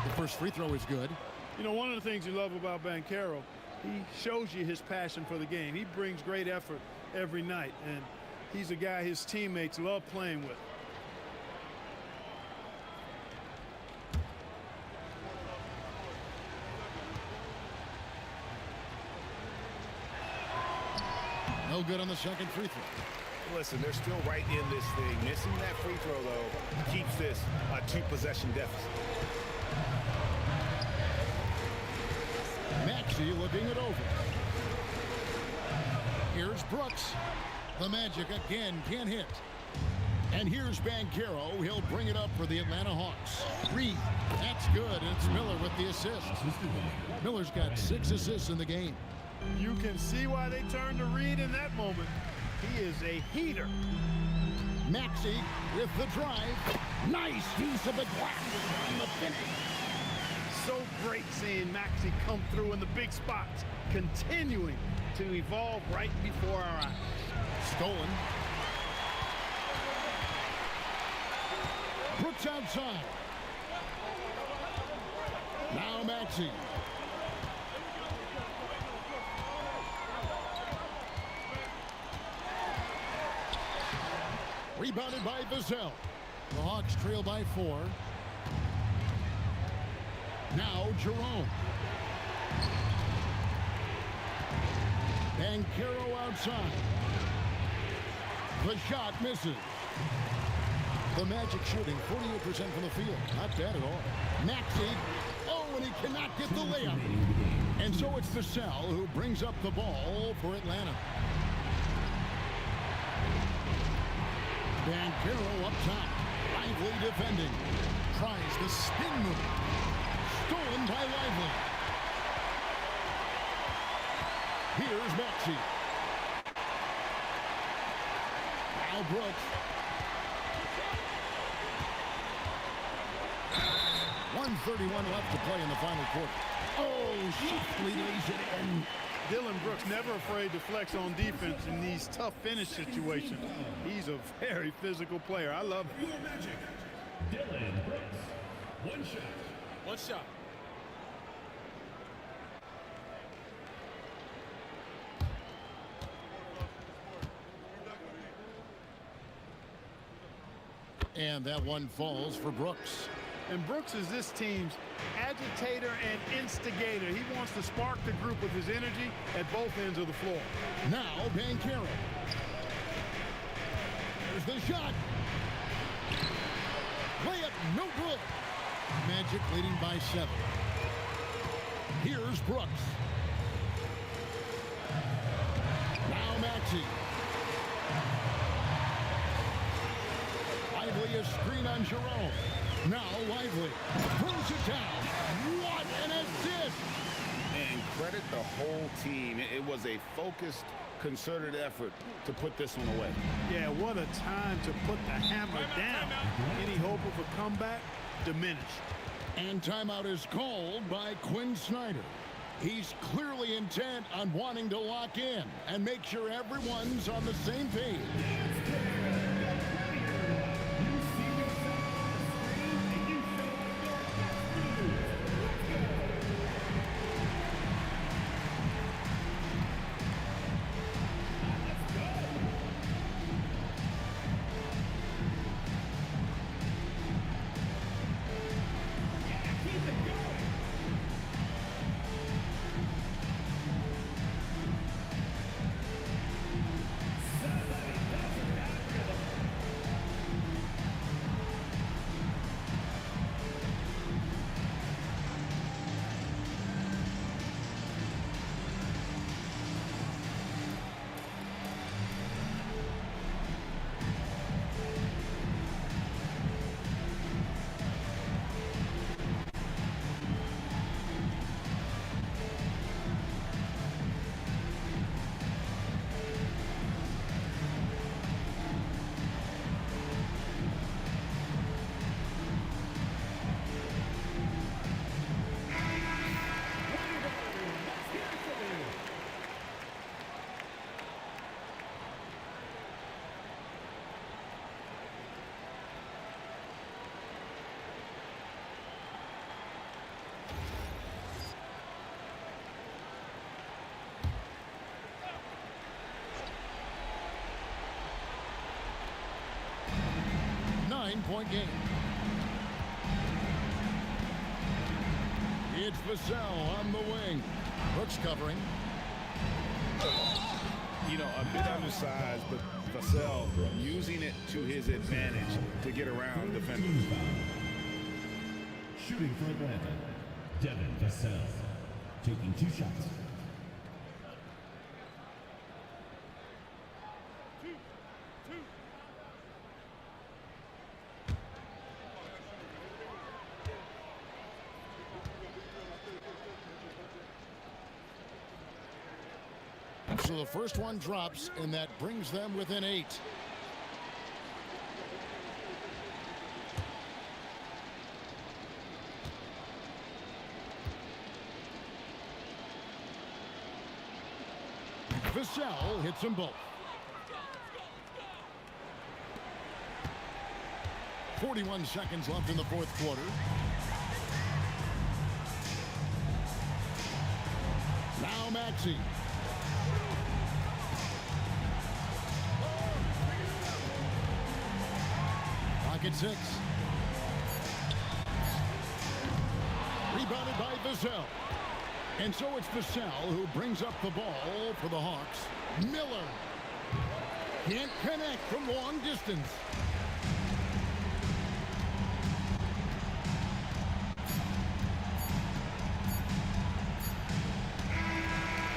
The first free throw is good. You know, one of the things you love about Banchero, he shows you his passion for the game. He brings great effort every night, and he's a guy his teammates love playing with. No good on the second free throw. Listen, they're still right in this thing. Missing that free throw, though, keeps this a 2-possession deficit. Maxey looking it over. Here's Brooks. The Magic again can't hit. And here's Banchero. He'll bring it up for the Atlanta Hawks. Reed, that's good. And it's Miller with the assist. Miller's got 6 assists in the game. You can see why they turned to Reed in that moment. He is a heater. Maxey with the drive. Nice use of the glass on the finish. So great seeing Maxey come through in the big spots, continuing to evolve right before our eyes. Stolen. Brooks outside. Now Maxey. Rebounded by Vassell. The Hawks trail by 4. Now Jerome. Banchero outside. The shot misses. The Magic shooting 48% from the field. Not bad at all. Maxey. Oh, and he cannot get the layup. And so it's Vassell who brings up the ball for Atlanta. Banchero up top. Lively defending. Tries the spin move. Stolen by Lively. Here's Maxey. Now Brooks. 1:31 left to play in the final quarter. Oh, shiftly lays it in. Dillon Brooks never afraid to flex on defense in these tough finish situations. He's a very physical player. I love it. Your Magic, Dillon Brooks. 1 shot. 1 shot. And that one falls for Brooks. And Brooks is this team's agitator and instigator. He wants to spark the group with his energy at both ends of the floor. Now Banchero. There's the shot. Layup no good. Magic leading by 7. Here's Brooks. Now Maxey. Lively a screen on Jerome. Now Lively throws it down. What an assist! And credit the whole team. It was a focused, concerted effort to put this one away. Yeah, what a time to put the hammer down. Any hope of a comeback diminished. And timeout is called by Quinn Snyder. He's clearly intent on wanting to lock in and make sure everyone's on the same page. 3-point game. It's Vassell on the wing. Brooks covering. You know, a bit undersized, but Vassell using it to his advantage to get around defenders. Shooting for Atlanta, Devin Vassell, taking 2 shots. So the first one drops, and that brings them within 8. Vassell hits them both. 41 seconds left in the fourth quarter. Now Maxey. Pocket 6. Rebounded by Vassell. And so it's Vassell who brings up the ball for the Hawks. Miller can't connect from long distance.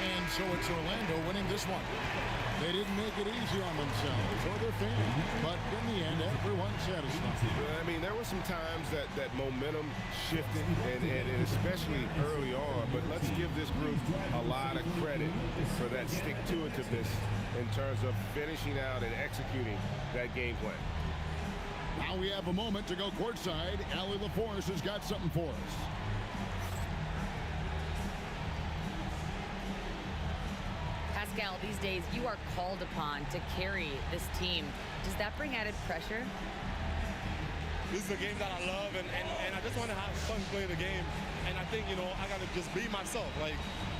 And so it's Orlando winning this one. They didn't make it easy on themselves or their fans, but in the end, everyone's satisfied. I mean, there were some times that momentum shifted, and especially early on, but let's give this group a lot of credit for that stick-to-itiveness in terms of finishing out and executing that game plan. Now we have a moment to go courtside. Allie LaForce has got something for us. Pascal, these days you are called upon to carry this team. Does that bring added pressure? This is a game that I love, and I just want to have fun playing the game. And I think, you know, I got to just be myself. Like,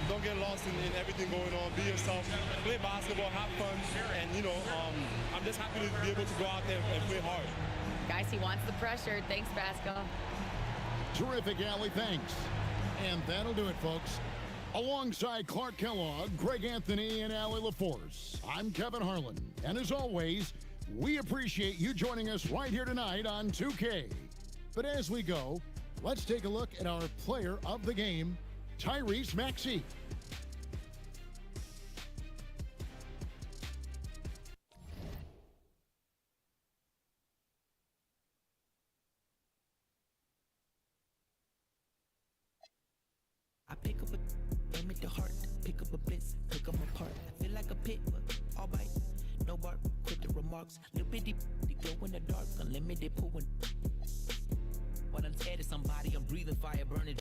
don't get lost in everything going on. Be yourself. Play basketball, have fun. And, you know, I'm just happy to be able to go out there and play hard. Guys, he wants the pressure. Thanks, Pascal. Terrific, Allie. Thanks. And that'll do it, folks. Alongside Clark Kellogg, Greg Anthony, and Allie LaForce, I'm Kevin Harlan. And as always, we appreciate you joining us right here tonight on 2K. But as we go, let's take a look at our player of the game, Tyrese Maxey. I pick up a aim at the heart, pick up a blitz, pick them apart. I feel like a pit, but all bite, no bark, quick the remarks. Little bitty, they glow in the dark, unlimited pooling. When I'm tear to somebody, I'm breathing fire, burning.